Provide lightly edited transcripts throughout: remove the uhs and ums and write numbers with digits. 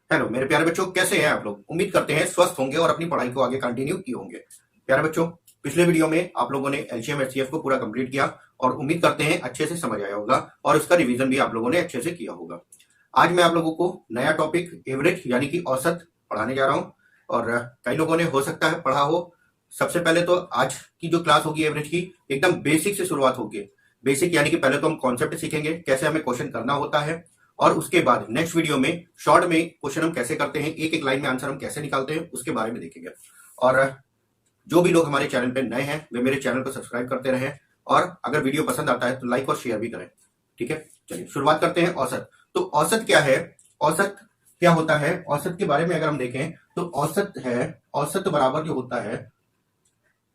Hello मेरे प्यारे बच्चों, कैसे हैं आप लोग। उम्मीद करते हैं स्वस्थ होंगे और अपनी पढ़ाई को आगे कंटिन्यू किए होंगे। प्यारे बच्चों, पिछले वीडियो में आप लोगों ने एलसीएम एचसीएफ को पूरा कंप्लीट किया और उम्मीद करते हैं अच्छे से समझ आया होगा और उसका रिवीजन भी आप लोगों ने अच्छे से किया होगा। आज मैं आप लोगों को नया टॉपिक एवरेज यानी कि औसत पढ़ाने जा रहा हूँ और कई लोगों ने हो सकता है पढ़ा हो। सबसे पहले तो आज की जो क्लास होगी एवरेज की, एकदम बेसिक से शुरुआत होगी। बेसिक यानी कि पहले तो हम कॉन्सेप्ट सीखेंगे, कैसे हमें क्वेश्चन करना होता है, और उसके बाद नेक्स्ट वीडियो में शॉर्ट में क्वेश्चन हम कैसे करते हैं, एक एक लाइन में आंसर हम कैसे निकालते हैं, उसके बारे में देखेंगे। और जो भी लोग हमारे चैनल पे नए हैं वे मेरे चैनल को सब्सक्राइब करते रहें और अगर वीडियो पसंद आता है तो लाइक और शेयर भी करें। ठीक है, चलिए शुरुआत करते हैं। औसत, तो औसत क्या है, औसत क्या होता है, औसत के बारे में अगर हम देखें तो औसत है, औसत बराबर जो होता है,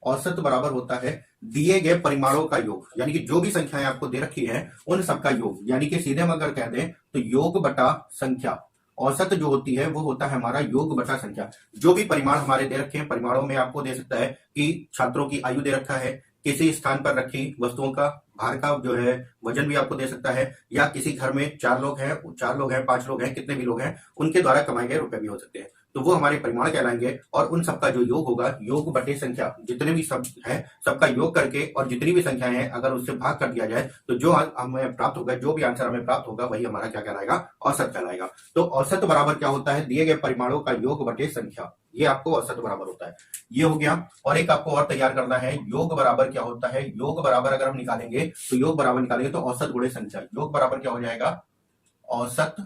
औसत बराबर होता है दिए गए परिमाणों का योग, यानी कि जो भी संख्याएं आपको दे रखी है उन सबका योग, यानी कि सीधे हम अगर कह दें तो योग बटा संख्या। औसत जो होती है वो होता है हमारा योग बटा संख्या। जो भी परिमाण हमारे दे रखे हैं, परिमाणों में आपको दे सकता है कि छात्रों की आयु दे रखा है, किसी स्थान पर रखी वस्तुओं का भार का जो है वजन भी आपको दे सकता है, या किसी घर में 4 लोग हैं, 5 लोग हैं, कितने भी लोग हैं उनके द्वारा कमाए गए रुपए भी हो सकते हैं। तो वो हमारे परिमाण कहलाएंगे और उन सबका जो योग होगा, योग बटे संख्या, जितने भी सब है सबका योग करके और जितनी भी संख्याएं हैं अगर उससे भाग कर दिया जाए तो जो हमें प्राप्त होगा, जो भी आंसर हमें प्राप्त होगा वही हमारा क्या कहलाएगा, औसत कहलाएगा। तो औसत बराबर क्या होता है, दिए गए परिमाणों का योग बटे संख्या, ये आपको औसत बराबर होता है। ये हो गया। और एक आपको और तैयार करना है, योग बराबर क्या होता है। योग बराबर अगर हम निकालेंगे तो योग बराबर निकालेंगे तो औसत गुणे संख्या, योग बराबर क्या हो जाएगा, औसत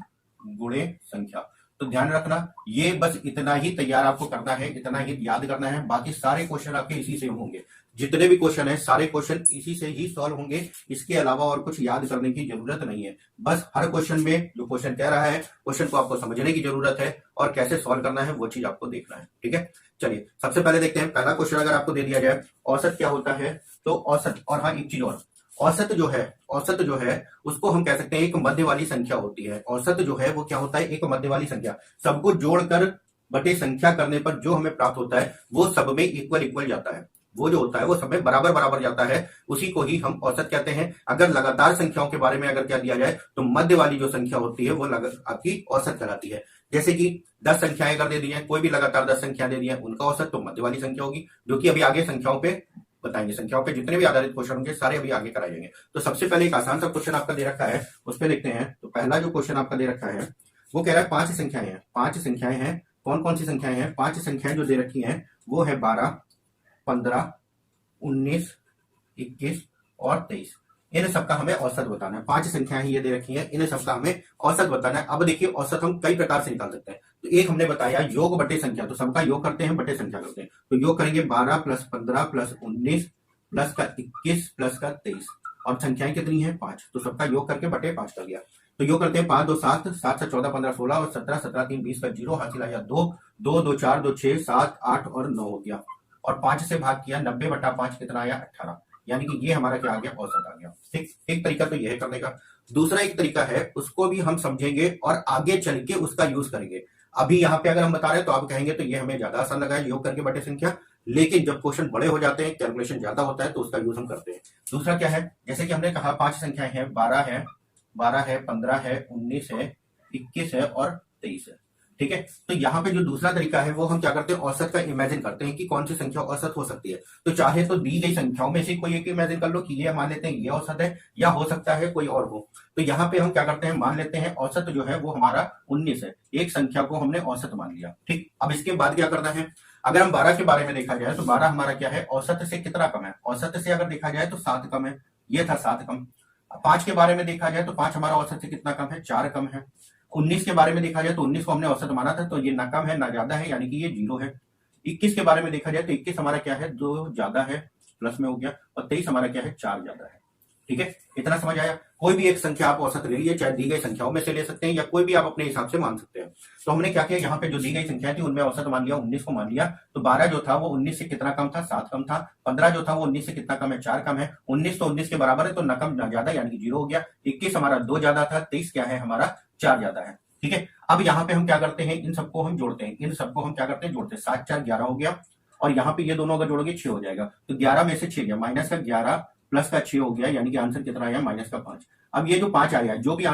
गुणे संख्या। तो ध्यान रखना, ये बस इतना ही तैयार आपको करना है, इतना ही याद करना है, बाकी सारे क्वेश्चन आपके इसी से होंगे। जितने भी क्वेश्चन है सारे क्वेश्चन इसी से ही सॉल्व होंगे, इसके अलावा और कुछ याद करने की जरूरत नहीं है। बस हर क्वेश्चन में जो क्वेश्चन कह रहा है क्वेश्चन को आपको समझने की जरूरत है और कैसे सॉल्व करना है वो चीज आपको देखना है। ठीक है, चलिए सबसे पहले देखते हैं। पहला क्वेश्चन अगर आपको दे दिया जाए औसत क्या होता है, तो औसत, और हाँ एक चीज और, औसत जो है उसको हम कह सकते हैं एक मध्य वाली संख्या होती है। औसत जो है वो क्या होता है, एक मध्य वाली संख्या। सबको जोड़कर बटे संख्या करने पर जो हमें प्राप्त होता है वो सब में इक्वल इक्वल जाता है, वो जो होता है वो सब में बराबर बराबर जाता है, उसी को ही हम औसत कहते हैं। अगर लगातार संख्याओं के बारे में अगर क्या दिया जाए तो मध्य वाली जो संख्या होती है वो आपकी औसत कहलाती है। जैसे कि 10 संख्याएं अगर दे दी है, कोई भी लगातार 10 संख्या दे दी है, उनका औसत तो मध्य वाली संख्या होगी, जो कि अभी आगे संख्याओं पे बताएंगे। संख्याओं पे जितने भी आधारित क्वेश्चन होंगे सारे अभी आगे कराए जाएंगे। तो सबसे पहले एक आसान सा क्वेश्चन आपका दे रखा है, उस पर देखते हैं। तो पहला जो क्वेश्चन आपका दे रखा है वो कह रहा है 5 संख्याएं हैं, 5 संख्याएं हैं। कौन कौन सी संख्याएं हैं, 5 संख्याएं जो दे रखी हैं वो है 12, 15, 19, 21 और 23। इन सबका हमें औसत बताना है। 5 संख्याएं ये दे रखी हैं, इन सबका हमें औसत बताना है। अब देखिए औसत हम कई प्रकार से निकाल सकते हैं। तो एक हमने बताया योग बटे संख्या, तो सबका योग करते हैं, बटे संख्या करते हैं। तो योग करेंगे 12 प्लस 15 प्लस 19 प्लस का 21 प्लस का 23, और संख्याएं कितनी है 5, तो सबका योग करके बटे 5 कर दिया। तो योग करते हैं 5 2 7, 7 से 14 15 16 और 17 17 3 20 का 0 हासिल आया 2 2 2 4 2 6 7 8 और 9 हो गया। और 5 से भाग किया, 90 बटा 5 कितना आया 18, यानी कि ये हमारा क्या आ गया, औसत आ गया। ठीक, एक तरीका तो यह है करने का। दूसरा एक तरीका है, उसको भी हम समझेंगे और आगे चल के उसका यूज करेंगे। अभी यहाँ पे अगर हम बता रहे हैं तो आप कहेंगे तो ये हमें ज्यादा आसान लगा है, योग करके बटे संख्या, लेकिन जब क्वेश्चन बड़े हो जाते हैं, कैलकुलेशन ज्यादा होता है, तो उसका यूज हम करते हैं। दूसरा क्या है, जैसे कि हमने कहा 5 संख्याएं हैं, 12 है, 15 है, 19 है, 21 है और 23 है। ठीक है, तो यहाँ पे जो दूसरा तरीका है वो हम क्या करते हैं, औसत का इमेजिन करते हैं कि कौन सी संख्या औसत हो सकती है। तो चाहे तो दी गई संख्याओं में से कोई एक इमेजिन कर लो कि ये मान लेते हैं ये औसत है, या हो सकता है कोई और हो। तो यहाँ पे हम क्या करते हैं, मान लेते हैं औसत जो है वो हमारा 19 है, एक संख्या को हमने औसत मान लिया। ठीक, अब इसके बाद क्या करना है, अगर हम 12 के बारे में देखा जाए तो 12 हमारा क्या है, औसत से कितना कम है, औसत से अगर देखा जाए तो 7 कम है, ये था 7 कम। 5 के बारे में देखा जाए तो 5 हमारा औसत से कितना कम है, 4 कम है। 19 के बारे में देखा जाए तो 19 को हमने औसत माना था, तो ये ना कम है ना ज्यादा है, यानी कि ये 0 है। 21 के बारे में देखा जाए तो 21 हमारा क्या है, 2 ज्यादा है, प्लस में हो गया, और 23 हमारा क्या है, 4 ज्यादा है। ठीक है, इतना समझ आया। कोई भी एक संख्या आप औसत ले लीजिए, चाहे दी गई संख्याओं में से ले सकते हैं या कोई भी आप अपने हिसाब से मान सकते हैं। तो हमने क्या किया, यहाँ पे जो दी गई संख्या थी उनमें औसत मान लिया, 19 को मान लिया। तो 12 जो था वो 19 से कितना कम था, 7 कम था। 15 जो था वो 19 से कितना कम है, 4 कम है। 19 तो 19 के बराबर है, तो न कम न ज्यादा, यानी कि 0 हो गया। 21 हमारा 2 ज्यादा था, 23 क्या है हमारा 4 ज्यादा है। ठीक है, अब यहाँ पे हम क्या करते हैं, इन सबको हम जोड़ते हैं, इन सबको हम क्या करते हैं, जोड़ते हैं। 7 4 11 हो गया, और यहाँ पे ये दोनों अगर जोड़ोगे 6 हो जाएगा। तो 11 में से 6 गया, माइनस का 11 प्लस का 6 हो गया, यानी कि आंसर कितना आया, माइनस का 5। अब ये जो 5 आया, जो भी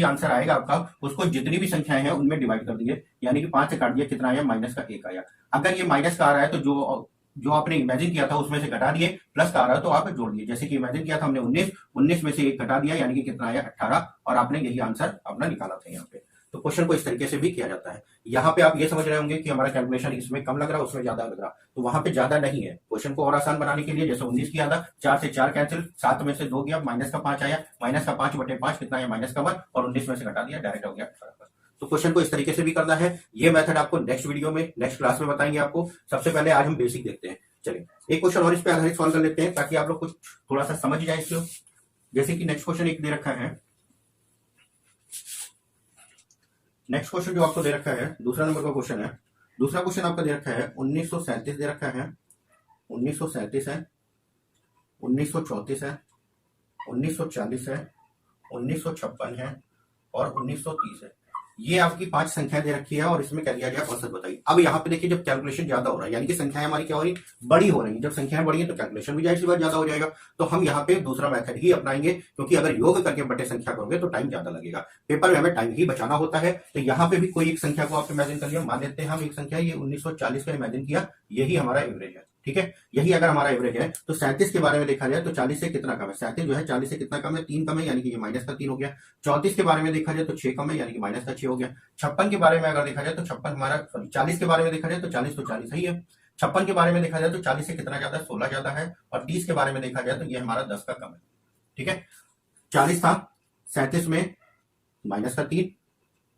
आंसर आएगा आपका, उसको जितनी भी संख्याएं हैं उनमें डिवाइड कर दिए, यानी कि 5 से काट दिया, कितना आया, माइनस का 1 आया। अगर ये माइनस का आ रहा है तो जो आपने इमेजिन किया था उसमें से घटा दिए, प्लस का आ रहा है तो आप जोड़ दिए। जैसे कि इमेजिन किया था हमने 19 में से 1 घटा दिया, यानी कि कितना आया, 18, और आपने यही आंसर अपना निकाला था यहाँ पे। तो क्वेश्चन को इस तरीके से भी किया जाता है। यहाँ पे आप ये समझ रहे होंगे कि हमारा कैलकुलेशन इसमें कम लग रहा है, उसमें ज्यादा लग रहा, तो वहां पे ज्यादा नहीं है। क्वेश्चन को और आसान बनाने के लिए जैसे 19 किया था, 4 से 4 कैंसिल, 7 में से 2 गया, माइनस का 5 आया, माइनस का 5/5 कितना है, माइनस का 1, और 19 में से घटा दिया, डायरेक्ट हो गया 18। तो क्वेश्चन को इस तरीके से भी करना है। ये मेथड आपको नेक्स्ट वीडियो में, नेक्स्ट क्लास में बताएंगे आपको। सबसे पहले आज हम बेसिक देखते हैं। चलिए एक क्वेश्चन और इस पे आधारित सॉल्व कर लेते हैं, ताकि आप लोग कुछ थोड़ा सा समझ जाए इसको। जैसे कि नेक्स्ट क्वेश्चन एक दे रखा है, नेक्स्ट क्वेश्चन जो आपको दे रखा है, दूसरा नंबर का क्वेश्चन है। दूसरा क्वेश्चन आपका दे रखा है 1937 दे रखा है, 1937 है, 1934 है, 1940 है, 1956 है, और 1930 है। ये आपकी 5 संख्या दे रखी है, और इसमें कह दिया गया औसत बताइए। अब यहाँ पे देखिए, जब कैलकुलेशन ज्यादा हो रहा है, यानी कि संख्याएं हमारी क्या हो रही, बड़ी हो रही है। जब संख्याएं बड़ी है तो कैलकुलेशन भी जाहिर सी बात ज्यादा हो जाएगा। तो हम यहाँ पे दूसरा मेथड ही अपनाएंगे, क्योंकि अगर योग करके बटे संख्या करोगे तो टाइम ज्यादा लगेगा। पेपर में हमें टाइम ही बचाना होता है। तो यहाँ पे भी कोई एक संख्या को आप इमेजिन कर लिया, मान लेते हैं हम एक संख्या, ये 1940 का इमेजिन किया, यही हमारा एवरेज है। ठीक है, यही अगर हमारा एवरेज है, तो 37 के बारे में देखा जाए तो 40 से कितना कम है, 37 जो है 40 से कितना कम है, 3 कम है, यानी कि ये माइनस का 3 हो गया। 34 के बारे में देखा जाए तो 6 कम है, यानी कि माइनस का 6 हो गया। 56 के बारे में अगर देखा जाए तो 56 हमारा, सॉरी 40 के बारे में देखा जाए तो 40 तो 40 ही है। 56 के बारे में देखा जाए तो 40 से कितना ज्यादा है, 16 ज्यादा है। और 30 के बारे में देखा जाए तो ये हमारा 10 का कम है। ठीक है, 40 था, 37 में माइनस का 3,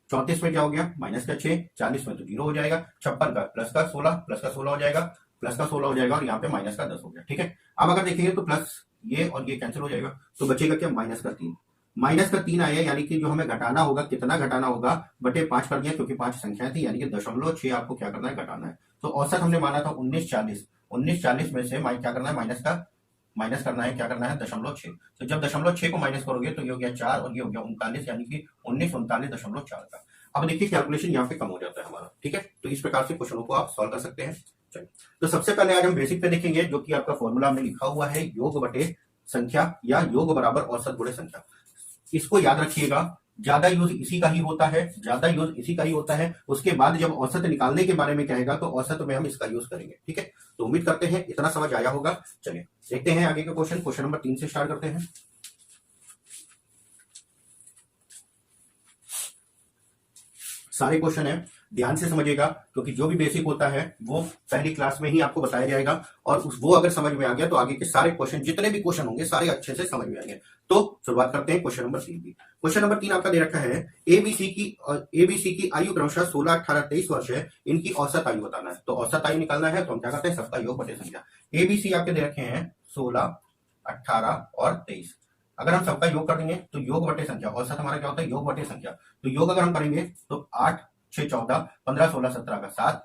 34 में क्या हो गया, माइनस का 6, 40 में तो 0 हो जाएगा, 56 का प्लस का 16, प्लस का 16 हो जाएगा, प्लस का 16 हो जाएगा, और यहाँ पे माइनस का 10 हो गया। ठीक है, अब अगर देखेंगे तो प्लस ये और ये कैंसिल हो जाएगा, तो बचेगा क्या, माइनस का 3। माइनस का 3 आया, यानी कि जो हमें घटाना होगा, कितना घटाना होगा, बटे 5 कर दिया, क्योंकि 5 संख्या थी, यानी कि 0.6 आपको क्या करना है, घटाना है। तो औसत हमने माना था 1940, 1940 में से क्या करना है, माइनस करना है, क्या करना है, 0.6। तो जब 0.6 को माइनस करोगे तो ये हो गया 4, और ये हो गया 39, यानी कि 1939.4 का। अब देखिए कैलकुलेशन यहाँ पे कम हो जाता है हमारा। ठीक है, तो इस प्रकार से क्वेश्चनों को आप सॉल्व कर सकते हैं। चलिए, तो सबसे पहले आज हम बेसिक पे देखेंगे, जो कि आपका फॉर्मूला हमने लिखा हुआ है, योग बटे संख्या, या योग बराबर औसत गुणे संख्या। इसको याद रखिएगा, ज्यादा यूज इसी का ही होता है, ज्यादा यूज इसी का ही होता है। उसके बाद जब औसत निकालने के बारे में कहेगा तो औसत में हम इसका यूज करेंगे। ठीक है, तो उम्मीद करते हैं इतना समझ आया होगा। चलिए देखते हैं आगे का क्वेश्चन। क्वेश्चन नंबर 3 से स्टार्ट करते हैं। सारे क्वेश्चन है, ध्यान से समझिएगा, क्योंकि जो भी बेसिक होता है वो पहली क्लास में ही आपको बताया जाएगा, और वो अगर समझ में आ गया तो आगे के सारे क्वेश्चन, जितने भी क्वेश्चन होंगे, सारे अच्छे से समझ में आएंगे। तो शुरुआत करते हैं क्वेश्चन नंबर 3 की। क्वेश्चन नंबर 3 आपका दे रखा है, एबीसी की आयु क्रमशः 16, 18, 23 वर्ष है, इनकी औसत आयु बताना है। तो औसत आयु निकालना है, तो हम क्या करते हैं, सबका योग बटे संख्या। एबीसी आपके दे रखे हैं 16, 18 और 23। अगर हम सबका योग कर देंगे तो योग बटे संख्या, औसत हमारा क्या होता है, योग बटे संख्या। तो योग अगर हम करेंगे तो 8, 6, 14, 15, 16, 17 का 7,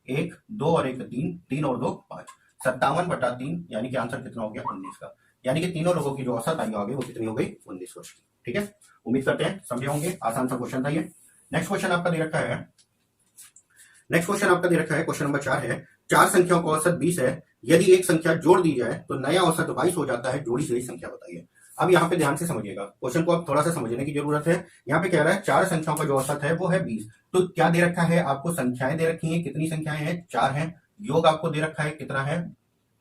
1, 2 और 1 3, 3 और 2 5, 57/3, यानी कि आंसर कितना हो गया, 19 का। यानी कि तीनों लोगों की जो औसत आयु आ गई वो कितनी हो गई, 19 वर्ष की। ठीक है, उम्मीद करते हैं समझे होंगे, आसान सा क्वेश्चन था ये। नेक्स्ट क्वेश्चन आपका दे रखा है, क्वेश्चन नंबर 4 है, 4 संख्याओं का औसत 20 है, यदि एक संख्या जोड़ दी जाए तो नया औसत 22 हो जाता है, जोड़ी सही संख्या बताइए। अब यहाँ पे ध्यान से समझिएगा, क्वेश्चन को अब थोड़ा सा समझने की जरूरत है। यहाँ पे कह रहा है 4 संख्याओं का जो औसत है वो है 20। तो क्या दे रखा है आपको, संख्याएं दे रखी हैं, कितनी संख्याएं हैं, 4 हैं। योग आपको दे रखा है, कितना है,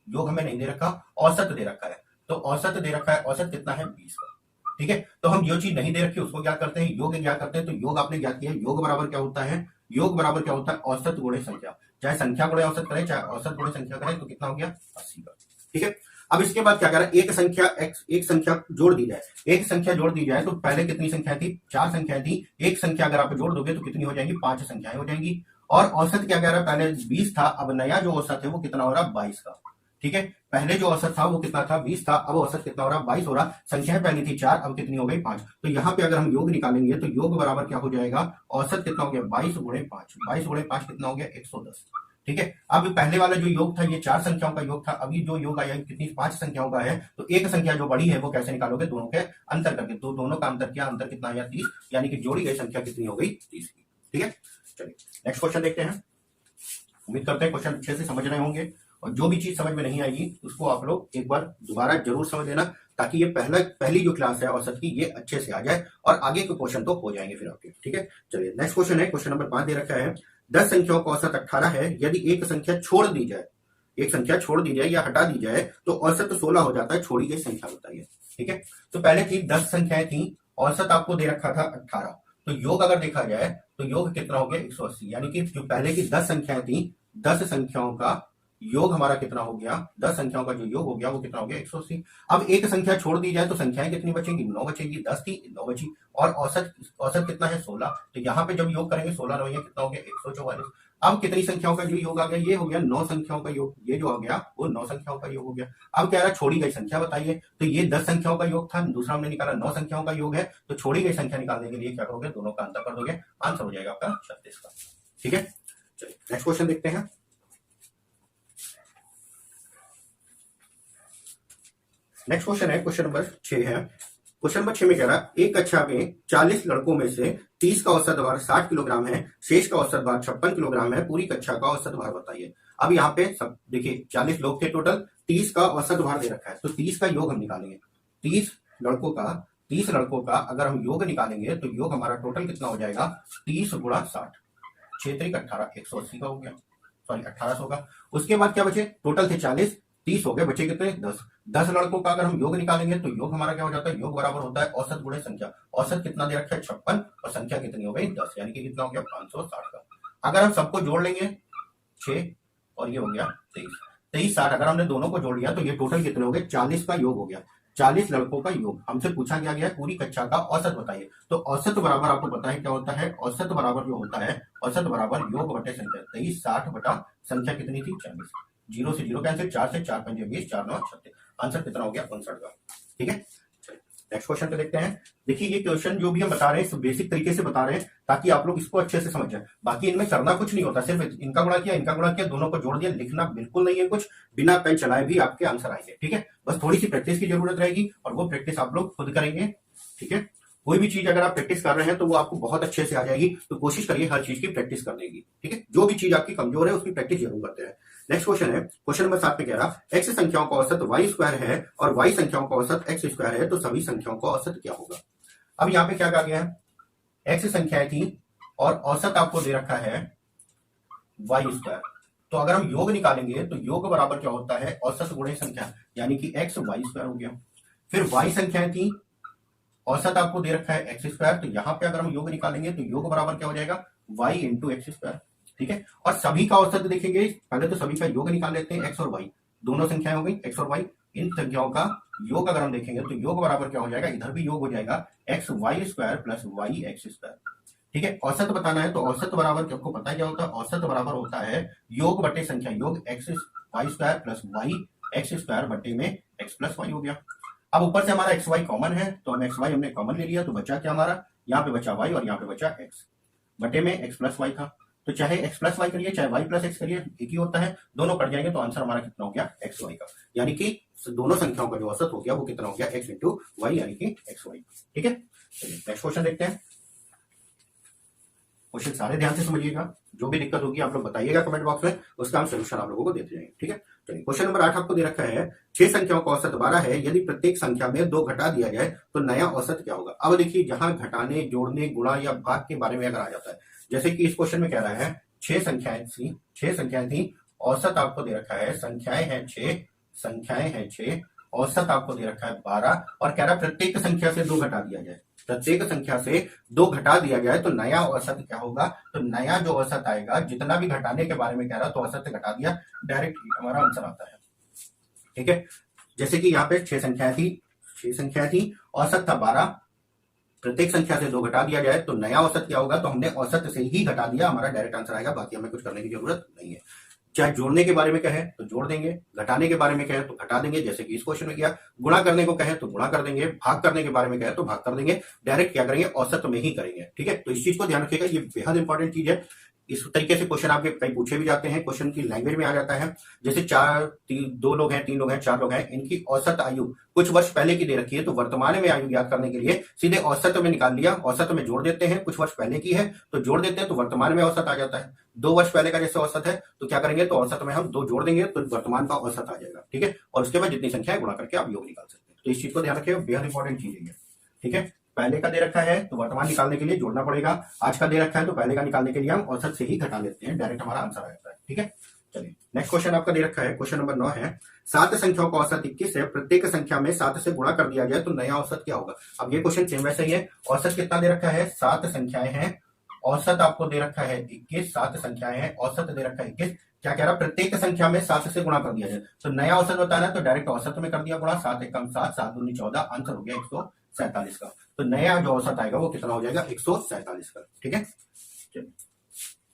योग हमें नहीं दे रखा, औसत दे रखा है। तो औसत दे रखा है, औसत कितना है, 20 का। ठीक है, तो हम जो चीज नहीं दे रखी उसको क्या करते हैं, योग क्या करते हैं। तो योग आपने क्या किया, योग बराबर क्या होता है, योग बराबर क्या होता है, औसत गुणे संख्या। चाहे संख्या गुणे औसत करें, चाहे औसत गुणे संख्या करें, तो कितना हो गया, 80 का। ठीक है, अब इसके बाद क्या करें, एक संख्या जोड़ दी जाए। एक संख्या जोड़ दी जाए तो पहले कितनी संख्या थी, 4 संख्या थी। एक संख्या अगर आप जोड़ दोगे तो कितनी हो जाएंगी, 5 संख्याएं हो जाएंगी। और औसत क्या कह रहा है, पहले 20 था, अब नया जो औसत है वो कितना हो रहा है, 22 का। ठीक है, पहले जो औसत था वो कितना था, 20 था, अब औसत कितना हो रहा है, 22 हो रहा। संख्याएं पहली थी 4, अब कितनी हो गई, 5। तो यहाँ पे अगर हम योग निकालेंगे तो योग बराबर क्या हो जाएगा, औसत कितना हो गया, 22 गुणे 5, 22 गुणे 5 कितना हो गया, 110। ठीक है, अब पहले वाला जो योग था ये 4 संख्याओं का योग था, अभी जो योग आया कितनी, 5 संख्याओं का है। तो एक संख्या जो बड़ी है वो कैसे निकालोगे, दोनों के अंतर करके। तो दोनों का अंतर क्या, अंतर कितना आया, 30, यानी कि जोड़ी गई संख्या कितनी हो गई, 30 की। ठीक है, चलिए नेक्स्ट क्वेश्चन देखते हैं। उम्मीद करते हैं क्वेश्चन अच्छे से समझ रहे होंगे। और जो भी चीज समझ में नहीं आएगी उसको आप लोग एक बार दोबारा जरूर समझ लेना, ताकि ये पहली जो क्लास है औसत की, ये अच्छे से आ जाए और आगे के क्वेश्चन तो हो जाएंगे फिर आपके। ठीक है, चलिए नेक्स्ट क्वेश्चन है, क्वेश्चन नंबर 5 दे रखा है 10 संख्याओं का औसत 18 है, यदि एक संख्या छोड़ दी जाए, एक संख्या छोड़ दी जाए या हटा दी जाए तो औसत 16 हो जाता है, छोड़ी गई संख्या बताइए। ठीक है, तो पहले थी 10 संख्याएं थी, औसत आपको दे रखा था 18, तो योग अगर देखा जाए तो योग कितना हो गया 180, यानी कि जो पहले की 10 संख्याएं थी, 10 संख्याओं का योग हमारा कितना हो गया, 10 संख्याओं का जो योग हो गया वो कितना हो गया 180। अब एक संख्या छोड़ दी जाए तो संख्याएं कितनी बचेंगी, 9 बचेंगी, 10 थी 9 बची, और औसत औसत कितना है 16, तो यहाँ पे जब योग करेंगे 16 रहोगे कितना हो गया 144। अब कितनी संख्याओं का जो योग आ गया, ये हो गया 9 संख्याओं का योग, ये जो आ गया वो 9 संख्याओं का योग हो गया। अब क्या रहा, छोड़ी गई संख्या बताइए, तो ये 10 संख्याओं का योग था, दूसरा हमने निकाला 9 संख्याओं का योग है, तो छोड़ी गई संख्या निकालने के लिए क्या करोगे, दोनों का अंतर कर दोगे, आंसर हो जाएगा आपका 36 का। ठीक है, चलिए नेक्स्ट क्वेश्चन देखते हैं। नेक्स्ट क्वेश्चन है, क्वेश्चन नंबर 6 है, क्वेश्चन नंबर 6 में कह रहा है एक कक्षा में 40 लड़कों में से 30 का औसत भार 60 किलोग्राम है, शेष का औसत भार 56 किलोग्राम है, पूरी कक्षा का औसत भार बताइए। अब यहाँ पे सब देखिए 40 लोग थे टोटल, 30 का औसत भार दे रखा है, तो 30 का योग हम निकालेंगे, 30 लड़कों का अगर हम योग निकालेंगे तो योग हमारा टोटल कितना हो जाएगा 30 गुणा 60, 6 3 18, 180 का हो गया, सॉरी 1800 का। उसके बाद क्या बचे, टोटल थे 40, 30 हो गए, बचे कितने 10, 10 लड़कों का अगर हम योग निकालेंगे तो योग हमारा क्या हो जाता है, योग बराबर होता है औसत गुणे संख्या, औसत कितना दे रखा है 56 और संख्या कितनी हो गई 10, यानी कि कितना हो गया 560 का। अगर हम सबको जोड़ लेंगे 6 और ये हो गया 23, 23 60, अगर हमने दोनों को जोड़ लिया तो ये टोटल कितने हो गए 40 का योग हो गया, 40 लड़कों का योग। हमसे पूछा गया पूरी कक्षा का औसत बताइए, तो औसत बराबर आपको पता है क्या होता है, औसत बराबर जो होता है, औसत बराबर योग बटे संख्या, 23 60 बटा संख्या कितनी थी 40, 0 से 0 कैंसिल, 4 से 4 5 20, 4 9 36, आंसर कितना हो गया 59 का। ठीक है, नेक्स्ट क्वेश्चन पे देखते हैं। देखिए ये क्वेश्चन जो भी हम बता रहे हैं बेसिक तरीके से बता रहे हैं ताकि आप लोग इसको अच्छे से समझ जाए, बाकी इनमें करना कुछ नहीं होता, सिर्फ इनका गुणा किया दोनों को जोड़ दिया, लिखना बिल्कुल नहीं है कुछ, बिना पेन चलाए भी आपके आंसर आएंगे। ठीक है, बस थोड़ी सी प्रैक्टिस की जरूरत रहेगी और वो प्रैक्टिस आप लोग खुद करेंगे। ठीक है, कोई भी चीज अगर आप प्रैक्टिस कर रहे हैं तो वो आपको बहुत अच्छे से आ जाएगी, तो कोशिश करिए हर चीज की प्रैक्टिस करने की। ठीक है, जो भी चीज आपकी कमजोर है उसकी प्रैक्टिस जरूर करते हैं। नेक्स्ट क्वेश्चन है, क्वेश्चन नंबर 7 पे कह रहा x संख्याओं का औसत y² है और y संख्याओं का औसत x² है, तो सभी संख्याओं का औसत क्या होगा। अब यहाँ पे क्या कहा गया है, x संख्याएं थी और औसत आपको दे रखा है y², तो अगर हम योग निकालेंगे तो योग बराबर क्या होता है औसत गुणे संख्या, यानी कि x y² हो गया। फिर y संख्याएं थी, औसत आपको दे रखा है x², तो यहाँ पे अगर हम योग निकालेंगे तो योग बराबर क्या हो जाएगा y इंटू x²। ठीक है, और सभी का औसत देखेंगे, पहले तो सभी का योग निकाल लेते हैं, x और y दोनों संख्याएं हो गई, x और y, इन संख्याओं का योग अगर हम देखेंगे तो योग बराबर क्या हो जाएगा, इधर भी योग हो जाएगा xy² प्लस yx²। ठीक है, औसत बताना है तो औसत बराबर आपको पता है क्या होता है, औसत बराबर होता है योग बटे संख्या, योग xy² प्लस yx² बटे में x प्लस y हो गया। अब ऊपर से हमारा xy कॉमन है तो हम xy हमने कॉमन ले लिया, तो बचा क्या हमारा, यहाँ पे बचा y और यहाँ पे बचा x, बटे में x प्लस y था, तो चाहे x प्लस वाई करिए चाहे y प्लस x करिए एक ही होता है, दोनों कट जाएंगे तो आंसर हमारा कितना हो गया x y का, यानी कि दोनों संख्याओं का जो औसत हो गया वो कितना हो गया x इंटू वाई, यानी कि x y। ठीक है, चलिए नेक्स्ट क्वेश्चन देखते हैं। क्वेश्चन सारे ध्यान से समझिएगा, जो भी दिक्कत होगी आप लोग बताइएगा कमेंट बॉक्स में, उसका हम सोल्यूशन आप लोगों को देते जाएंगे। ठीक है, चलिए क्वेश्चन नंबर 8 आपको दे रखा है 6 संख्याओं का औसत 12 है, यदि प्रत्येक संख्या में 2 घटा दिया जाए तो नया औसत क्या होगा। अब देखिए जहां घटाने जोड़ने गुणा या भाग के बारे में अगर आ जाता है, जैसे कि इस क्वेश्चन में कह रहा है 6 संख्याएं थी, औसत आपको दे रखा है, संख्याएं हैं 6, औसत आपको दे रखा है 12, और कह रहा है प्रत्येक संख्या से 2 घटा दिया जाए, प्रत्येक संख्या से 2 घटा दिया जाए तो नया औसत क्या होगा, तो नया जो औसत आएगा, जितना भी घटाने के बारे में कह रहा तो औसत से घटा दिया, डायरेक्ट हमारा आंसर आता है। ठीक है, जैसे कि यहाँ पे 6 संख्याएं थी, औसत था 12, प्रत्येक संख्या से 2 घटा दिया जाए तो नया औसत क्या होगा, तो हमने औसत से ही घटा दिया, हमारा डायरेक्ट आंसर आएगा, बाकी हमें कुछ करने की जरूरत नहीं है। चाहे जोड़ने के बारे में कहे तो जोड़ देंगे, घटाने के बारे में कहे तो घटा देंगे, जैसे कि इस क्वेश्चन में किया, गुणा करने को कहे तो गुणा कर देंगे, भाग करने के बारे में कहे तो भाग कर देंगे, डायरेक्ट क्या करेंगे औसत में ही करेंगे। ठीक है, तो इस चीज को ध्यान रखिएगा, ये बेहद इंपॉर्टेंट चीज है। इस तरीके से क्वेश्चन आपके कई पूछे भी जाते हैं, क्वेश्चन की लैंग्वेज में आ जाता है। जैसे दो लोग हैं, 3 लोग हैं, 4 लोग हैं, इनकी औसत आयु कुछ वर्ष पहले की दे रखी है, तो वर्तमान में आयु ज्ञात करने के लिए सीधे औसत में निकाल लिया, औसत में जोड़ देते हैं, कुछ वर्ष पहले की है तो जोड़ देते हैं, तो वर्तमान में औसत आ जाता है। 2 वर्ष पहले का जैसे औसत है तो क्या करेंगे, तो औसत में हम 2 जोड़ देंगे तो वर्तमान का औसत आ जाएगा। ठीक है, और उसके बाद जितनी संख्या है गुणा करके आप योग निकाल सकते हैं। तो इस चीज को ध्यान रखिए, बेहद इंपॉर्टेंट चीज है। ठीक है, पहले का दे रखा है तो वर्तमान निकालने के लिए जोड़ना पड़ेगा, आज का दे रखा है तो पहले का निकालने के लिए हम औसत से ही घटा लेते हैं, डायरेक्ट हमारा आंसर आ जाता है। ठीक है, चलिए नेक्स्ट क्वेश्चन आपका दे रखा है, क्वेश्चन नंबर 9 है, 7 संख्याओं का औसत 21 है, प्रत्येक संख्या में 7 से गुणा कर दिया जाए तो नया औसत क्या होगा। अब ये क्वेश्चन सेम वैसे ही है, औसत कितना दे रखा है, 7 संख्याएं हैं, औसत आपको दे रखा है 21, 7 संख्याएं हैं, औसत दे रखा है 21, क्या कह रहा है, प्रत्येक संख्या में 7 से गुणा कर दिया जाए तो नया औसत बताना है, तो डायरेक्ट औसत में कर दिया गुणा, 7 एकम 7, 7 दूनी 14, आंसर हो गया 147 का। तो नया जो औसत आएगा वो कितना हो जाएगा, 147 का। ठीक है,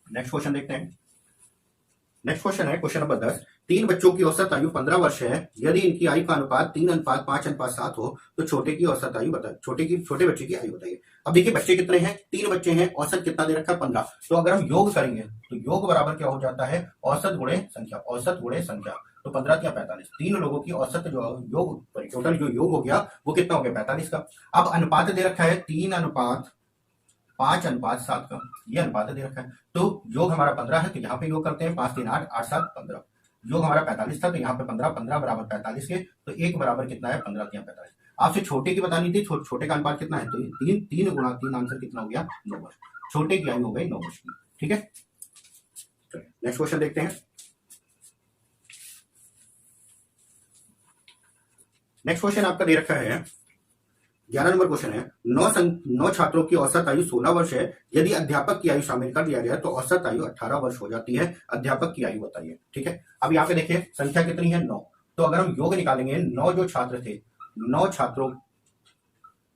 नेक्स्ट क्वेश्चन देखते हैं। नेक्स्ट क्वेश्चन है क्वेश्चन नंबर 10, 3 बच्चों की औसत आयु 15 वर्ष है, यदि इनकी आयु का अनुपात 3:5:7 हो तो छोटे की औसत आयु बताइए, छोटे बच्चे की आयु बताइए। अब देखिए बच्चे कितने हैं, 3 बच्चे हैं, औसत कितना दे रखा है 15, तो अगर हम योग करेंगे तो योग बराबर क्या हो जाता है, औसत गुणे संख्या, औसत गुणे संख्या, तो 15 या 45, 3 लोगों की औसत जो योग टोटल जो योग हो गया वो कितना हो गया, 45 का। अब अनुपात दे रखा है 3:5:7 का, ये अनुपात दे रखा है, तो योग हमारा 15 है तो यहाँ पे योग करते हैं, 5 3 8 8 7 15, योग हमारा 45 था तो यहाँ पे 15 15 बराबर 45 के, तो एक बराबर कितना है, 15 3 45। आपसे छोटे की बतानी थी, छोटे का अनुपात कितना है, तो 3 गुणा 3, आंसर कितना हो गया, 9 वर्ष, छोटे की आयु हो गई 9 वर्ष की। ठीक है, नेक्स्ट क्वेश्चन देखते हैं। नेक्स्ट क्वेश्चन आपका दे रखा है 11 नंबर क्वेश्चन है, 9 छात्रों की औसत आयु 16 वर्ष है, यदि अध्यापक की आयु शामिल कर दिया जाए तो औसत आयु 18 वर्ष हो जाती है, अध्यापक की आयु बताइए। ठीक है, अब यहाँ पे देखिए संख्या कितनी है, 9, तो अगर हम योग निकालेंगे, 9 जो छात्र थे, 9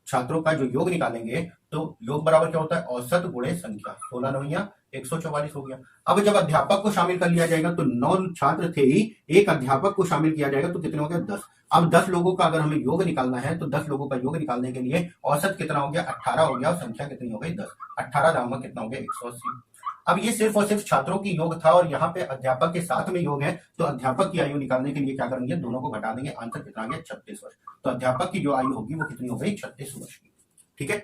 छात्रों का जो योग निकालेंगे तो योग बराबर क्या होता है, औसत गुणे संख्या, 16 9 144 हो गया। अब जब अध्यापक को शामिल कर लिया जाएगा तो 9 छात्र थे ही, एक अध्यापक को शामिल किया जाएगा तो कितने हो गए, 10। अब 10 लोगों का अगर हमें योग निकालना है तो 10 लोगों का योग निकालने के लिए औसत कितना हो गया, 18 हो गया, और संख्या कितनी हो गई, 10, 18 दाम कितना हो गया, 180। अब ये सिर्फ और सिर्फ छात्रों की योग था और यहाँ पे अध्यापक के साथ में योग है, तो अध्यापक की आयु निकालने के लिए क्या करेंगे, दोनों को घटा देंगे, आंसर कितना आ गया, 36 वर्ष। तो अध्यापक की जो आयु होगी वो कितनी हो गई, 36 वर्ष की। ठीक है,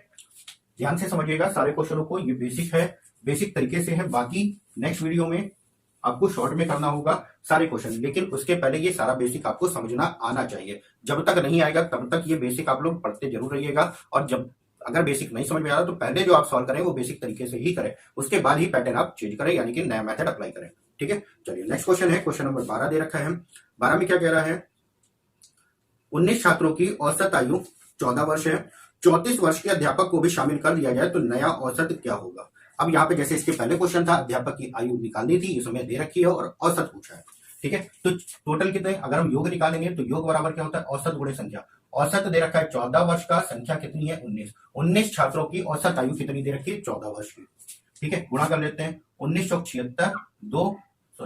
ध्यान से समझिएगा सारे क्वेश्चनों को, ये बेसिक है, बेसिक तरीके से है, बाकी नेक्स्ट वीडियो में आपको शॉर्ट में करना होगा सारे क्वेश्चन, लेकिन उसके पहले ये सारा बेसिक आपको समझना आना चाहिए। जब तक नहीं आएगा तब तक ये बेसिक आप लोग पढ़ते जरूर रहिएगा, और जब अगर बेसिक नहीं समझ में आ रहा तो पहले जो आप सॉल्व करें वो बेसिक तरीके से ही करें, उसके बाद ही पैटर्न आप चेंज करें, यानी कि नया मेथड अप्लाई करें। ठीक है, चलिए नेक्स्ट क्वेश्चन है क्वेश्चन नंबर 12 दे रखा है, 12 में क्या कह रहा है, 19 छात्रों की औसत आयु 14 वर्ष है, 34 वर्ष के अध्यापक को भी शामिल कर दिया जाए तो नया औसत क्या होगा। अब यहाँ पे जैसे इसके पहले क्वेश्चन था, अध्यापक की आयु निकालनी थी, इसमें दे रखी है और औसत पूछा है। ठीक है, तो टोटल कितने, अगर हम योग निकालेंगे तो योग बराबर क्या होता है, औसत गुणे संख्या, औसत दे रखा है 14 वर्ष का, संख्या कितनी है 19, 19 छात्रों की औसत आयु कितनी दे रखी है, 14 वर्ष की। ठीक है, गुणा कर लेते हैं, 19 चौक 76,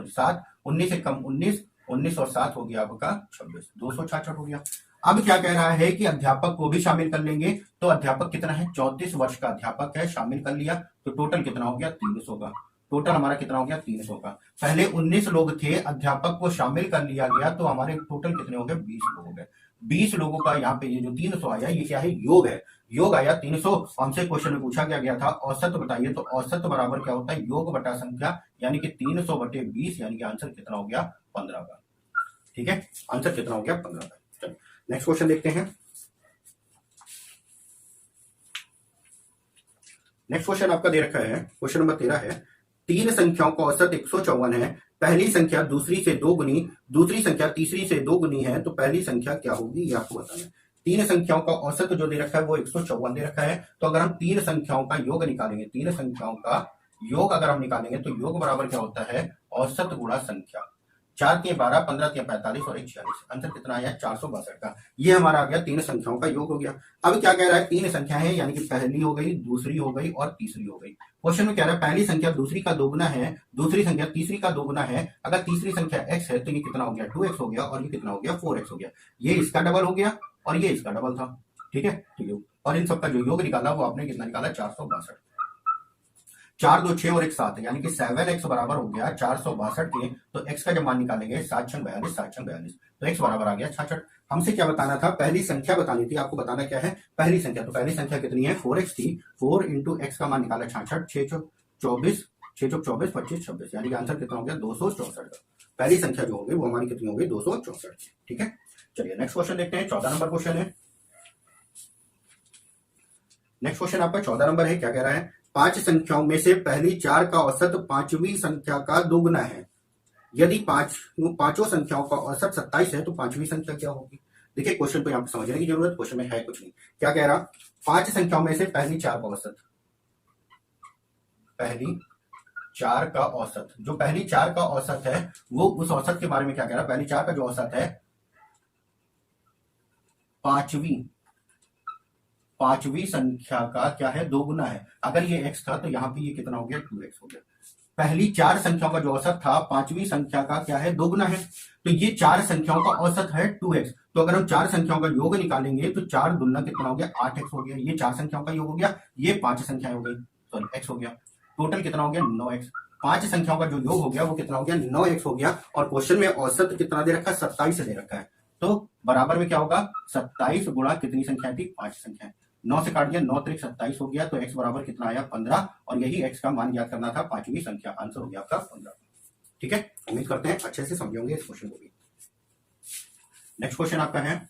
7, 19 से कम 19, 19 और 7 हो गया आपका 26, 266 हो गया। अब क्या कह रहा है कि अध्यापक को भी शामिल कर लेंगे, तो अध्यापक कितना है, 34 वर्ष का अध्यापक है, शामिल कर लिया तो टोटल कितना हो गया, 300 का, टोटल हमारा कितना हो गया, 300 का। पहले 19 लोग थे, अध्यापक को शामिल कर लिया गया तो हमारे टोटल कितने हो गए, 20 लोग हो गए। 20 लोगों का यहाँ पे ये जो 300 आया, ये क्या है, योग है, योग आया 300। हमसे क्वेश्चन में पूछा गया था औसत बताइए, तो औसत बराबर क्या होता है, योग बटा संख्या, यानी कि 300 बटे 20, यानी कि आंसर कितना हो गया, 15 का। ठीक है, आंसर कितना हो गया, 15 का। चलो नेक्स्ट क्वेश्चन देखते हैं। नेक्स्ट क्वेश्चन आपका दे रखा है क्वेश्चन नंबर 13 है, 3 संख्याओं का औसत 154 है, पहली संख्या दूसरी से 2 गुनी, दूसरी संख्या तीसरी से 2 गुनी है, तो पहली संख्या क्या होगी, ये आपको बताना है। 3 संख्याओं का औसत जो दे रखा है वो 154 दे रखा है, तो अगर हम 3 संख्याओं का योग निकालेंगे, 3 संख्याओं का योग अगर हम निकालेंगे तो योग बराबर क्या होता है, औसत गुणा संख्या, 4 के 12, 15 के 45 और 1 46, आंसर कितना आया, 462 का। ये हमारा आ गया 3 संख्याओं का योग हो गया। अब क्या कह रहा है, 3 संख्या है, यानी कि पहली हो गई, दूसरी हो गई और तीसरी हो गई। क्वेश्चन में कह रहा है पहली संख्या दूसरी का दोगुना है, दूसरी संख्या तीसरी का दोगुना है, अगर तीसरी संख्या x है तो ये कितना हो गया, 2x हो गया, और ये कितना हो गया, 4x हो गया। ये इसका डबल हो गया और ये इसका डबल था। ठीक है, और इन सबका जो योग निकाला वो आपने कितना निकाला, 462। 4 2 6 और 1 7 यानी कि 7x बराबर हो गया 462 के। तो x का जब मान निकालेंगे 7 6 42 7 6 42 तो x बराबर आ गया 66। हमसे क्या बताना था, पहली संख्या बतानी थी। आपको बताना क्या है, पहली संख्या। तो पहली संख्या कितनी है, 4x थी। 4 इंटू एक्स का मान निकाला 66, 6 24 6 24 25 26 यानी कि आंसर कितना हो गया 264। पहली संख्या जो होगी वो हमारी कितनी होगी 264। ठीक है, चलिए नेक्स्ट क्वेश्चन देखते हैं। 14 नंबर क्वेश्चन है। नेक्स्ट क्वेश्चन आपका 14 नंबर है। क्या कह रहा है, 5 संख्याओं में से पहली 4 का औसत 5वीं संख्या का दोगुना है। यदि पांचों संख्याओं का औसत 27 है तो 5वीं संख्या क्या होगी। देखिए क्वेश्चन को यहाँ पे समझने की जरूरत, क्वेश्चन में है कुछ नहीं। क्या कह रहा, 5 संख्याओं में से पहली 4 का औसत, पहली 4 का औसत, जो पहली 4 का औसत है वो उस औसत के बारे में क्या कह रहा, पहली 4 का जो औसत है पांचवी संख्या का क्या है, दोगुना है। अगर ये x था तो यहाँ पे ये कितना हो गया 2x हो गया। पहली 4 संख्याओं का जो औसत था 5वीं संख्या का क्या है, दोगुना है। तो ये 4 संख्याओं का औसत है 2x। तो अगर हम 4 संख्याओं का योग निकालेंगे तो 4 दुना कितना हो गया 8x हो गया। ये 4 संख्याओं का योग हो गया, ये 5 संख्याएं हो गई, सॉरी x हो गया। टोटल कितना हो गया 9x। 5 संख्याओं का जो योग हो गया वो कितना हो गया 9x हो गया। और क्वेश्चन में औसत कितना दे रखा है, 27 दे रखा है। तो बराबर में क्या होगा, 27 गुणा कितनी संख्या थी, 5 संख्या। 9 से काट दिया, 9 त्रिक 27 हो गया। तो x बराबर कितना आया 15। और यही x का मान ज्ञात करना था 5वीं संख्या। आंसर हो गया आपका 15। ठीक है, उम्मीद करते हैं अच्छे से समझोगे इस क्वेश्चन को भी। नेक्स्ट क्वेश्चन आपका है,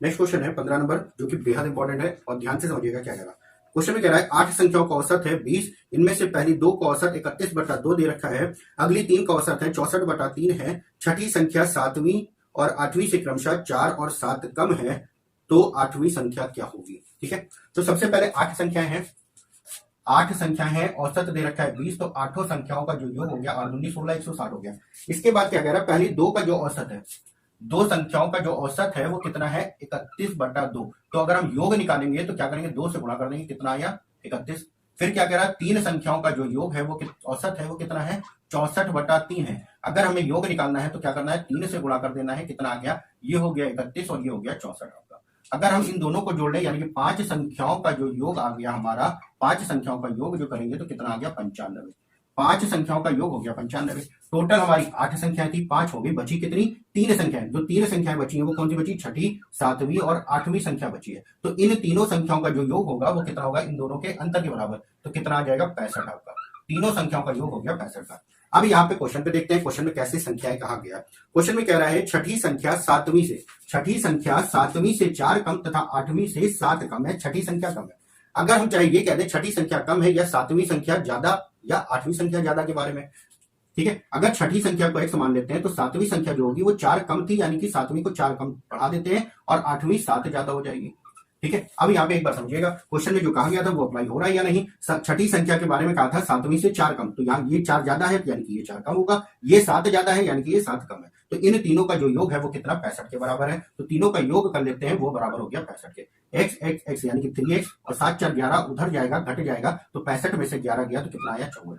नेक्स्ट क्वेश्चन है 15 नंबर, जो कि बेहद इंपॉर्टेंट है और ध्यान से समझिएगा क्या कह रहा है। क्वेश्चन में कह रहा है 8 संख्याओं का औसत है 20, इनमें से पहली 2 का औसत 31/2 दे रखा है। अगली 3 का औसत है 64/3 है। छठी संख्या 7वीं और 8वीं से क्रमशः 4 और 7 कम है, तो 8वीं संख्या क्या होगी। ठीक है, तो सबसे पहले 8 संख्याएं हैं, 8 संख्याएं हैं, औसत दे रखा है 20। तो 8 संख्याओं का जो योग हो गया 8 19 16 160 हो गया। इसके बाद क्या कह रहा है, पहली 2 का जो औसत है, 2 संख्याओं का जो औसत है वो कितना है 31/2। तो अगर हम योग निकालेंगे तो क्या करेंगे 2 से गुणा कर देंगे, कितना आया 31। फिर क्या कह रहा है, 3 संख्याओं का जो योग है वो औसत है वो कितना है 64/3 है। अगर हमें योग निकालना है तो क्या करना है 3 से गुणा कर देना है, कितना आ गया, ये हो गया 31 और ये हो गया 64 आपका। अगर हम इन दोनों को जोड़ लें यानी कि 5 संख्याओं का जो योग आ गया हमारा, 5 संख्याओं का योग जो करेंगे तो कितना आ गया 95। 5 संख्याओं का योग हो गया 95। टोटल हमारी 8 संख्याएं थी, 5 हो गई, बची कितनी 3 संख्याएं। जो 3 संख्याएं बची हैं वो कौन सी बची, छठी 7वीं और 8वीं संख्या बची है। तो इन तीनों संख्याओं का जो योग होगा वो कितना होगा, इन दोनों के अंतर के बराबर। तो कितना आ जाएगा 65 आपका। तीनों संख्याओं का योग हो गया 65 का। अब यहाँ पे क्वेश्चन पे देखते हैं, क्वेश्चन में कैसे संख्याएं कहा गया। क्वेश्चन में कह रहा है छठी संख्या 7वीं से 4 कम तथा 8वीं से 7 कम है, छठी संख्या कम है। अगर हम चाहे ये कह दें छठी संख्या कम है या 7वीं संख्या ज्यादा या 8वीं संख्या ज्यादा के बारे में, ठीक है। अगर छठी संख्या को x मान लेते हैं तो 7वीं संख्या जो होगी वो 4 कम थी, यानी कि 7वीं को 4 कम बढ़ा देते हैं और 8वीं 7 ज्यादा हो जाएगी। ठीक है, अब यहाँ पे एक बार समझिएगा, क्वेश्चन में जो कहा गया था वो अप्लाई हो रहा है या नहीं। छठी संख्या के बारे में कहा था 7वीं से 4 कम, तो यहाँ ये 4 ज्यादा है यानी कि ये 4 कम होगा, ये 7 ज्यादा है यानी कि ये 7 कम है। तो इन तीनों का जो योग है वो कितना 65 के बराबर है। तो तीनों का योग कर लेते हैं, वो बराबर हो गया 65 के। x x x यानी कि 3x और 7 4 11 उधर जाएगा, घट जाएगा, तो 65 में से 11 गया तो कितना आया 54।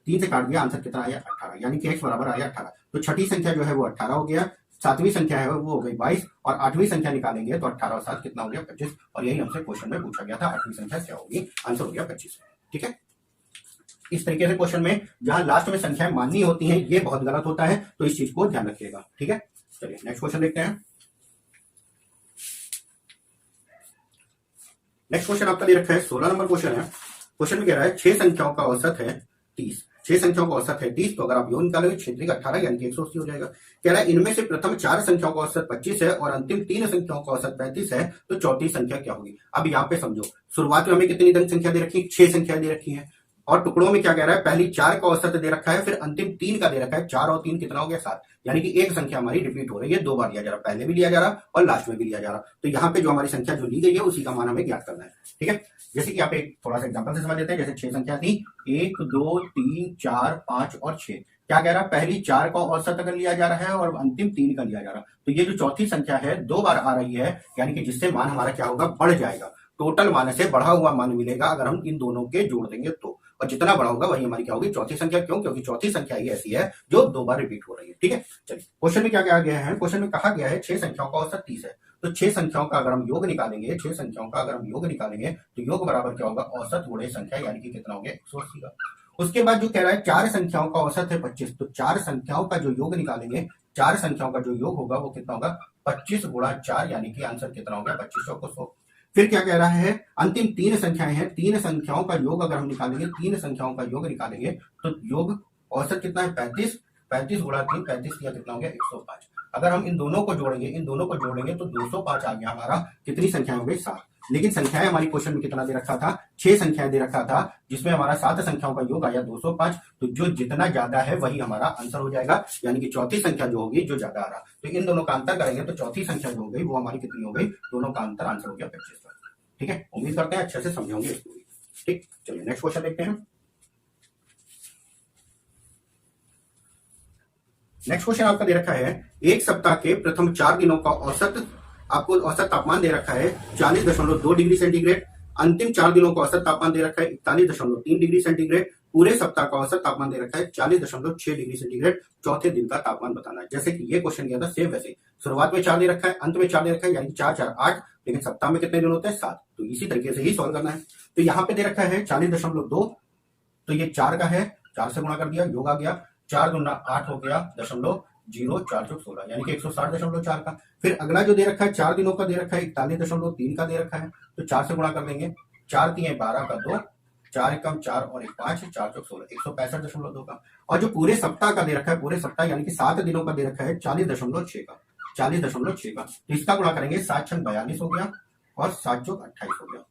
3 से काट दिया, आंसर कितना आया 18, यानी कि x बराबर आया 18। तो छठी संख्या जो है वो 18 हो गया, 7वीं संख्या है वो हो गई 22 और 8वीं संख्या निकालेंगे तो 18 और 7 कितना हो गया 25। और यही हमसे क्वेश्चन में पूछा गया था 8वीं संख्या क्या होगी, आंसर हो गया 25। ठीक है, इस तरीके से क्वेश्चन में जहां लास्ट में संख्याएं माननी होती हैं ये बहुत गलत होता है, तो इस चीज को ध्यान रखिएगा। ठीक है, चलिए नेक्स्ट क्वेश्चन देखते हैं। नेक्स्ट क्वेश्चन आपका दे रखा है 16 नंबर क्वेश्चन है। क्वेश्चन में कह रहा है 6 संख्याओं का औसत है 30। 6 संख्याओं का औसत है 30, तो अगर आप योग निकालोगे 6 18 यानी कि 180 हो जाएगा। कह रहा है इनमें से प्रथम 4 संख्याओं का औसत 25 है और अंतिम 3 संख्याओं का औसत 35 है, तो चौथी संख्या क्या होगी। अब यहाँ पे समझो, शुरुआत में हमें कितनी धन संख्या दे रखी है, 6 संख्या दे रखी है, और टुकड़ों में क्या कह रहा है, पहली 4 का औसत दे रखा है, फिर अंतिम 3 का दे रखा है। 4 और 3 कितना हो गया 7, यानी कि एक संख्या हमारी रिपीट हो रही है, 2 बार लिया जा रहा, पहले भी लिया जा रहा और लास्ट में भी लिया जा रहा। तो यहाँ पे जो हमारी संख्या जो ली गई है उसी का मान हमें ज्ञात करना है। ठीक है, जैसे कि यहाँ पे थोड़ा सा एग्जांपल से समझ लेते हैं। जैसे 6 संख्या थी 1 2 3 4 5 और 6। क्या कह रहा है, पहली 4 का औसत अगर लिया जा रहा है और अंतिम 3 का लिया जा रहा, तो ये जो चौथी संख्या है 2 बार आ रही है, यानी कि जिससे मान हमारा क्या होगा, बढ़ जाएगा। टोटल मान से बढ़ा हुआ मान मिलेगा अगर हम इन दोनों के जोड़ देंगे तो, और जितना बड़ा होगा वही हमारी क्या होगी चौथी संख्या। क्यों, क्योंकि चौथी संख्या ही ऐसी है जो 2 बार रिपीट हो रही है। ठीक है, चलिए क्वेश्चन में क्या कहा गया है, क्वेश्चन में कहा गया है 6 संख्याओं का औसत 30 है, तो 6 संख्याओं का अगर हम योग निकालेंगे, 6 संख्याओं का अगर हम योग निकालेंगे तो योग बराबर क्या होगा, औसत गुणे संख्या, यानी कि कितना हो गया 180 का। उसके बाद जो कह रहा है 4 संख्याओं का औसत है 25, तो 4 संख्याओं का जो योग निकालेंगे, 4 संख्याओं का जो योग होगा वो कितना होगा, 25 गुणा 4, यानी कि आंसर कितना हो गया 2500 को 100। फिर क्या कह रहा है, अंतिम 3 संख्याएं हैं, 3 संख्याओं का योग अगर हम निकालेंगे, 3 संख्याओं का योग निकालेंगे तो योग औसत कितना है 35, 35 गुणा 3, 35 किया कितना हो गया 105। अगर हम इन दोनों को जोड़ेंगे तो 205 आ गया हमारा। कितनी संख्याएं हो गई 7। लेकिन संख्याएं हमारी क्वेश्चन में कितना दे रखा था, 6 संख्याएं दे रखा था, जिसमें हमारा 7 संख्याओं का योग आया 205। तो जो जितना ज्यादा है वही हमारा आंसर हो जाएगा, यानी कि चौथी संख्या जो होगी जो ज्यादा आ रहा। तो इन दोनों का अंतर करेंगे तो चौथी संख्या जो हो गई वो हमारी कितनी हो गई, दोनों का अंतर आंसर हो गया 25 का। ठीक है, उम्मीद करते हैं अच्छे से समझोगे। ठीक, चलिए नेक्स्ट क्वेश्चन देखते हैं। नेक्स्ट क्वेश्चन आपका दे रखा है, एक सप्ताह के प्रथम 4 दिनों का औसत, आपको औसत तापमान दे रखा है 40.2 डिग्री सेंटीग्रेड, अंतिम 4 दिनों का औसत तापमान दे रखा है 41.3 डिग्री सेंटीग्रेड, पूरे सप्ताह का औसत तापमान दे रखा है 40.6 डिग्री सेंटीग्रेड, चौथे दिन का तापमान बताना है। जैसे कि ये क्वेश्चन किया था सेम वैसे, शुरुआत में 4 दे रखा है, अंत में 4 दे रखा है, यानी 4 4 8, लेकिन सप्ताह में कितने दिन होते हैं 7। तो इसी तरीके से ही सॉल्व करना है। तो यहाँ पे दे रखा है 40.2, तो ये 4 का है, 4 से गुणा कर दिया, योग आ गया, 4 दूना 8 हो गया, 0.416, यानी कि 160.4 का। फिर अगला जो दे रखा है 4 दिनों का दे रखा है 41.3 का दे रखा है, तो 4 से गुणा कर देंगे, 4 3 12 का 2, 4 एकम 4 और 1 5, 4 चौक 16, 165.2 का। और जो पूरे सप्ताह का दे रखा है, पूरे सप्ताह यानी कि 7 दिनों का दे रखा है 40.6 का, 40.6 का। तो इसका गुणा करेंगे, 7 6 42 हो गया और 7 चौक 28 हो गया।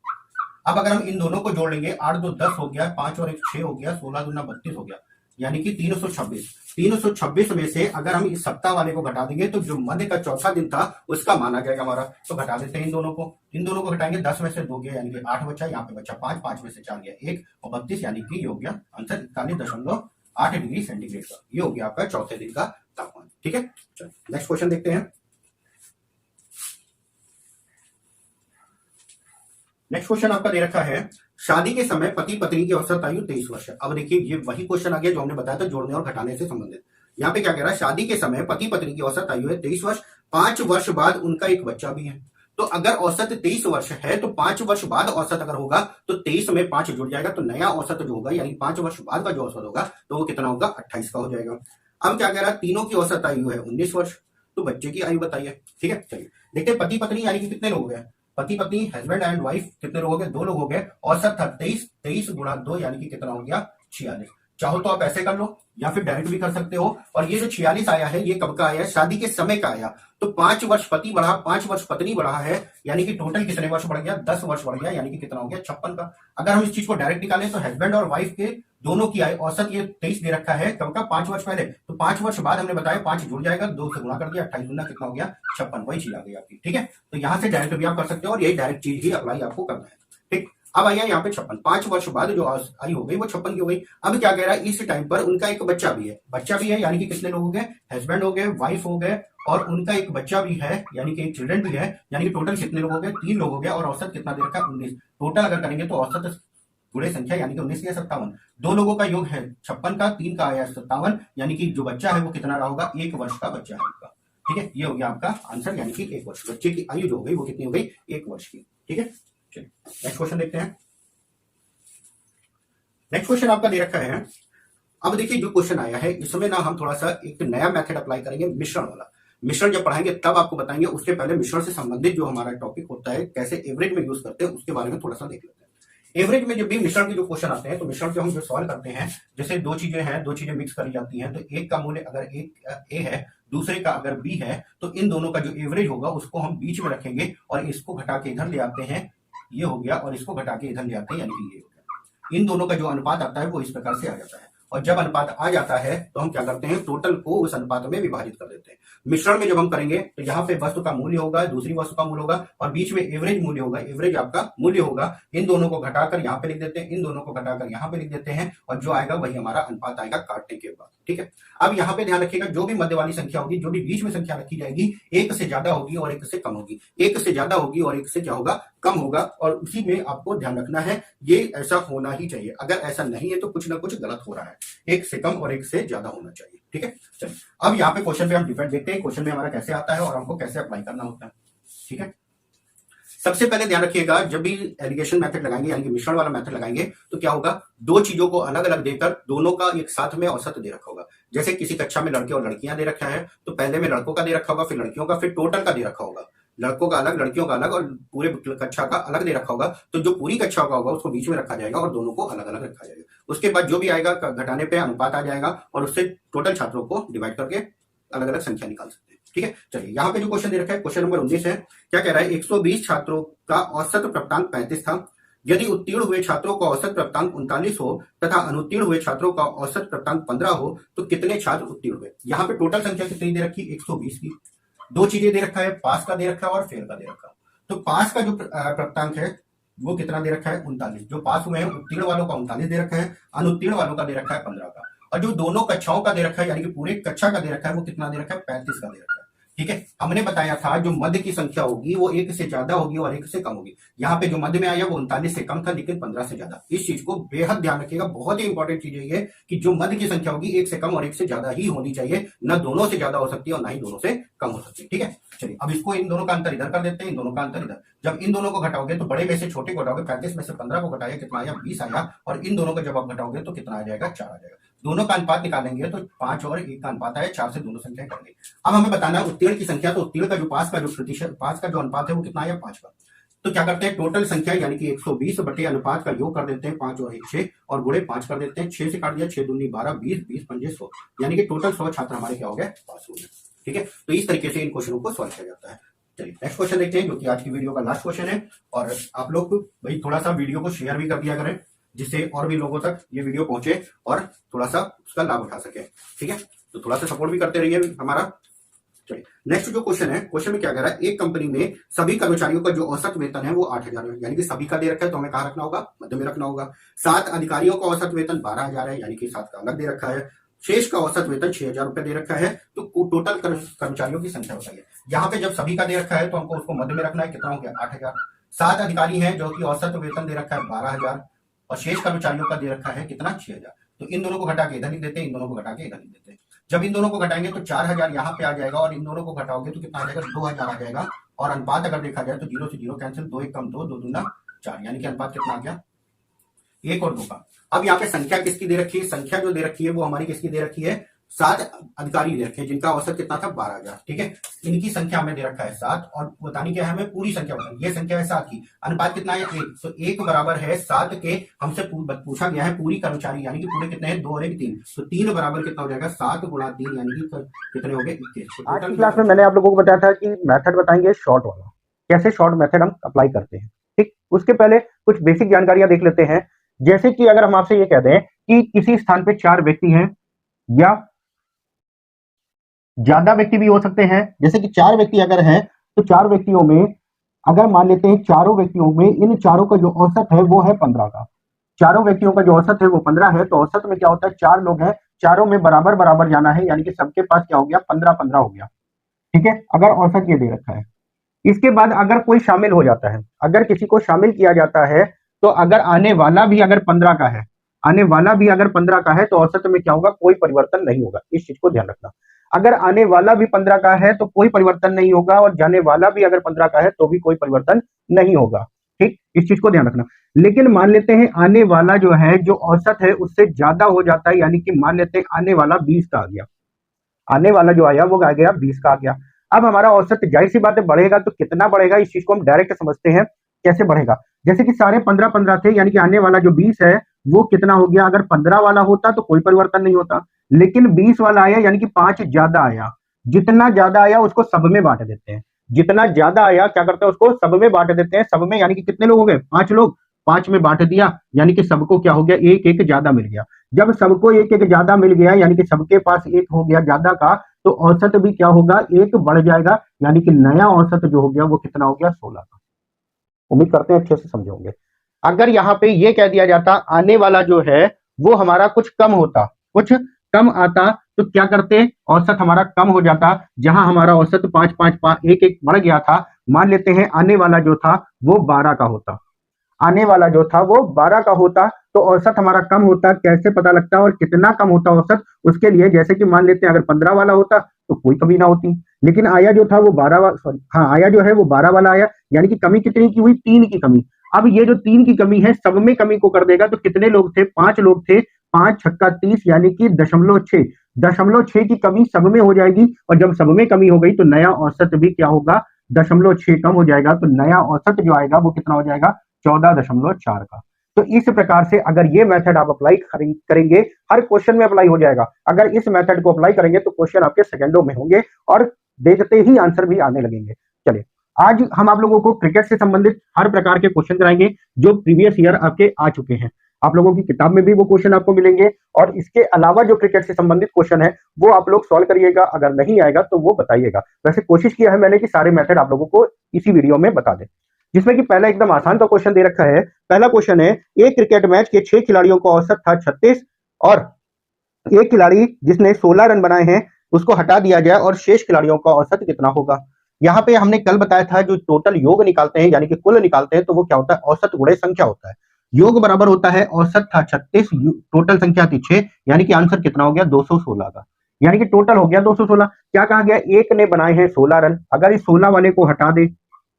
अब अगर हम इन दोनों को जोड़ लेंगे, 8 2 10 हो गया, 5 और 1 6 हो गया, 16 दूना 32 हो गया, यानी कि 326। 326 में से अगर हम इस सप्ताह वाले को घटा देंगे तो जो मध्य का चौथा दिन था उसका मान आ जाएगा हमारा। तो घटा देते हैं इन दोनों को घटाएंगे, 10 में से 2 गया, यानी कि 8 बचा, यहाँ पे बचा 5, 5 में से 4 गया 1 और 32, यानी कि ये हो गया आंसर 41.8 डिग्री सेंटीग्रेड का। ये हो गया आपका चौथे दिन का तापमान। ठीक है, चलो नेक्स्ट क्वेश्चन देखते हैं। नेक्स्ट क्वेश्चन आपका दे रखा है, शादी के समय पति पत्नी की औसत आयु 23 वर्ष है। अब देखिए ये वही क्वेश्चन आ गया जो हमने बताया था जोड़ने और घटाने से संबंधित। यहाँ पे क्या कह रहा है, शादी के समय पति पत्नी की औसत आयु है 23 वर्ष, 5 वर्ष बाद उनका एक बच्चा भी है। तो अगर औसत 23 वर्ष है तो 5 वर्ष बाद औसत अगर होगा तो 23 में 5 जुड़ जाएगा, तो नया औसत जो होगा यानी 5 वर्ष बाद का जो औसत होगा तो वो कितना होगा 28 का हो जाएगा। अब क्या कह रहा है, तीनों की औसत आयु है 19 वर्ष, तो बच्चे की आयु बताइए। ठीक है, चलिए देखते हैं पति पत्नी यानी कि कितने लोग हैं, पति पत्नी हस्बैंड एंड वाइफ कितने लोग हो गए, 2 लोग हो गए, औसत था 23, 23 गुणा 2 यानी कि कितना हो गया 46। चाहो तो आप ऐसे कर लो या फिर डायरेक्ट भी कर सकते हो। और ये जो 46 आया है ये कब का आया है, शादी के समय का आया। तो 5 वर्ष पति बढ़ा, 5 वर्ष पत्नी बढ़ा है, यानी कि टोटल कितने वर्ष बढ़ गया, 10 वर्ष बढ़ गया, यानी कि कितना हो गया 56 का। अगर हम इस चीज को डायरेक्ट निकालें तो हस्बैंड और वाइफ के दोनों की आयु औसत ये 23 दे रखा है, कब का 5 वर्ष पहले। तो 5 वर्ष बाद हमने बताया 5 जुड़ जाएगा, 2 से गुणा कर दिया, 28 गुना कितना हो गया 56, वही चीज आ गई आपकी। ठीक है, तो यहां से डायरेक्ट भी आप कर सकते हो और यही डायरेक्ट चीज ही अप्लाई आपको करना है। ठीक, अब आइए यहाँ पे 56, 5 वर्ष बाद जो आयु हो गई वो 56 की हो गई। अब क्या कह रहा है, इस टाइम पर उनका एक बच्चा भी है, यानी कि कितने लोग हो गए, हस्बैंड हो गए, वाइफ हो गए और उनका एक बच्चा भी है, यानी कि एक चिल्ड्रन भी है, यानी कि टोटल कितने लोग हो गए, 3 लोग हो गए। और औसत कितना दे रखा है 19। टोटल अगर करेंगे तो औसत गुणे संख्या यानी कि 19 या 57, 2 लोगों का योग है 56 का, 3 का आया 57, यानी कि जो बच्चा है वो कितना रहा होगा, 1 वर्ष का बच्चा है उनका। ठीक है, ये हो गया आपका आंसर, यानी कि 1 वर्ष। बच्चे की आयु जो हो गई वो कितनी हो गई, 1 वर्ष की। ठीक है, चलिए नेक्स्ट क्वेश्चन देखते हैं। नेक्स्ट क्वेश्चन आपका दे रखा है, अब देखिए जो क्वेश्चन आया है इसमें ना हम थोड़ा सा एक नया मेथड अप्लाई करेंगे, मिश्रण वाला। मिश्रण जब पढ़ाएंगे तब आपको बताएंगे, उसके पहले मिश्रण से संबंधित जो हमारा टॉपिक होता है कैसे एवरेज में यूज करते हैं उसके बारे में थोड़ा सा देख लेते हैं। एवरेज में जब भी मिश्रण के जो क्वेश्चन आते हैं तो मिश्रण जो हम जो सॉल्व करते हैं, जैसे 2 चीजें हैं, 2 चीजें मिक्स करी जाती हैं, तो एक का मूल्य अगर एक ए है, दूसरे का अगर बी है, तो इन दोनों का जो एवरेज होगा उसको हम बीच में रखेंगे और इसको घटा के इधर ले आते हैं, ये हो गया, और इसको घटा के इधर ले आते हैं, यानी कि ये हो गया। इन दोनों का जो अनुपात आता है वो इस प्रकार से आ जाता है। और जब अनुपात आ जाता है तो हम क्या करते हैं, टोटल को उस अनुपात में विभाजित कर देते हैं। मिश्रण में जब हम करेंगे तो यहाँ पे वस्तु का मूल्य होगा, दूसरी वस्तु का मूल्य होगा और बीच में एवरेज मूल्य होगा, एवरेज आपका मूल्य होगा। इन दोनों को घटाकर यहाँ पे लिख देते हैं, इन दोनों को घटाकर यहाँ पे लिख देते हैं और जो आएगा वही हमारा अनुपात आएगा काटने के बाद। ठीक है, अब यहाँ पे ध्यान रखिएगा, जो भी मध्य वाली संख्या होगी, जो भी बीच में संख्या रखी जाएगी, 1 से ज्यादा होगी और 1 से कम होगी, 1 से ज्यादा होगी और 1 से क्या होगा, कम होगा। और उसी में आपको ध्यान रखना है, ये ऐसा होना ही चाहिए। अगर ऐसा नहीं है तो कुछ ना कुछ गलत हो रहा है, 1 से कम और 1 से ज्यादा होना चाहिए। ठीक है, चलिए अब यहाँ पे क्वेश्चन पे हम डिफरेंट देखते हैं, क्वेश्चन में हमारा कैसे आता है और हमको कैसे अप्लाई करना होता है। ठीक है। सबसे पहले ध्यान रखिएगा, जब भी एलिगेशन मेथड लगाएंगे यानी कि मिश्रण वाला मेथड लगाएंगे तो क्या होगा, दो चीजों को अलग अलग देकर दोनों का एक साथ में औसत दे रखा होगा। जैसे किसी कक्षा में लड़के और लड़कियां दे रखा है तो पहले में लड़कों का दे रखा होगा, फिर लड़कियों का, फिर टोटल का दे रखा होगा। लड़कों का अलग, लड़कियों का अलग और पूरे कक्षा का अलग दे रखा होगा। तो जो पूरी कक्षा का होगा उसको बीच में रखा जाएगा और दोनों को अलग अलग रखा जाएगा। उसके बाद जो भी आएगा घटाने पे अनुपात आ जाएगा और उससे टोटल छात्रों को डिवाइड करके अलग अलग संख्या निकाल सकते हैं। ठीक है, चलिए यहाँ पे जो क्वेश्चन दे रखा है, क्वेश्चन नंबर 19 है। क्या कह रहा है, 120 छात्रों का औसत प्राप्तांक 35 था। यदि उत्तीर्ण हुए छात्रों का औसत प्राप्तांक 39 हो तथा अनुत्तीर्ण हुए छात्रों का औसत प्राप्तांक 15 हो तो कितने छात्र उत्तीर्ण हुए। यहाँ पे टोटल संख्या कितनी दे रखी, 120 की। दो चीजें दे रखा है, पास का दे रखा है और फेल का दे रखा है। तो पास का जो प्राप्तांक है वो कितना दे रखा है, 39। जो पास हुए हैं उत्तीर्ण वालों का 39 दे रखा है, अनुत्तीर्ण वालों का दे रखा है 15 का। और जो दोनों कक्षाओं का दे रखा है यानी कि पूरे कक्षा का दे रखा है वो कितना दे रखा है, 35 का दे रखा है। ठीक है, हमने बताया था जो मध्य की संख्या होगी वो 1 से ज्यादा होगी और 1 से कम होगी। यहाँ पे जो मध्य में आया वो 39 से कम था लेकिन 15 से ज्यादा। इस चीज को बेहद ध्यान रखिएगा, बहुत ही इंपॉर्टेंट चीज है ये कि जो मध्य की संख्या होगी 1 से कम और 1 से ज्यादा ही होनी चाहिए, न दोनों से ज्यादा हो सकती है और ना ही दोनों से कम हो सकती है। ठीक है, चलिए अब इसको इन दोनों का अंतर इधर कर देते हैं, इन दोनों का अंतर इधर। जब इन दोनों को घटाओगे तो बड़े में से छोटे को घटाओगे, 35 में से 15 को घटाया कितना आया, 20 आया। और इन दोनों को जब आप घटाओगे तो कितना आ जाएगा, 4 आ जाएगा। दोनों का अनुपात निकालेंगे तो 5 और 1 का अनुपात आया, 4 से दोनों संख्या कट गई। अब हमें बताना है उत्तीर्ण की संख्या, तो उत्तीर्ण का जो पास का जो प्रतिशत, पास का जो अनुपात है वो कितना आया, 5 का। तो क्या करते हैं, टोटल संख्या यानी कि 120 बटे अनुपात का योग कर देते हैं, 5 और 1 6 और गुणे 5 कर देते हैं। 6 से काट दिया, 6 दूनी 12, 20 20 पंजे 100, यानी कि टोटल 100 छात्र हमारे क्या हो गए, पास हो गए। ठीक है, तो इस तरीके से इन क्वेश्चनों को सॉल्व किया जाता है। चलिए नेक्स्ट क्वेश्चन देखते हैं जो कि आज की वीडियो का लास्ट क्वेश्चन है। और आप लोग भाई थोड़ा सा वीडियो को शेयर भी कर दिया करें जिससे और भी लोगों तक ये वीडियो पहुंचे और थोड़ा सा उसका लाभ उठा सके। ठीक है, तो थोड़ा सा सपोर्ट भी करते रहिए हमारा। चलिए नेक्स्ट जो क्वेश्चन है, क्वेश्चन में क्या कह रहा है, एक कंपनी में सभी कर्मचारियों का जो औसत वेतन है वो 8000 है, यानी कि सभी का दे रखा है तो हमें कहाँ रखना होगा, मध्य में रखना होगा। 7 अधिकारियों का औसत वेतन 12000 है, यानी कि 7 का अलग दे रखा है। शेष का औसत वेतन 6000 रुपए दे रखा है। तो टोटल कर्मचारियों की संख्या बताइए। यहाँ पे जब सभी का दे रखा है तो हमको उसको मध्य में रखना है, कितना हो गया, 8000। 7 अधिकारी हैं जो कि औसत वेतन दे रखा है 12000 और शेष कर्मचारियों का दे रखा है कितना, 6000। तो इन दोनों को घटा के इधर लिख देते हैं, इन दोनों को घटा के इधर लिख देते हैं। जब इन दोनों को घटाएंगे तो 4000 यहाँ पे आ जाएगा और इन दोनों को घटाओगे तो कितना आ जाएगा, 2000 आ जाएगा। और अनुपात अगर देखा जाए तो 0 से 0 कैंसिल, 2 1 कम 2, 2 दूना 4, यानी कि अनुपात कितना आ गया, 1 और 2 का। अब यहाँ पे संख्या किसकी दे रखी है, संख्या जो दे रखी है वो हमारी किसकी दे रखी है, 7 अधिकारी दे रखे हैं जिनका औसत कितना था, 12000। ठीक है, इनकी संख्या हमें दे रखा है 7 और बतानी क्या है, हमें पूरी संख्या बतानी। ये संख्या है 7 की, अनुपात कितना है, 1। तो 1 बराबर है 7 के, हमसे पूछा गया है पूरी कर्मचारी, यानी कि पूरे कितने हैं, 2 और 1 3। तो 3 बराबर कितना हो जाएगा, 7 गुणा 3, यानी कि कितने हो गए, 21। आज की क्लास में मैंने आप लोगों को बताया था कि मेथड बताएंगे शॉर्ट वाला, कैसे शॉर्ट मेथड हम अप्लाई करते हैं। ठीक, उसके पहले कुछ बेसिक जानकारियां देख लेते हैं। जैसे कि अगर हम आपसे ये कह दें कि किसी स्थान पे 4 व्यक्ति हैं या ज्यादा व्यक्ति भी हो सकते हैं, जैसे कि 4 व्यक्ति अगर हैं तो 4 व्यक्तियों में अगर मान लेते हैं चारों व्यक्तियों में इन चारों का जो औसत है वो है 15 का। चारों व्यक्तियों का जो औसत है वो 15 है। तो औसत में क्या होता है, 4 लोग हैं, चारों में बराबर बराबर जाना है, यानी कि सबके पास क्या हो गया, 15 15 हो गया। ठीक है, अगर औसत ये दे रखा है। इसके बाद अगर कोई शामिल हो जाता है, अगर किसी को शामिल किया जाता है तो अगर आने वाला भी अगर 15 का है, आने वाला भी अगर 15 का है तो औसत में क्या होगा, कोई परिवर्तन नहीं होगा। इस चीज को ध्यान रखना। अगर आने वाला भी 15 का है तो कोई परिवर्तन नहीं होगा और जाने वाला भी अगर 15 का है तो भी कोई परिवर्तन नहीं होगा। ठीक, इस चीज को ध्यान रखना। लेकिन मान लेते हैं आने वाला जो है, जो औसत है उससे ज्यादा हो जाता है, यानी कि मान लेते हैं आने वाला 20 का आ गया, आने वाला जो आया वो आ गया 20 का आ गया। अब हमारा औसत जाहिर सी बात है बढ़ेगा, तो कितना बढ़ेगा इस चीज को हम डायरेक्ट समझते हैं कैसे बढ़ेगा। जैसे कि सारे 15 15 थे, यानी कि आने वाला जो 20 है वो कितना हो गया, अगर 15 वाला होता तो कोई परिवर्तन नहीं होता, लेकिन 20 वाला आया यानी कि 5 ज्यादा आया। जितना ज्यादा आया उसको सब में बांट देते हैं, जितना ज्यादा आया क्या करते हैं, उसको सब में बांट देते हैं। सब में यानी कि कितने लोग हो गए, 5 लोग, 5 में बांट दिया, यानी कि सबको क्या हो गया, एक एक ज्यादा मिल गया। जब सबको एक एक ज्यादा मिल गया, यानी कि सबके पास एक हो गया ज्यादा का, तो औसत भी क्या होगा, एक बढ़ जाएगा, यानी कि नया औसत जो हो गया वो कितना हो गया, 16 का। उम्मीद करते हैं अच्छे से समझे होंगे। अगर यहाँ पे ये कह दिया जाता आने वाला जो है वो हमारा कुछ कम होता, कुछ कम आता, तो क्या करते, औसत हमारा कम हो जाता। जहां हमारा औसत 5 5 5 एक एक बढ़ गया था, मान लेते हैं आने वाला जो था वो 12 का होता, आने वाला जो था वो 12 का होता, तो औसत हमारा कम होता। कैसे पता लगता है और कितना कम होता औसत, उसके लिए जैसे कि मान लेते हैं अगर 15 वाला होता तो कोई कमी ना होती। लेकिन आया जो था वो 12, सॉरी हाँ, आया जो है वो 12 वाला आया, यानी कि कमी कितनी की हुई, 3 की कमी। अब ये जो 3 की कमी है सब में कमी को कर देगा, तो कितने लोग थे, 5 लोग थे, 5 छक्का 30 यानी कि 0.6, 0.6 की कमी सब में हो जाएगी, और जब सब में कमी हो गई तो नया औसत भी क्या होगा, 0.6 कम हो जाएगा, तो नया औसत जो आएगा वो कितना हो जाएगा, 14.4 का। तो इस प्रकार से अगर ये मेथड आप अप्लाई करेंगे, हर क्वेश्चन में अप्लाई हो जाएगा। अगर इस मेथड को अप्लाई करेंगे तो क्वेश्चन आपके सेकंडों में होंगे और देखते ही आंसर भी आने लगेंगे। चलिए, आज हम आप लोगों को क्रिकेट से संबंधित हर प्रकार के क्वेश्चन कराएंगे जो प्रीवियस ईयर आपके आ चुके हैं। आप लोगों की किताब में भी वो क्वेश्चन आपको मिलेंगे, और इसके अलावा जो क्रिकेट से संबंधित क्वेश्चन है वो आप लोग सॉल्व करिएगा। अगर नहीं आएगा तो वो बताइएगा। वैसे कोशिश किया है मैंने कि सारे मेथड आप लोगों को इसी वीडियो में बता दें। जिसमें कि पहला एकदम आसान सा क्वेश्चन दे रखा है। पहला क्वेश्चन है, एक क्रिकेट मैच के 6 खिलाड़ियों का औसत था 36, और एक खिलाड़ी जिसने 16 रन बनाए हैं उसको हटा दिया जाए और शेष खिलाड़ियों का औसत कितना होगा। यहाँ पे हमने कल बताया था जो टोटल योग निकालते हैं यानी कि कुल निकालते हैं तो वो क्या होता है, औसत गुणे संख्या होता है। योग बराबर होता है औसत था 36, टोटल संख्या थी 6, यानी कि आंसर कितना हो गया, 216 का। यानी कि टोटल हो गया 216। क्या कहा गया, एक ने बनाए हैं 16 रन, अगर इस 16 वाले को हटा दे,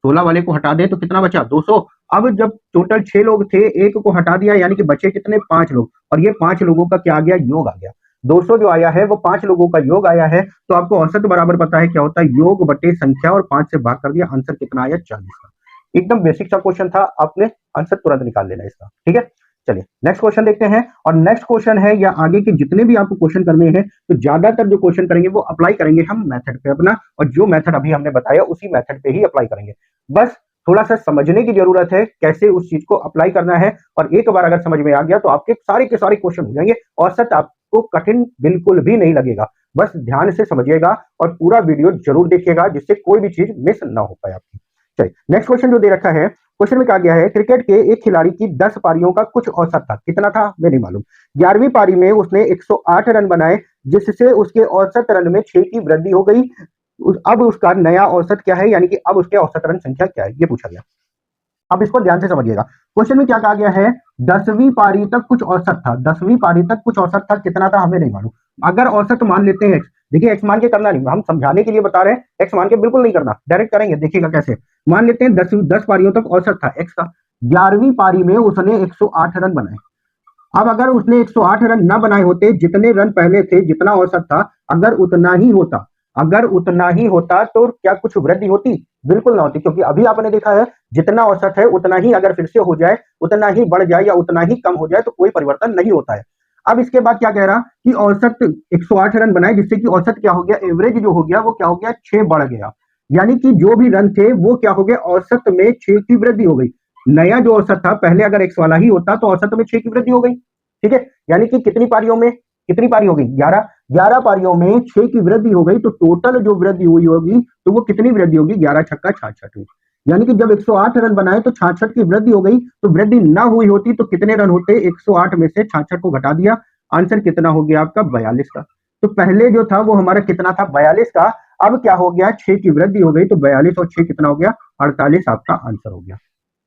16 वाले को हटा दे तो कितना बचा, 200। अब जब टोटल 6 लोग थे, एक को हटा दिया, यानी कि बचे कितने, 5 लोग, और ये 5 लोगों का क्या आ गया, योग आ गया। 200 जो आया है वो 5 लोगों का योग आया है, तो आपको औसत बराबर पता है क्या होता है, योग बटे संख्या, और 5 से भाग कर दिया, आंसर कितना आया, 40 का। एकदम बेसिक सा क्वेश्चन था, आपने आंसर तुरंत निकाल लेना इसका, ठीक है। चलिए नेक्स्ट क्वेश्चन देखते हैं, और नेक्स्ट क्वेश्चन है, या आगे के जितने भी आपको क्वेश्चन करने हैं तो ज्यादातर जो क्वेश्चन करेंगे वो अप्लाई करेंगे हम मेथड पे अपना, और जो मेथड अभी हमने बताया उसी मेथड पे ही अप्लाई करेंगे। बस थोड़ा सा समझने की जरूरत है कैसे उस चीज को अप्लाई करना है, और एक बार अगर समझ में आ गया तो आपके सारे के सारे क्वेश्चन हो जाएंगे। औसत आपको कठिन बिल्कुल भी नहीं लगेगा, बस ध्यान से समझिएगा और पूरा वीडियो जरूर देखिएगा, जिससे कोई भी चीज मिस ना हो पाए आपकी। चलिए नेक्स्ट क्वेश्चन जो दे रखा है, क्वेश्चन में कहा गया है, क्रिकेट के एक खिलाड़ी की 10 पारियों का कुछ औसत था, कितना था मैं नहीं मालूम। 11वीं पारी में उसने 108 रन बनाए, जिससे उसके औसत रन में 6 की वृद्धि हो गई। अब उसका नया औसत क्या है, यानी कि अब उसके औसत रन संख्या क्या है, ये पूछा गया। अब इसको ध्यान से समझिएगा। क्वेश्चन में क्या कहा गया है, 10वीं पारी तक कुछ औसत था, 10वीं पारी तक कुछ औसत था, कितना था हमें नहीं मालूम। अगर औसत मान लेते हैं, देखिए एक्स मान के करना नहीं, हम समझाने के लिए बता रहे हैं, एक्स मान के बिल्कुल नहीं करना, डायरेक्ट करेंगे, देखिएगा कैसे। मान लेते हैं 10 पारियों तक औसत था एक्स का, 11वीं पारी में उसने 108 रन बनाए। अब अगर उसने 108 रन ना बनाए होते, जितने रन पहले थे, जितना औसत था, अगर उतना ही होता, अगर उतना ही होता तो क्या कुछ वृद्धि होती, बिल्कुल ना होती, क्योंकि अभी आपने देखा है जितना औसत है उतना ही अगर फिर से हो जाए, उतना ही बढ़ जाए या उतना ही कम हो जाए तो कोई परिवर्तन नहीं होता है। अब इसके बाद क्या कह रहा कि औसत 108 रन बनाए, जिससे कि औसत क्या हो गया, एवरेज जो हो गया वो क्या हो गया, 6 बढ़ गया, यानी कि जो भी रन थे वो क्या हो गया, औसत में 6 की वृद्धि हो गई। नया जो औसत था, पहले अगर एक्स वाला ही होता तो औसत में 6 की वृद्धि हो गई, ठीक है। यानी कि कितनी पारियों में, कितनी पारी हो गई, 11 पारियों में 6 की वृद्धि हो गई, तो टोटल जो वृद्धि हुई होगी तो वो कितनी वृद्धि होगी, 11 छक्का 66 हुई। यानी कि जब 108 रन बनाए तो 66 की वृद्धि हो गई, तो वृद्धि ना हुई होती तो कितने रन होते, 108 में से 66 को घटा दिया, आंसर कितना हो गया आपका, 42 का। तो पहले जो था वो हमारा कितना था, 42 का, अब क्या हो गया, 6 की वृद्धि हो गई, तो 42 और 6 कितना हो गया, 48 आपका आंसर हो गया,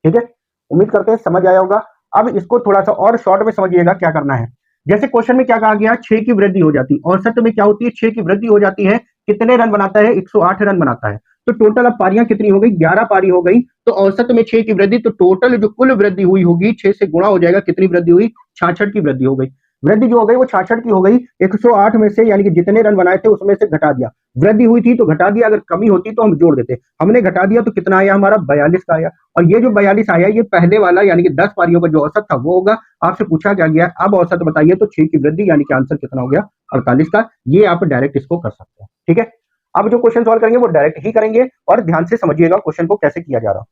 ठीक है। उम्मीद करते हैं समझ आया होगा। अब इसको थोड़ा सा और शॉर्ट में समझिएगा क्या करना है। जैसे क्वेश्चन में क्या कहा गया, 6 की वृद्धि हो जाती, औसत में क्या होती है, 6 की वृद्धि हो जाती है, कितने रन बनाता है, 108 रन बनाता है, तो टोटल अब पारियां कितनी हो गई, 11 पारी हो गई, तो औसत में 6 की वृद्धि, तो टोटल जो कुल वृद्धि हुई होगी 6 से गुणा हो जाएगा, कितनी वृद्धि हुई, 66 की वृद्धि हो गई। वृद्धि जो हो गई वो 66 की हो गई, 108 में से यानी कि जितने रन बनाए थे उसमें से घटा दिया, वृद्धि हुई थी तो घटा दिया, अगर कमी होती तो हम जोड़ देते, हमने घटा दिया तो कितना आया हमारा, 42 का आया। और ये जो 42 आया ये पहले वाला यानी कि 10 पारियों का जो औसत था वो होगा। आपसे पूछा क्या गया, अब औसत बताइए, तो 6 की वृद्धि यानी कि आंसर कितना हो गया, 48 का। ये आप डायरेक्ट इसको कर सकते हैं, ठीक है। अब जो क्वेश्चन सॉल्व करेंगे वो डायरेक्ट ही करेंगे, और ध्यान से समझिएगा क्वेश्चन को कैसे किया जा रहा,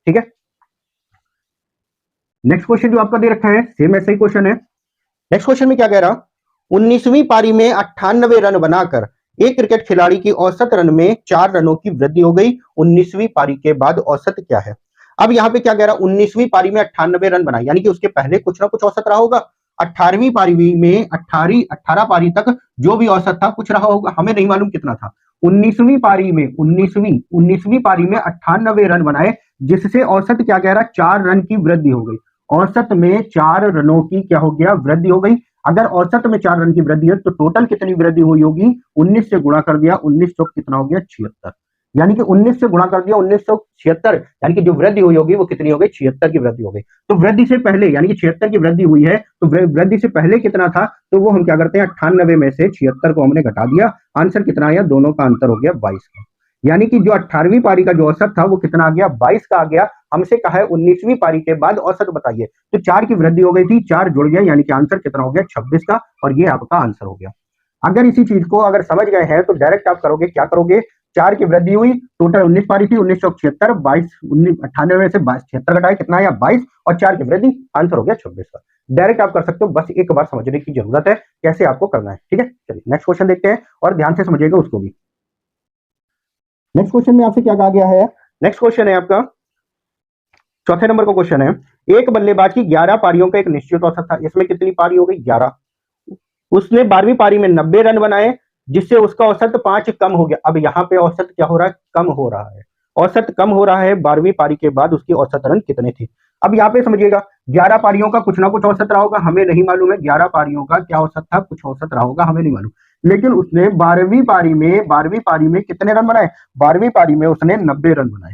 ठीक है। नेक्स्ट क्वेश्चन जो आपका दे रखा है सेम ऐसा ही क्वेश्चन है। नेक्स्ट क्वेश्चन में क्या कह रहा, 19वीं पारी में 98 रन बनाकर एक क्रिकेट खिलाड़ी की औसत रन में 4 रनों की वृद्धि हो गई, 19वीं पारी के बाद औसत क्या है। अब यहाँ पे क्या कह रहा, 19वीं पारी में 98 रन बनाए, यानी कि उसके पहले कुछ ना कुछ औसत रहा होगा। 18वीं पारी में 18 पारी तक जो भी औसत था कुछ रहा होगा, हमें नहीं मालूम कितना था। 19वीं पारी में 19वीं पारी में 98 रन बनाए, जिससे औसत क्या कह रहा, 4 रन की वृद्धि हो गई, औसत में 4 रनों की क्या हो गया, वृद्धि हो गई। अगर औसत में 4 रन की वृद्धि है तो टोटल कितनी वृद्धि हुई होगी, 19 से गुणा कर दिया, 19 चौक कितना हो गया 76, यानी कि 19 से गुणा कर दिया 1976, यानी कि जो वृद्धि हुई होगी वो कितनी हो गई, 76 की वृद्धि हो गई। तो वृद्धि से पहले यानी कि 76 की वृद्धि हुई है, तो वृद्धि से पहले कितना था, तो वो हम क्या करते हैं 98 में से 76 को हमने घटा दिया, आंसर कितना आया, दोनों का अंतर हो गया 22 का। यानी कि जो 18वीं पारी का जो औसत था वो कितना आ गया, 22 का आ गया। हमसे कहा है 19वीं पारी के बाद औसत बताइए, तो 4 की वृद्धि हो गई थी, 4 जुड़ गया, यानी कि आंसर कितना हो गया 26 का, और ये आपका आंसर हो गया। अगर इसी चीज को अगर समझ गए हैं तो डायरेक्ट आप करोगे, क्या करोगे, 4 की वृद्धि हुई, टोटल 19 पारी थी, 1976, 22 98 में से 76 घटाए कितना आया 22, और 4 की वृद्धि, आंसर हो गया 26 का। डायरेक्ट आप कर सकते हो, बस एक बार समझने की जरूरत है कैसे आपको करना है, ठीक है। चलिए नेक्स्ट क्वेश्चन देखते हैं और ध्यान से समझिएगा उसको भी। नेक्स्ट क्वेश्चन में आपसे क्या कहा गया है, नेक्स्ट क्वेश्चन है आपका चौथे नंबर का क्वेश्चन है, एक बल्लेबाज की 11 पारियों का एक निश्चित औसत था, इसमें कितनी पारी हो गई 11, उसने 12वीं पारी में 90 रन बनाए, जिससे उसका औसत 5 कम हो गया। अब यहाँ पे औसत क्या हो रहा है, कम हो रहा है, औसत कम हो रहा है, 12वीं पारी के बाद उसकी औसत रन कितने थे। अब यहाँ पे समझिएगा 11 पारियों का कुछ ना कुछ औसत रहा होगा, हमें नहीं मालूम है 11 पारियों का क्या औसत था, कुछ औसत रहा होगा, हमें नहीं मालूम, लेकिन उसने 12वीं पारी में कितने रन बनाए, 12वीं पारी में उसने 90 रन बनाए।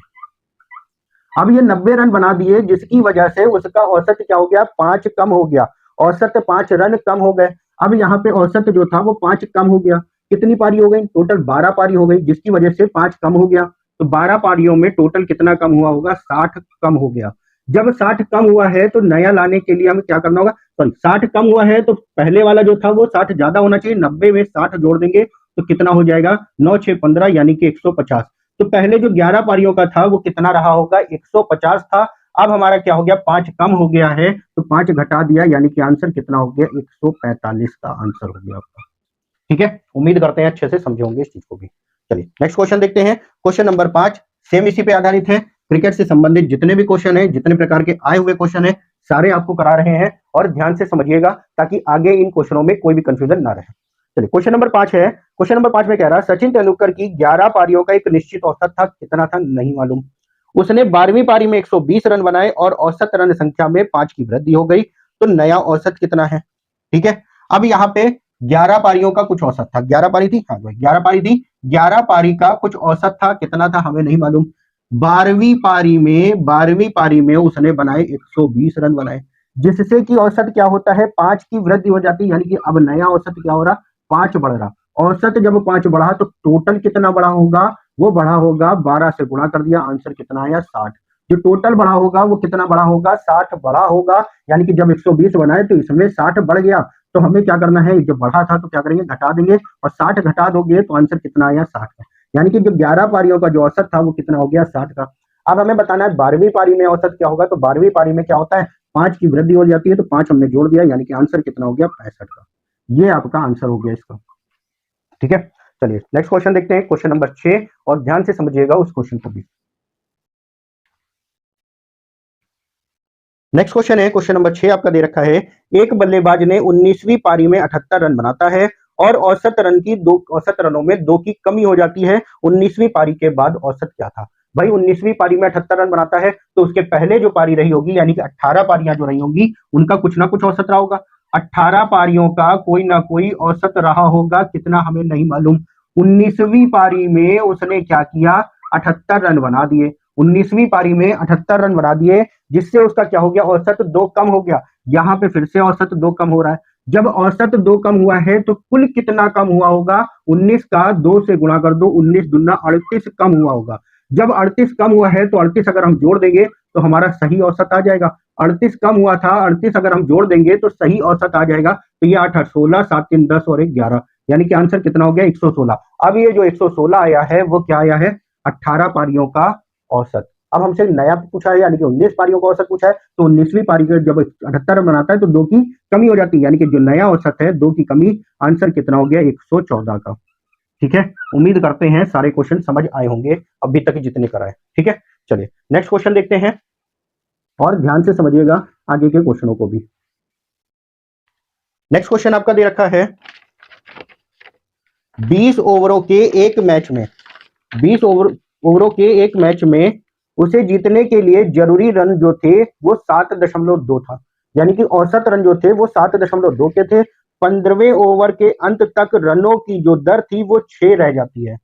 अब ये 90 रन बना दिए, जिसकी वजह से उसका औसत क्या हो गया, 5 कम हो गया, औसत 5 रन कम हो गए। अब यहाँ पे औसत जो था वो 5 कम हो गया, कितनी पारी हो गई, टोटल 12 पारी हो गई, जिसकी वजह से 5 कम हो गया। तो 12 पारियों में टोटल कितना कम हुआ होगा, 60 कम हो गया। जब 60 कम हुआ है तो नया लाने के लिए हमें क्या करना होगा, सॉरी 60 कम हुआ है तो पहले वाला जो था वो 60 ज्यादा होना चाहिए, 90 में 60 जोड़ देंगे तो कितना हो जाएगा 9 6 15, यानी कि 150। तो पहले जो 11 पारियों का था वो कितना रहा होगा, 150 था। अब हमारा क्या हो गया, 5 कम हो गया है, तो 5 घटा दिया, यानी कि आंसर कितना हो गया, 145 का आंसर हो गया आपका, ठीक है। उम्मीद करते हैं अच्छे से समझे होंगे इस चीज को भी। चलिए नेक्स्ट क्वेश्चन देखते हैं, क्वेश्चन नंबर 5 सेम इसी पे आधारित है। क्रिकेट से संबंधित जितने भी क्वेश्चन है, जितने प्रकार के आए हुए क्वेश्चन है, सारे आपको करा रहे हैं, और ध्यान से समझिएगा ताकि आगे इन क्वेश्चनों में कोई भी कंफ्यूजन ना रहे। चलिए क्वेश्चन नंबर 5 है, क्वेश्चन नंबर 5 में कह रहा है सचिन तेंदुलकर की 11 पारियों का एक निश्चित औसत था, कितना था नहीं मालूम। उसने 12वीं पारी में 120 रन बनाए और औसत रन संख्या में 5 की वृद्धि हो गई, तो नया औसत कितना है, ठीक है। अब यहाँ पे 11 पारियों का कुछ औसत था, 11 पारी थी, हाँ भाई 11 पारी थी, 11 पारी का कुछ औसत था, कितना था हमें नहीं मालूम। 12वीं पारी में उसने बनाए 120 रन बनाए, जिससे कि औसत क्या होता है, 5 की वृद्धि हो जाती है, यानी कि अब नया औसत क्या हो रहा, 5 बढ़ रहा। औसत जब 5 बढ़ा तो टोटल कितना बढ़ा होगा, वो बढ़ा होगा, 12 से गुणा कर दिया, आंसर कितना आया 60। जो टोटल बढ़ा होगा वो कितना बढ़ा होगा, 60 बढ़ा होगा, यानी कि जब 120 बनाए तो इसमें 60 बढ़ गया, तो हमें क्या करना है, जब बढ़ा था तो क्या करेंगे, घटा देंगे, और 60 घटा दोगे तो आंसर कितना आया 60 का, यानी कि जो 11 पारियों का जो औसत था वो कितना हो गया 60 का। अब हमें बताना है 12वीं पारी में औसत क्या होगा, तो 12वीं पारी में क्या होता है, 5 की वृद्धि हो जाती है, तो 5 हमने जोड़ दिया, यानी कि आंसर कितना हो गया 65 का। ये आपका आंसर हो गया इसका, ठीक है। चलिए नेक्स्ट क्वेश्चन देखते हैं, क्वेश्चन नंबर 6, और ध्यान से समझिएगा उस क्वेश्चन को भी। नेक्स्ट क्वेश्चन है, क्वेश्चन नंबर 6 आपका दे रखा है, एक बल्लेबाज ने 19वीं पारी में 78 रन बनाता है और औसत रनों में 2 की कमी हो जाती है, 19वीं पारी के बाद औसत क्या था। भाई 19वीं पारी में 78 रन बनाता है तो उसके पहले जो पारी रही होगी, यानी कि 18 पारियां जो रही होंगी, उनका कुछ ना कुछ औसत रहा होगा। 18 पारियों का कोई ना कोई औसत रहा होगा, कितना हमें नहीं मालूम। 19वीं पारी में उसने क्या किया, 78 रन बना दिए, 19वीं पारी में 78 रन बना दिए, जिससे उसका क्या हो गया, औसत 2 कम हो गया। यहाँ पे फिर से औसत 2 कम हो रहा है। जब औसत 2 कम हुआ है तो कुल कितना कम हुआ होगा, 19 का 2 से गुणा कर दो, 19 दूना 38 कम हुआ होगा। जब 38 कम हुआ है तो 38 अगर हम जोड़ देंगे तो हमारा सही औसत आ जाएगा। 38 कम हुआ था, 38 अगर हम जोड़ देंगे तो सही औसत आ जाएगा। तो ये 8 8 16 7 3 10 और 1 11, यानी कि आंसर कितना हो गया 116। अब ये जो 116 आया है वो क्या आया है, 18 पारियों का औसत। अब हमसे नया पूछा है, यानी कि 19 पारियों का औसत पूछा है, तो 19वीं पारी का जब 78 रन बनाता है तो 2 की कमी हो जाती है, यानी कि जो नया औसत है 2 की कमी, आंसर कितना हो गया 114 का, ठीक है। उम्मीद करते हैं सारे क्वेश्चन समझ आए होंगे अभी तक जितने कराए, ठीक है। चलिए नेक्स्ट क्वेश्चन देखते हैं और ध्यान से समझिएगा आगे के क्वेश्चनों को भी। नेक्स्ट क्वेश्चन आपका दे रखा है, 20 ओवरों के एक मैच में 20 ओवरों के एक मैच में उसे जीतने के लिए जरूरी रन जो थे वो 7.2 था। यानी कि औसत रन जो थे वो 7.2 के थे। 15वें ओवर के अंत तक रनों की जो दर थी वो 6 रह जाती है।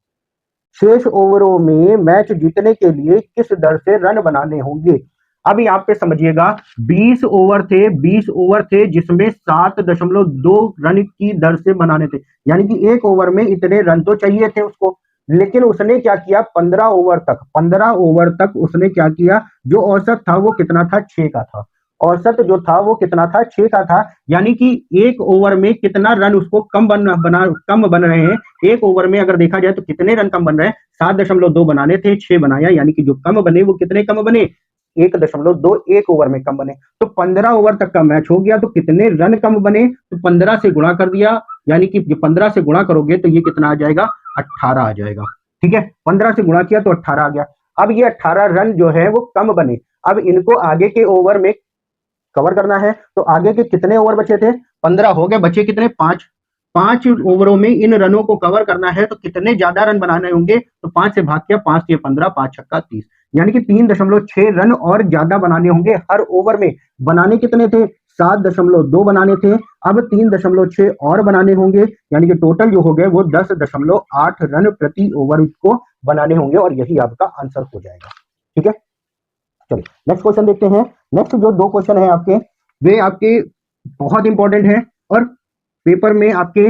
शेष ओवरों में मैच जीतने के लिए किस दर से रन बनाने होंगे। अब यहाँ पे समझिएगा 20 ओवर थे जिसमें 7.2 रन की दर से बनाने थे, यानी कि एक ओवर में इतने रन तो चाहिए थे उसको, लेकिन उसने क्या किया 15 ओवर तक उसने क्या किया, जो औसत था वो कितना था 6 का था। औसत जो था वो कितना था 6 का था, यानी कि एक ओवर में कितना रन उसको कम बन रहे हैं। एक ओवर में अगर देखा जाए तो कितने रन कम बन रहे हैं, 7.2 बनाने थे, 6 बनाया, यानी कि जो कम बने वो कितने कम बने, 1.2 एक ओवर में कम बने। तो 15 ओवर तक का मैच हो गया तो कितने रन कम बने, तो 15 से गुणा कर दिया, यानी कि 15 से गुणा करोगे तो ये कितना आ जाएगा, 18 आ जाएगा। ठीक है, 15 से गुणा किया तो 18 आ गया। अब ये 18 रन जो है वो कम बने, अब इनको आगे के ओवर में कवर करना है, तो आगे के कितने ओवर बचे थे, 15 हो गए, बचे कितने, 5। 5 ओवरों में इन रनों को कवर करना है तो कितने ज्यादा रन बनाने होंगे, तो 5 से भाग किया, 5 से 15, 5 छक्का 30, यानी कि 3.6 रन और ज्यादा बनाने होंगे हर ओवर में। बनाने कितने थे, 7.2 बनाने थे, अब 3.6 और बनाने होंगे, यानी कि टोटल जो हो गए वो 10.8 रन प्रति ओवर को बनाने होंगे, और यही आपका आंसर हो जाएगा। ठीक है, चलिए नेक्स्ट क्वेश्चन देखते हैं। नेक्स्ट जो 2 क्वेश्चन है आपके, वे आपके बहुत इंपॉर्टेंट है, और पेपर में आपके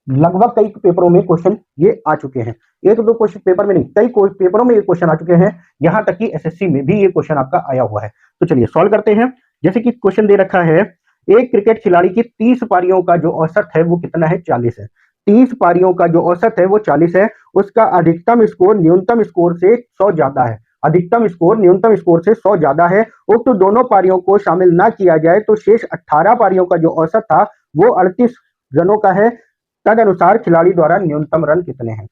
लगभग कई पेपरों में क्वेश्चन ये आ चुके हैं। एक दो क्वेश्चन पेपर में नहीं, कई पेपरों में ये क्वेश्चन आ चुके हैं, यहां तक कि एसएससी में भी ये क्वेश्चन आपका आया हुआ है। तो चलिए सॉल्व करते हैं। जैसे कि क्वेश्चन दे रखा है, एक क्रिकेट खिलाड़ी की 30 पारियों का जो औसत है वो कितना है, 40 है। 30 पारियों का जो औसत है वो 40 है, उसका अधिकतम स्कोर न्यूनतम स्कोर से 100 ज्यादा है। अधिकतम स्कोर न्यूनतम स्कोर से 100 ज्यादा है। उक्त दोनों पारियों को शामिल ना किया जाए तो शेष 18 पारियों का जो औसत था वो 38 रनों का है। तद अनुसार खिलाड़ी द्वारा न्यूनतम रन कितने हैं।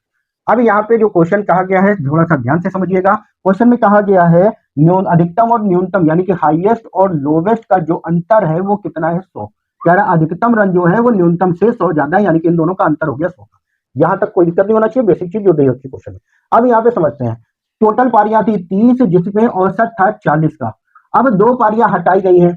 अब यहाँ पे जो क्वेश्चन कहा गया है थोड़ा सा ध्यान से समझिएगा। क्वेश्चन में कहा गया है अधिकतम और न्यूनतम, यानी कि हाईएस्ट और लोवेस्ट का जो अंतर है वो कितना है, 100। कह रहा अधिकतम रन जो है वो न्यूनतम से 100 ज्यादा है, यानी कि इन दोनों का अंतर हो गया 100 का। यहाँ तक कोई दिक्कत नहीं होना चाहिए, बेसिक चीज जो दे रखी क्वेश्चन में। अब यहाँ पे समझते हैं, टोटल पारियां थी 30 जिसमें औसत था 40 का। अब 2 पारियां हटाई गई हैं,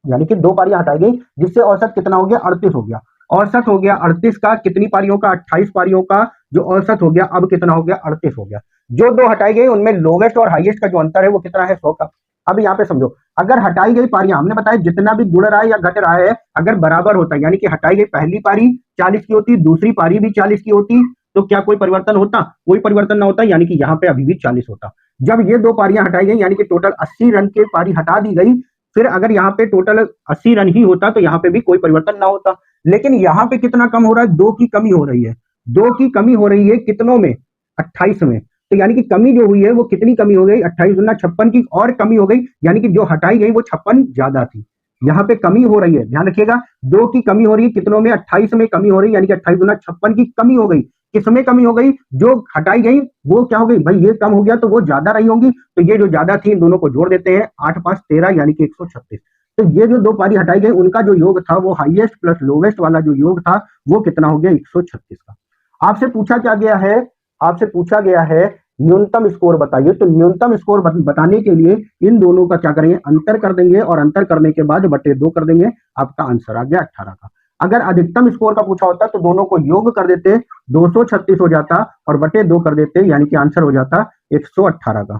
यानी कि 2 पारियां हटाई गई, जिससे औसत कितना हो गया, 38 हो गया। औसत हो गया 38 का, कितनी पारियों का, 28 पारियों का जो औसत हो गया, अब कितना हो गया, 38 हो गया। जो 2 हटाई गई उनमें लोवेस्ट और हाईएस्ट का जो अंतर है वो कितना है, 100 का। अब यहाँ पे समझो, अगर हटाई गई पारियां, हमने बताया जितना भी जुड़ रहा है या घट रहा है, अगर बराबर होता है, यानी कि हटाई गई पहली पारी 40 की होती, दूसरी पारी भी 40 की होती, तो क्या कोई परिवर्तन होता, कोई परिवर्तन ना होता, यानी कि यहाँ पे अभी भी 40 होता। जब ये 2 पारियां हटाई गई, यानी कि टोटल 80 रन की पारी हटा दी गई, फिर अगर यहाँ पे टोटल 80 रन ही होता तो यहाँ पे भी कोई परिवर्तन ना होता। लेकिन यहाँ पे कितना कम हो रहा है, 2 की कमी हो रही है। 2 की कमी हो रही है कितनों में, 28 में। तो यानी कि कमी जो हुई है वो कितनी कमी हो गई, 28 गुना 56 की और कमी हो गई, यानी कि जो हटाई गई वो 56 ज्यादा थी। यहाँ पे कमी हो रही है, ध्यान रखिएगा, 2 की कमी हो रही है कितनों में, 28 में कमी हो रही है, यानी कि 28 गुना 56 की कमी हो गई। किसमें कमी हो गई, जो हटाई गई वो क्या हो गई, भाई ये कम हो गया तो वो ज्यादा रही होंगी, तो ये जो ज्यादा थी इन दोनों को जोड़ देते हैं, 8 5 13 यानी कि 136। तो ये जो 2 पारी हटाई गई उनका जो योग था वो हाईएस्ट प्लस लोवेस्ट वाला जो योग था वो कितना हो गया, 136 का। आपसे पूछा क्या गया है, आपसे पूछा गया है न्यूनतम स्कोर बताइए। तो न्यूनतम स्कोर बताने के लिए इन दोनों का क्या करेंगे, अंतर कर देंगे, और अंतर करने के बाद बटे 2 कर देंगे, आपका आंसर आ गया 18 का। अगर अधिकतम स्कोर का पूछा होता तो दोनों को योग कर देते, 236 हो जाता, और बटे 2 कर देते, यानी कि आंसर हो जाता 118 का।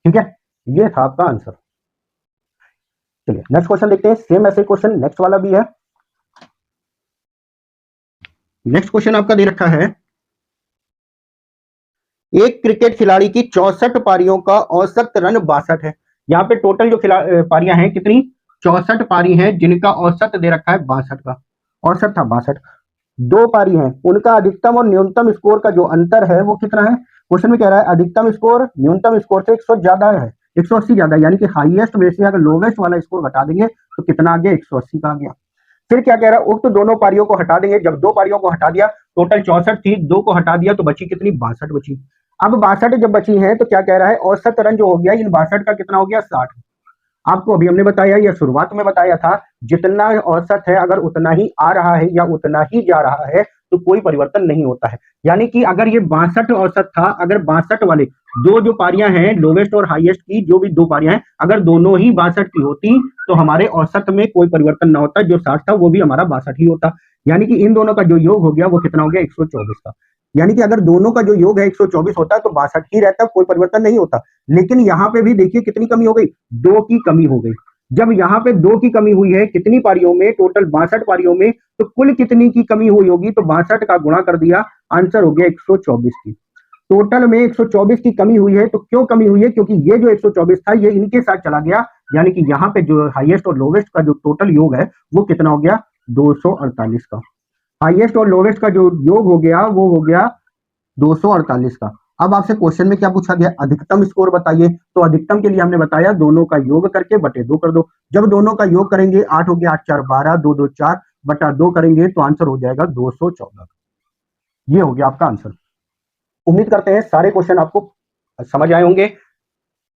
ठीक है, ये था आपका आंसर। चलिए नेक्स्ट क्वेश्चन देखते हैं, सेम ऐसे क्वेश्चन नेक्स्ट वाला भी है। नेक्स्ट क्वेश्चन आपका दे रखा है, एक क्रिकेट खिलाड़ी की 64 पारियों का औसत रन 62 है। यहाँ पे टोटल जो पारियां हैं कितनी, 64 पारी हैं जिनका औसत दे रखा है 62 का। औसत था 62, 2 पारी हैं, उनका अधिकतम और न्यूनतम स्कोर का जो अंतर है वो कितना है। क्वेश्चन में कह रहा है अधिकतम स्कोर न्यूनतम स्कोर से 100 ज्यादा है, 180 ज्यादा, यानी कि हाईएस्ट में से अगर लोवेस्ट वाला स्कोर घटा देंगे तो कितना आ गया, 180 का आ गया। फिर क्या कह रहा है, उक्त दोनों पारियों को हटा देंगे। जब 2 पारियों को हटा दिया, टोटल 64 थी, 2 को हटा दिया तो बची कितनी, 62 बची। अब 62 जब बची है तो क्या कह रहा है, औसत रन जो हो गया इन 62 का कितना हो गया, 60। आपको अभी हमने बताया या शुरुआत में बताया था, जितना औसत है अगर उतना ही आ रहा है या उतना ही जा रहा है तो कोई परिवर्तन नहीं होता है। यानी कि अगर ये 62 औसत था, अगर 62 वाले दो जो पारियां हैं लोवेस्ट और हाईएस्ट की, जो भी दो पारियां हैं, अगर दोनों ही 62 की होती तो हमारे औसत में कोई परिवर्तन ना होता, जो 60 था वो भी हमारा 62 ही होता। यानी कि इन दोनों का जो योग हो गया वो कितना हो गया, 124 का। यानी कि अगर दोनों का जो योग है 124 होता है तो 62 ही रहता, कोई परिवर्तन नहीं होता। लेकिन यहाँ पे भी देखिए कितनी कमी हो गई, 2 की कमी हो गई। जब यहाँ पे 2 की कमी हुई है, कितनी पारियों में, टोटल 62 पारियों में, तो कुल कितनी की कमी हुई होगी, तो 62 का गुणा कर दिया, आंसर हो गया 124 की। टोटल में 124 की कमी हुई है। तो क्यों कमी हुई है, क्योंकि ये जो 124 था ये इनके साथ चला गया। यानी कि यहाँ पे जो हाईएस्ट और लोवेस्ट का जो टोटल योग है वो कितना हो गया, 248 का। हाईएस्ट और लोवेस्ट का जो योग हो गया वो हो गया 248 का। अब आपसे क्वेश्चन में क्या पूछा गया, अधिकतम स्कोर बताइए। तो अधिकतम के लिए हमने बताया दोनों का योग करके बटे 2 कर दो। जब दोनों का योग करेंगे 8 हो गया, 8 4 12, 2 2 4 बटा 2 करेंगे तो आंसर हो जाएगा 214। ये हो गया आपका आंसर। उम्मीद करते हैं सारे क्वेश्चन आपको समझ आए होंगे।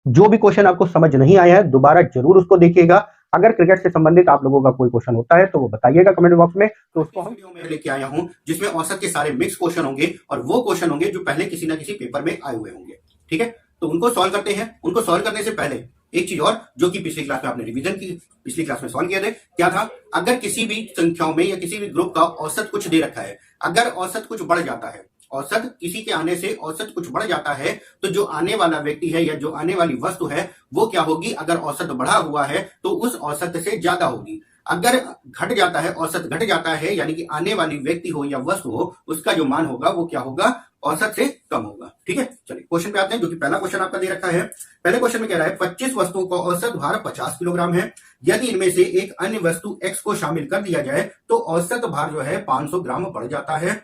जो भी क्वेश्चन आपको समझ नहीं आया है दोबारा जरूर उसको देखिएगा। अगर क्रिकेट से संबंधित आप लोगों का कोई क्वेश्चन होता है तो वो बताइएगा कमेंट बॉक्स में, तो उसको हम वीडियो में लेके आया हूं जिसमें औसत के सारे मिक्स क्वेश्चन होंगे और वो क्वेश्चन होंगे जो पहले किसी ना किसी पेपर में आए हुए होंगे। ठीक है, तो उनको सॉल्व करते हैं। उनको सॉल्व करने से पहले एक चीज और, जो कि पिछली क्लास में आपने रिवीजन की, पिछली क्लास में सॉल्व किए थे, क्या था, अगर किसी भी संख्याओं में या किसी भी ग्रुप का औसत कुछ दे रखा है, अगर औसत कुछ बढ़ जाता है, औसत किसी के आने से औसत कुछ बढ़ जाता है, तो जो आने वाला व्यक्ति है या जो आने वाली वस्तु है वो क्या होगी, अगर औसत बढ़ा हुआ है तो उस औसत से ज्यादा होगी। अगर घट जाता है, औसत घट जाता है, यानी कि आने वाली व्यक्ति हो या वस्तु हो, उसका जो मान होगा वो क्या होगा, औसत से कम होगा। ठीक है, चलिए क्वेश्चन पे आते हैं, जो कि पहला क्वेश्चन आपका दे रखा है। पहले क्वेश्चन में कह रहा है 25 वस्तुओं का औसत भार 50 किलोग्राम है। यदि इनमें से एक अन्य वस्तु x को शामिल कर दिया जाए तो औसत भार जो है 500 ग्राम बढ़ जाता है।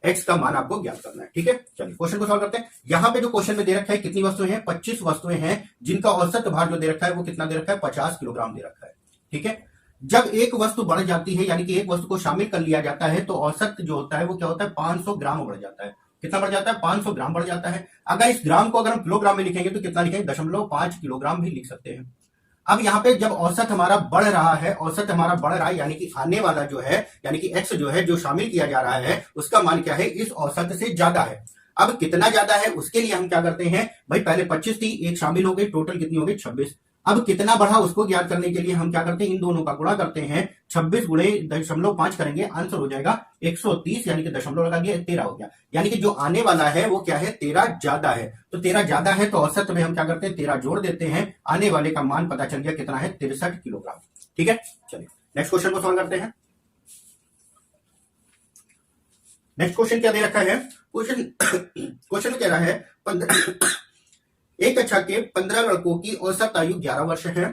x का मान आपको ज्ञात करना है। ठीक है, चलिए क्वेश्चन को सॉल्व करते हैं। यहां पे जो क्वेश्चन में दे रखा है कितनी वस्तुएं हैं, 25 वस्तुएं हैं, जिनका औसत भार जो दे रखा है वो कितना दे रखा है, 50 किलोग्राम दे रखा है। ठीक है, जब एक वस्तु बढ़ जाती है, यानी कि एक वस्तु को शामिल कर लिया जाता है, तो औसत जो होता है वो क्या होता है, 500 ग्राम बढ़ जाता है। कितना बढ़ जाता है, 500 ग्राम बढ़ जाता है। अगर इस ग्राम को अगर हम किलोग्राम में लिखेंगे तो कितना लिखेंगे, 0.5 किलोग्राम भी लिख सकते हैं। अब यहाँ पे जब औसत हमारा बढ़ रहा है, औसत हमारा बढ़ रहा है, यानी कि आने वाला जो है, यानी कि x जो है, जो शामिल किया जा रहा है, उसका मान क्या है, इस औसत से ज्यादा है। अब कितना ज्यादा है उसके लिए हम क्या करते हैं भाई, पहले 25 थी, एक शामिल हो गई, टोटल कितनी हो गई, 26। अब कितना बढ़ा उसको ज्ञात करने के लिए हम क्या करते हैं, इन दोनों का गुणा करते हैं, 26 गुणे 0.5 करेंगे, आंसर हो जाएगा 130, यानी कि दशमलव लगा दिया, 13 हो गया। यानी कि जो आने वाला है वो क्या है, 13 ज्यादा है। तो 13 ज्यादा है तो औसत में हम क्या करते हैं, 13 जोड़ देते हैं, आने वाले का मान पता चल गया कितना है, 63 किलोग्राम। ठीक है, चलिए नेक्स्ट क्वेश्चन को सॉल्व करते हैं। नेक्स्ट क्वेश्चन क्या दे रखा है, क्वेश्चन कह रहा है एक कक्षा के 15 लड़कों की औसत आयु 11 वर्ष है।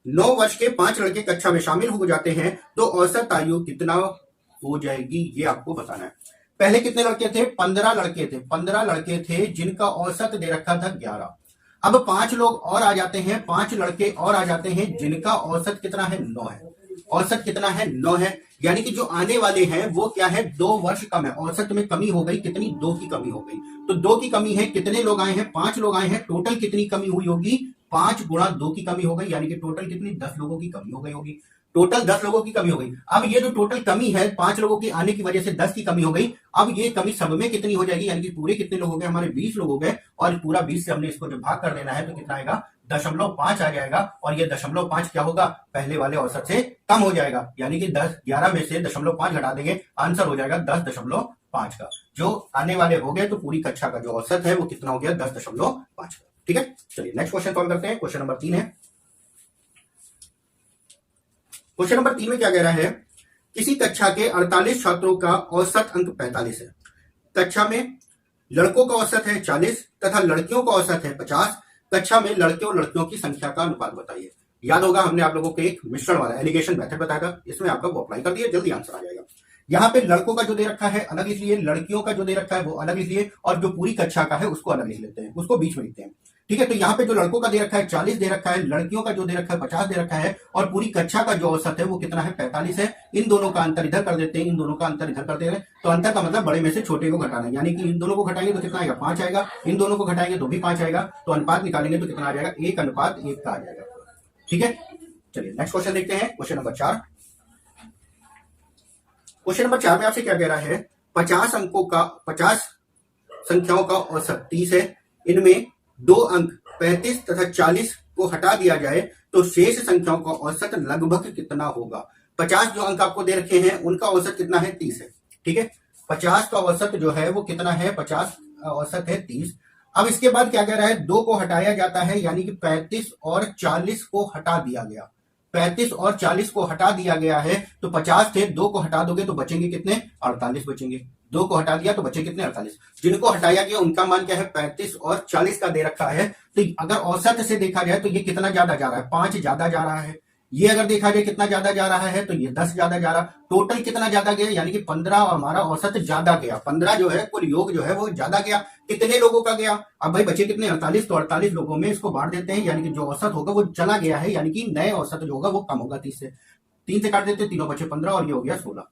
9 वर्ष के 5 लड़के कक्षा में शामिल हो जाते हैं तो औसत आयु कितना हो जाएगी, ये आपको बताना है। पहले कितने लड़के थे, 15 लड़के थे, 15 लड़के थे जिनका औसत दे रखा था 11। अब 5 लोग और आ जाते हैं, 5 लड़के और आ जाते हैं जिनका औसत कितना है, 9 है। औसत कितना है, 9 है। यानी कि जो आने वाले हैं वो क्या है, 2 वर्ष कम है। औसत में कमी हो गई, कितनी, 2 की कमी हो गई। तो 2 की कमी है, कितने लोग आए हैं, 5 लोग आए हैं, टोटल कितनी कमी हुई होगी, 5 गुणा 2 की कमी हो गई, यानी कि टोटल कितनी, 10 लोगों की कमी हो गई होगी। टोटल 10 लोगों की कमी हो गई। अब ये जो टोटल कमी है, 5 लोगों की आने की वजह से 10 की कमी हो गई। अब ये कमी सब में कितनी हो जाएगी, यानी कि पूरे कितने लोग हो गए, हमारे 20 लोग हो गए, और पूरा 20 से हमने इसको जब भाग कर देना है तो कितना आएगा, 0.5 आ जाएगा। और ये 0.5 क्या होगा, पहले वाले औसत से कम हो जाएगा, यानी कि 11 में से 0.5 घटा देंगे, आंसर हो जाएगा 10.5 का। जो आने वाले हो गए तो पूरी कक्षा का जो औसत है वो कितना हो गया, 10.5 का। ठीक है, चलिए नेक्स्ट क्वेश्चन सॉल्व करते हैं। क्वेश्चन नंबर 3 है। क्वेश्चन नंबर 3 में क्या कह रहा है, किसी कक्षा के 48 छात्रों का औसत अंक 45 है। कक्षा में लड़कों का औसत है 40 तथा लड़कियों का औसत है 50। कक्षा में लड़के और लड़कियों की संख्या का अनुपात बताइए। याद होगा हमने आप लोगों को एक मिश्रण वाला एलिगेशन मेथड बताया था, इसमें आपका वो अप्लाई कर दिया, जल्दी आंसर आ जाएगा। यहाँ पे लड़कों का जो दे रखा है अलग इसलिए, लड़कियों का जो दे रखा है वो अलग इसलिए, और जो पूरी कक्षा का है उसको अलग लिख लेते हैं, उसको बीच में लिखते हैं। ठीक है, तो यहाँ पे जो लड़कों का दे रखा है 40 दे रखा है, लड़कियों का जो दे रखा है 50 दे रखा है, और पूरी कक्षा का जो औसत है वो कितना है, 45 है। इन दोनों का अंतर इधर कर देते हैं, इन दोनों का अंतर इधर कर दे रहे हैं, तो अंतर का मतलब बड़े में से छोटे को घटाना है। यानी कि इन दोनों को घटाएंगे तो कितना आएगा, 5 आएगा, इन दोनों को घटाएंगे तो भी 5 आएगा, तो अनुपात निकालेंगे तो कितना आ जाएगा, 1:1 का आ जाएगा। ठीक है, चलिए नेक्स्ट क्वेश्चन देखते हैं। Question number 4। क्वेश्चन नंबर 4 में आपसे क्या कह रहा है, 50 संख्याओं का औसत 30 है। इनमें 2 अंक 35 तथा 40 को हटा दिया जाए तो शेष संख्याओं का औसत लगभग कितना होगा। 50 जो अंक आपको दे रखे हैं उनका औसत कितना है, 30 है। ठीक है, 50 का औसत जो है वो कितना है, 50 औसत है 30। अब इसके बाद क्या कह रहा है, 2 को हटाया जाता है, यानी कि 35 और 40 को हटा दिया गया। 35 और 40 को हटा दिया गया है तो 50 थे, 2 को हटा दोगे तो बचेंगे कितने, 48 बचेंगे। 2 को हटा दिया तो बचे कितने, 48। जिनको हटाया गया उनका मान क्या है, 35 और 40 का दे रखा है। तो अगर औसत से देखा जाए तो ये कितना ज्यादा जा रहा है, 5 ज्यादा जा रहा है। ये अगर देखा जाए कितना ज्यादा जा रहा है तो ये 10 ज्यादा जा रहा। टोटल कितना ज्यादा गया, यानी कि 15 और हमारा औसत ज्यादा गया। 15 जो है कुल योग जो है वो ज्यादा गया। कितने लोगों का गया, अब भाई बचे कितने, 48। तो 48 लोगों में इसको बांट देते हैं, यानी कि जो औसत होगा वो चला गया है, यानी कि नए औसत जो होगा वो कम होगा 30 से। 3 से काट देते हैं, तीनों बचे 15 और ये हो गया 16।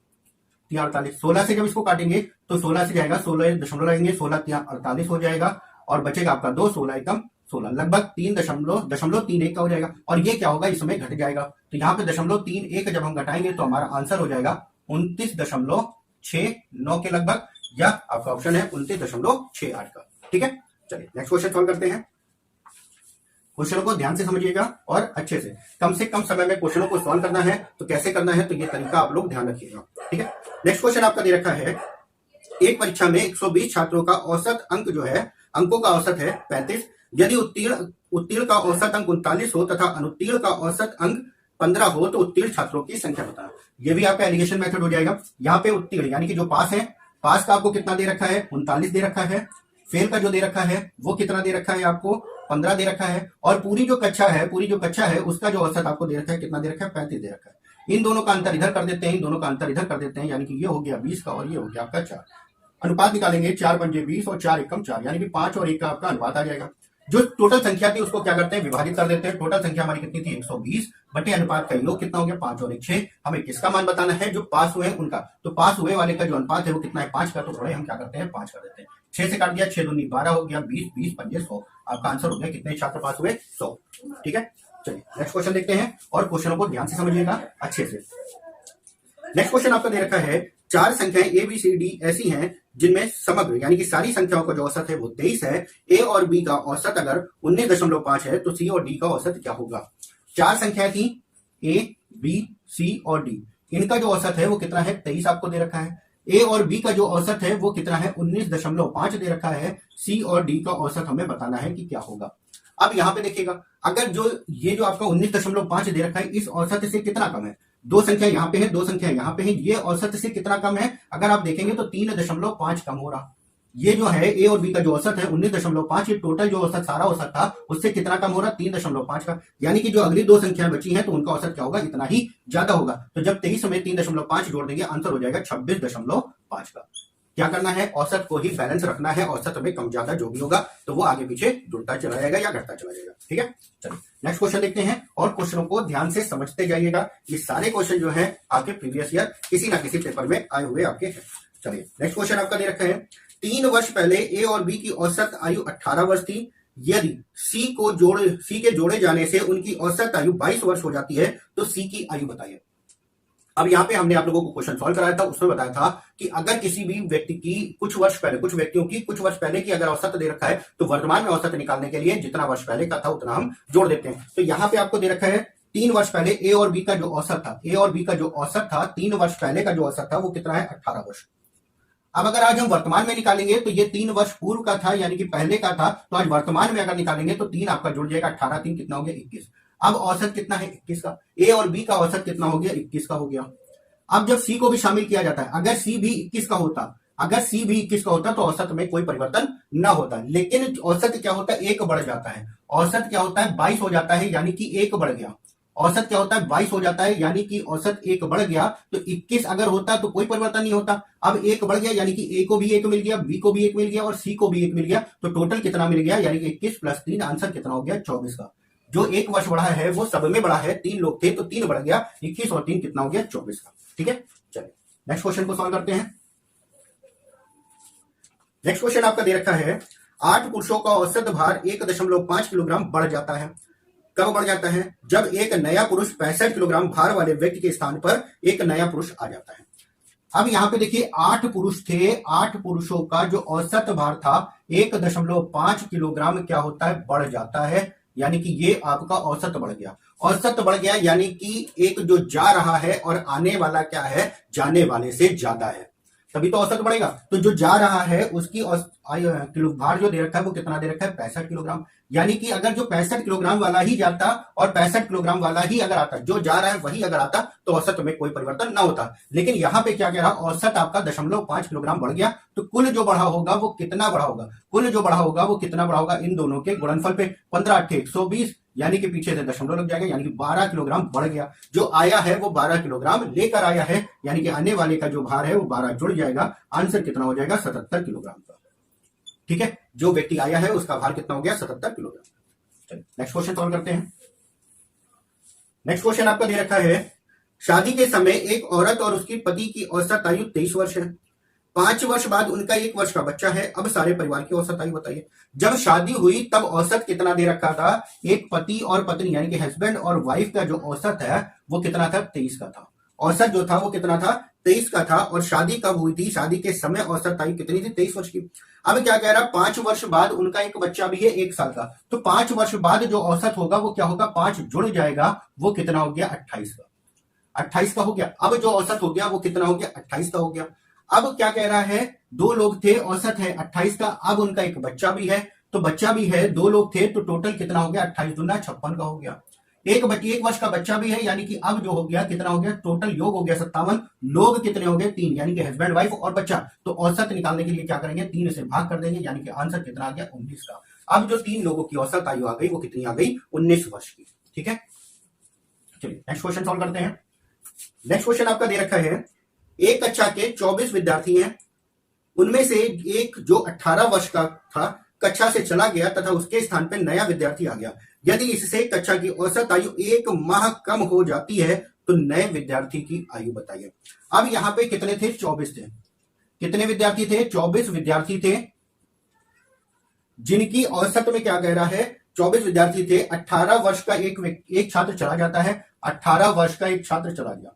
48, 16 से जब इसको काटेंगे तो 16 से जाएगा, 16 दशमलव लगेंगे, 16 48 हो जाएगा और बचेगा आपका 2, 16 एकम 16, लगभग 3.31 का हो जाएगा। और ये क्या होगा, इसमें घट जाएगा। तो यहाँ पे 0.31 जब हम घटाएंगे तो हमारा आंसर हो जाएगा 29.69 के लगभग, या आपका ऑप्शन है 29.68 का। ठीक है, चलिए नेक्स्ट क्वेश्चन सॉल्व करते हैं। क्वेश्चनों को ध्यान से समझिएगा और अच्छे से कम समय में क्वेश्चनों को सॉल्व करना है। तो कैसे करना है, तो ये तरीका आप लोग ध्यान रखिएगा। ठीक है, नेक्स्ट क्वेश्चन आपका दे रखा है, एक परीक्षा में 120 छात्रों का औसत अंक जो है, अंकों का औसत है 35। यदि उत्तीर्ण का औसत अंक 39 हो तथा अनुत्तीर्ण का औसत अंक 15 हो तो उत्तीर्ण छात्रों की संख्या बताना। ये भी आपका एलिगेशन मेथड हो जाएगा। यहाँ पे उत्तीर्ण यानी कि जो पास है, पास का आपको कितना दे रखा है, 39 दे रखा है। फेल का जो दे रखा है वो कितना दे रखा है, आपको 15 दे रखा है। और पूरी जो कक्षा है उसका जो औसत आपको दे रखा है, कितना दे रखा है, 35 दे रखा है। इन दोनों का अंतर इधर कर देते हैं, इन दोनों का अंतर इधर कर देते हैं, यानी कि ये हो गया 20 का और ये हो गया आपका 4। अनुपात निकालेंगे, 4 पंजे 20 और 4 एकम 4, यानी कि 5 और 1 का आपका अनुपात आ जाएगा। जो टोटल संख्या थी उसको क्या करते हैं, विभाजित कर देते हैं। टोटल संख्या हमारी कितनी थी, 120 बटे अनुपात का योग कितना हो गया, 5 और 1 6। हमें किसका मान बताना है, जो पास हुए हैं उनका। तो पास हुए वाले का जो अनुपात है वो कितना है, 5 का। तो थोड़े हम क्या करते हैं, 5 कर देते हैं। 6 से काट दिया, 6 दूनी 12 हो गया, 20 20 पंजे 100। आपका आंसर हो गया, कितने छात्र पास हुए, 100। ठीक है, चलिए नेक्स्ट क्वेश्चन देखते हैं और क्वेश्चनों को ध्यान से समझिएगा अच्छे से। नेक्स्ट क्वेश्चन आपका दे रखा है, 4 संख्याएं ए बी सी डी ऐसी हैं जिनमें समग्र यानी कि सारी संख्याओं का जो औसत है वो 23 है। ए और बी का औसत अगर 19.5 है तो सी और डी का औसत क्या होगा। 4 संख्याएं थी, ए बी सी और डी, इनका जो औसत है वो कितना है, 23 आपको दे रखा है। ए और बी का जो औसत है वो कितना है, 19.5 दे रखा है। सी और डी का औसत हमें बताना है कि क्या होगा। अब यहाँ पे देखिएगा, अगर ये जो आपका 19.5 दे रखा है, इस औसत से कितना कम है, 2 संख्या यहाँ पे है, 2 संख्या यहाँ पे है, ये औसत से कितना कम है, अगर आप देखेंगे तो 3.5 कम हो रहा। ये जो है ए और बी का जो औसत है 19.5, ये टोटल जो औसत सारा औसत था उससे कितना कम हो रहा, 3.5 का। यानी कि जो अगली 2 संख्याएं बची हैं तो उनका औसत क्या होगा, इतना ही ज्यादा होगा। तो जब 23 में 3.5 जोड़ देंगे, आंसर हो जाएगा 26.5 का। क्या करना है, औसत को ही बैलेंस रखना है। औसत में कम ज्यादा जो भी होगा तो वो आगे पीछे जुड़ता चला जाएगा या घटता चला जाएगा। ठीक है, चलिए नेक्स्ट क्वेश्चन देखते हैं और क्वेश्चनों को ध्यान से समझते जाइएगा। ये सारे क्वेश्चन जो है आपके प्रीवियस ईयर किसी ना किसी पेपर में आए हुए आपके हैं। चलिए नेक्स्ट क्वेश्चन आपका दे रखा है, 3 वर्ष पहले ए और बी की औसत आयु 18 वर्ष थी। यदि सी के जोड़े जाने से उनकी औसत आयु 22 वर्ष हो जाती है तो सी की आयु बताइए। अब यहाँ पे हमने आप लोगों को क्वेश्चन सॉल्व कराया था, उसमें बताया था कि अगर किसी भी व्यक्ति की कुछ व्यक्तियों की कुछ वर्ष पहले की अगर औसत दे रखा है तो वर्तमान में औसत निकालने के लिए जितना वर्ष पहले का था उतना हम जोड़ देते हैं। तो यहाँ पे आपको दे रखा है 3 वर्ष पहले ए और बी का जो औसत था, 3 वर्ष पहले का जो औसत था वो कितना है, 18 वर्ष। अब अगर आज हम वर्तमान में निकालेंगे तो ये 3 वर्ष पूर्व का था, यानी कि पहले का था। तो आज वर्तमान में अगर निकालेंगे तो 3 आपका जुड़ जाएगा, 18 3 कितना हो गया, 21। अब औसत कितना है, 21 का। ए और बी का औसत कितना हो गया, 21 का हो गया। अब जब सी को भी शामिल किया जाता है, अगर सी भी 21 का होता तो औसत में कोई परिवर्तन ना होता। लेकिन औसत क्या होता है, 1 बढ़ जाता है। औसत क्या होता है, 22 हो जाता है, यानी कि 1 बढ़ गया। औसत क्या होता है, 22 हो जाता है, यानी कि औसत 1 बढ़ गया। तो 21 अगर होता तो कोई परिवर्तन नहीं होता। अब 1 बढ़ गया, यानी कि ए को भी 1 मिल गया, बी को भी 1 मिल गया और सी को भी 1 मिल गया। तो टोटल कितना मिल गया, यानी कि 21 + 3, आंसर कितना हो गया, 24 का। जो 1 वर्ष बढ़ा है वो सब में बढ़ा है। 3 लोग थे तो 3 बढ़ गया, 21 और 3 कितना हो गया, 24 का। ठीक है, चलिए नेक्स्ट क्वेश्चन को सॉल्व करते हैं। नेक्स्ट क्वेश्चन आपका दे रखा है, 8 पुरुषों का औसत भार 1.5 किलोग्राम बढ़ जाता है। कब बढ़ जाता है, जब एक नया पुरुष 65 किलोग्राम भार वाले व्यक्ति के स्थान पर एक नया पुरुष आ जाता है। अब यहाँ पे देखिए 8 पुरुष थे, 8 पुरुषों का जो औसत भार था 1.5 किलोग्राम क्या होता है, बढ़ जाता है। यानी कि ये आपका औसत बढ़ गया। औसत बढ़ गया यानी कि एक जो जा रहा है और आने वाला क्या है, जाने वाले से ज्यादा है, तभी तो औसत बढ़ेगा। तो जो जा रहा है उसकी किलो भार जो दे रखा है वो कितना दे रखा है, 65 किलोग्राम। यानी कि अगर जो 65 किलोग्राम वाला ही जाता और 65 किलोग्राम वाला ही अगर आता, जो जा रहा है वही अगर आता, तो औसत में कोई परिवर्तन ना होता। लेकिन यहाँ पे क्या कह रहा, औसत आपका 0.5 किलोग्राम बढ़ गया, तो कुल जो बढ़ा होगा वो कितना बढ़ा होगा, कुल जो बढ़ा होगा वो कितना बढ़ा होगा, इन दोनों के गुणनफल पे 15 8 120, यानी कि पीछे से दशमलव लग जाएगा, यानी कि 12 किलोग्राम बढ़ गया। जो आया है वो 12 किलोग्राम लेकर आया है, यानी कि आने वाले का जो भार है वो 12 जुड़ जाएगा। आंसर कितना हो जाएगा, 77 किलोग्राम का। ठीक है, जो व्यक्ति आया है उसका भार कितना हो गया, 77 किलोग्राम। चलिए नेक्स्ट क्वेश्चन सॉल्व करते हैं। नेक्स्ट क्वेश्चन आपका दे रखा है, शादी के समय एक औरत और उसकी पति की औसत आयु 23 वर्ष है। 5 वर्ष बाद उनका 1 वर्ष का बच्चा है। अब सारे परिवार की औसत आयु बताइए। जब शादी हुई तब औसत कितना दे रखा था, एक पति और पत्नी यानी कि हस्बैंड और वाइफ का जो औसत है वो कितना था, 23 का था। औसत जो था वो कितना था, 23 का था। और शादी कब हुई थी, शादी के समय औसत आयु कितनी थी, 23 वर्ष की। अब क्या कह रहा, 5 वर्ष बाद उनका एक बच्चा भी है 1 साल का, तो 5 वर्ष बाद जो औसत होगा वो क्या होगा, 5 जुड़ जाएगा, वो कितना हो गया, 28 का। 28 का हो गया। अब जो औसत हो गया वो कितना हो गया, 28 का हो गया। अब क्या कह रहा है, 2 लोग थे, औसत है 28 का, अब उनका एक बच्चा भी है, तो बच्चा भी है, 2 लोग थे, तो टोटल कितना हो गया, 28 दूना 56 का हो गया। एक वर्ष का बच्चा भी है, यानी कि अब जो हो गया कितना हो गया, टोटल योग हो गया 57। लोग कितने हो गए, 3, यानी कि हस्बैंड वाइफ और बच्चा। तो औसत निकालने के लिए क्या करेंगे, 3 से भाग कर देंगे, यानी कि आंसर कितना आ गया, 19 का। अब जो 3 लोगों की औसत आयु आ गई वो कितनी आ गई, 19 वर्ष की। ठीक है, चलिए नेक्स्ट क्वेश्चन सॉल्व करते हैं। नेक्स्ट क्वेश्चन आपका दे रखा है, एक कक्षा के 24 विद्यार्थी हैं, उनमें से एक जो 18 वर्ष का था कक्षा से चला गया तथा उसके स्थान पर नया विद्यार्थी आ गया। यदि इससे कक्षा की औसत आयु 1 माह कम हो जाती है तो नए विद्यार्थी की आयु बताइए। अब यहां पे कितने थे, 24 थे। कितने विद्यार्थी थे, 24 विद्यार्थी थे, जिनकी औसत में क्या कह रहा है, 24 विद्यार्थी थे। 18 वर्ष का एक छात्र चला जाता है, 18 वर्ष का एक छात्र चला गया।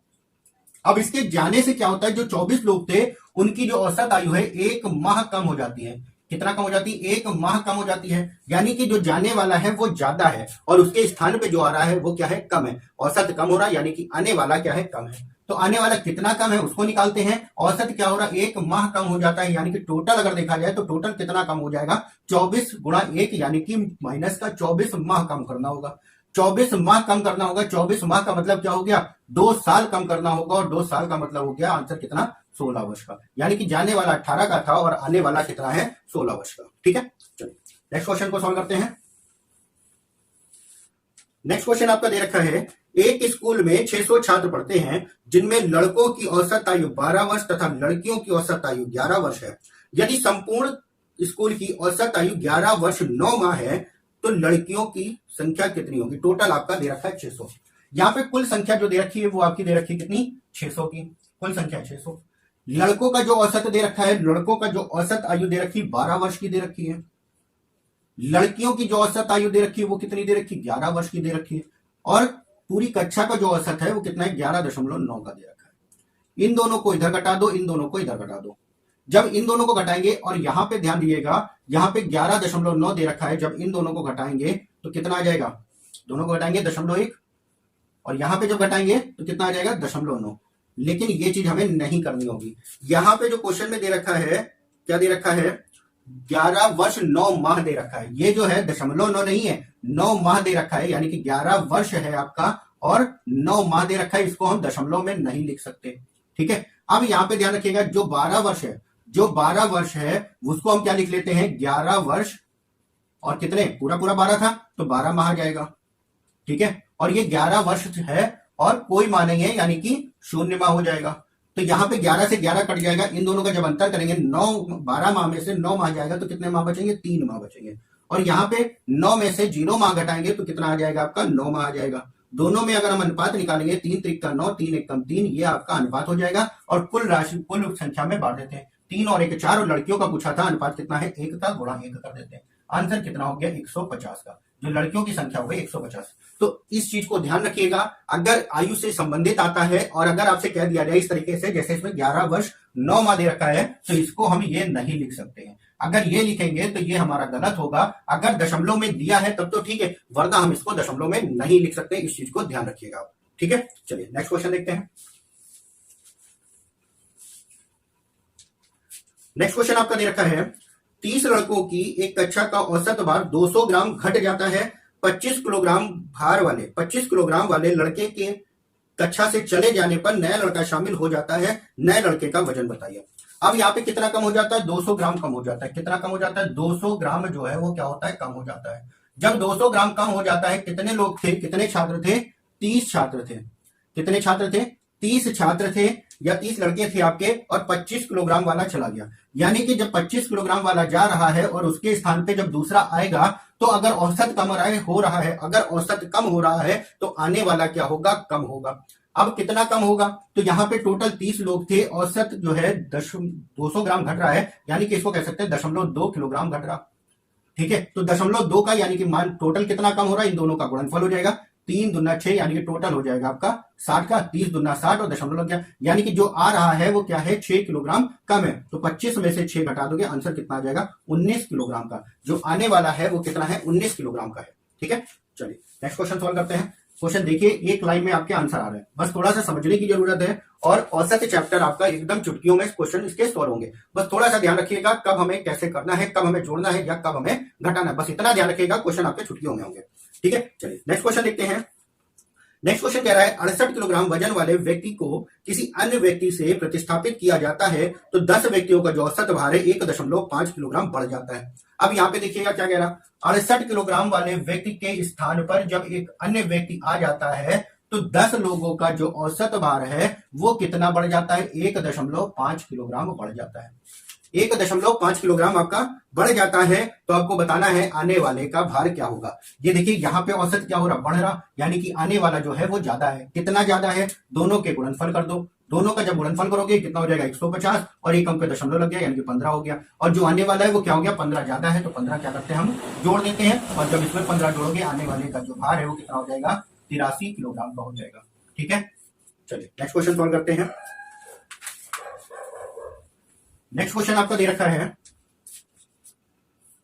अब इसके जाने से क्या होता है, जो 24 लोग थे उनकी जो औसत आयु है 1 माह कम हो जाती है। कितना कम हो जाती है, 1 माह कम हो जाती है। यानी कि जो जाने वाला है वो ज्यादा है और उसके स्थान पे जो आ रहा है वो क्या है, कम है। औसत कम हो रहा है, यानी कि आने वाला क्या है, कम है। तो आने वाला कितना कम है उसको निकालते हैं। औसत क्या हो रहा है, 1 माह कम हो जाता है, यानी कि टोटल अगर देखा जाए तो टोटल कितना कम हो जाएगा, 24 गुणा 1, यानी कि माइनस का 24 माह कम करना होगा। 24 माह कम करना होगा। 24 माह का मतलब क्या हो गया, 2 साल कम करना होगा, और 2 साल का मतलब हो गया आंसर कितना, 16 वर्ष का। यानी कि जाने वाला 18 का था और आने वाला कितना है, 16 वर्ष का। ठीक है, चलिए नेक्स्ट क्वेश्चन को सॉल्व करते हैं। नेक्स्ट क्वेश्चन आपका दे रखा है, एक स्कूल में 600 छात्र पढ़ते हैं, जिनमें लड़कों की औसत आयु 12 वर्ष तथा लड़कियों की औसत आयु 11 वर्ष है। यदि संपूर्ण स्कूल की औसत आयु 11 वर्ष 9 माह है तो लड़कियों की संख्या कितनी होगी। टोटल आपका दे रखा है 600। यहाँ पे कुल संख्या जो दे रखी है वो आपकी दे रखी है कितनी, 600 की। कुल संख्या 600। लड़कों का जो औसत दे रखा है, लड़कों का जो औसत आयु दे रखी 12 वर्ष की दे रखी है। लड़कियों की जो औसत आयु दे रखी है वो कितनी दे रखी, 11 वर्ष की दे रखी है। और पूरी कक्षा का जो औसत है वो कितना है, 11.9 का दे रखा है। इन दोनों को इधर घटा दो, इन दोनों को इधर घटा दो। जब इन दोनों को घटाएंगे, और यहां पे ध्यान दीजिएगा, यहां पे 11.9 दे रखा है, जब इन दोनों को घटाएंगे तो कितना आ जाएगा, दोनों को घटाएंगे 0.1, और यहां पे जब घटाएंगे तो कितना आ जाएगा, 0.9। लेकिन ये चीज हमें नहीं करनी होगी। यहां पे जो क्वेश्चन में दे रखा है, क्या दे रखा है, 11 वर्ष 9 माह दे रखा है। ये जो है 0.9 नहीं है, 9 माह दे रखा है, यानी कि 11 वर्ष है आपका और 9 माह दे रखा है। इसको हम दशमलव में नहीं लिख सकते। ठीक है, अब यहां पे ध्यान रखिएगा, जो 12 वर्ष है, जो 12 वर्ष है उसको हम क्या लिख लेते हैं, 11 वर्ष और कितने, पूरा 12 था तो 12 माह आ जाएगा। ठीक है, और ये 11 वर्ष है और कोई माह नहीं है, यानी कि 0 माह हो जाएगा। तो यहां पे 11 से 11 कट जाएगा। इन दोनों का जब अंतर करेंगे, 12 माह में से 9 माह जाएगा तो कितने माह बचेंगे, 3 माह बचेंगे। और यहाँ पे 9 में से 0 माह घटाएंगे तो कितना आ जाएगा आपका, 9 माह आ जाएगा। दोनों में अगर हम अनुपात निकालेंगे, 3 त्रिक का 9, 3 1 कम 3, ये आपका अनुपात हो जाएगा। और कुल राशि, कुल संख्या में बांट देते हैं। 3 और 1 4, और लड़कियों का पूछा था अनुपात कितना है, 1 का गुणा 1 कर देते हैं। आंसर कितना हो गया, 150 का। जो लड़कियों की संख्या हो गई 150। तो इस चीज को ध्यान रखिएगा, अगर आयु से संबंधित आता है और अगर आपसे कह दिया जाए इस तरीके से, जैसे इसमें 11 वर्ष 9 माह दे रखा है, तो इसको हम ये नहीं लिख सकते हैं। अगर ये लिखेंगे तो ये हमारा गलत होगा। अगर दशमलव में दिया है तब तो ठीक है, वरना हम इसको दशमलव में नहीं लिख सकते। इस चीज को ध्यान रखिएगा, ठीक है। चलिए नेक्स्ट क्वेश्चन देखते हैं। नेक्स्ट क्वेश्चन आपका दे रखा है 30 लड़कों की एक कक्षा का औसत भार 200 ग्राम घट जाता है। 25 किलोग्राम वाले लड़के के कक्षा से चले जाने पर नया लड़का शामिल हो जाता है। नए लड़के का वजन बताइए। अब यहाँ पे कितना कम हो जाता है? 200 ग्राम कम हो जाता है। कितना कम हो जाता है? 200 ग्राम जो है वो क्या होता है? कम हो जाता है। जब 200 ग्राम कम हो जाता है, कितने लोग थे, कितने छात्र थे? 30 छात्र थे। कितने छात्र थे? 30 छात्र थे या 30 लड़के थे आपके, और 25 किलोग्राम वाला चला गया। यानी कि जब 25 किलोग्राम वाला जा रहा है और उसके स्थान पे जब दूसरा आएगा, तो अगर औसत कम हो रहा है, अगर औसत कम हो रहा है तो आने वाला क्या होगा? कम होगा। अब कितना कम होगा? तो यहाँ पे टोटल 30 लोग थे, औसत जो है 200 ग्राम घट रहा है, यानी कि इसको कह सकते हैं 0.2 किलोग्राम घट रहा। ठीक है, तो 0.2 का यानी कि मान टोटल कितना कम हो रहा है? इन दोनों का गुणनफल हो जाएगा। 3 दूना 6, यानी कि टोटल हो जाएगा आपका 60 का। 30 दूना 60 और दशमलव लग गया, यानी कि जो आ रहा है वो क्या है? 6 किलोग्राम कम है। तो 25 में से 6 घटा दोगे, आंसर कितना आ जाएगा? 19 किलोग्राम का। जो आने वाला है वो कितना है? 19 किलोग्राम का है। ठीक है, चलिए नेक्स्ट क्वेश्चन सॉल्व करते हैं। क्वेश्चन देखिए, एक लाइन में आपके आंसर आ रहे हैं, बस थोड़ा सा समझने की जरूरत है। और औसत चैप्टर आपका एकदम चुटकियों में क्वेश्चन इसके सॉल्व होंगे। बस थोड़ा सा ध्यान रखिएगा कब हमें कैसे करना है, कब हमें जोड़ना है या कब हमें घटाना है, बस इतना ध्यान रखिएगा। क्वेश्चन आपके चुटकियों में होंगे। ठीक है, चलिए नेक्स्ट क्वेश्चन देखते हैं। नेक्स्ट क्वेश्चन कह रहा है 68 किलोग्राम वजन वाले व्यक्ति को किसी अन्य व्यक्ति से प्रतिस्थापित किया जाता है तो 10 व्यक्तियों का जो औसत भार है 1.5 किलोग्राम बढ़ जाता है। अब यहाँ पे देखिएगा क्या कह रहा, 68 किलोग्राम वाले व्यक्ति के स्थान पर जब एक अन्य व्यक्ति आ जाता है तो 10 लोगों का जो औसत भार है वो कितना बढ़ जाता है? 1.5 किलोग्राम बढ़ जाता है। 1.5 किलोग्राम आपका बढ़ जाता है। तो आपको बताना है आने वाले का भार क्या होगा। ये देखिए यहाँ पे औसत क्या हो रहा? बढ़ रहा, यानी कि आने वाला जो है वो ज्यादा है। कितना ज्यादा है? दोनों के गुणनफल कर दो। दोनों का जब गुणनफल करोगे कितना हो जाएगा? 150, और एक अंक पे दशमलव लग गया, यानी कि 15 हो गया। और जो आने वाला है वो क्या हो गया? 15 ज्यादा है, तो 15 क्या करते हैं? हम जोड़ देते हैं, और जब इसमें 15 जोड़ोगे आने वाले का जो भार है वो कितना हो जाएगा? 83 किलोग्राम का हो जाएगा। ठीक है, चलिए नेक्स्ट क्वेश्चन सॉल्व करते हैं। नेक्स्ट क्वेश्चन आपका दे रखा है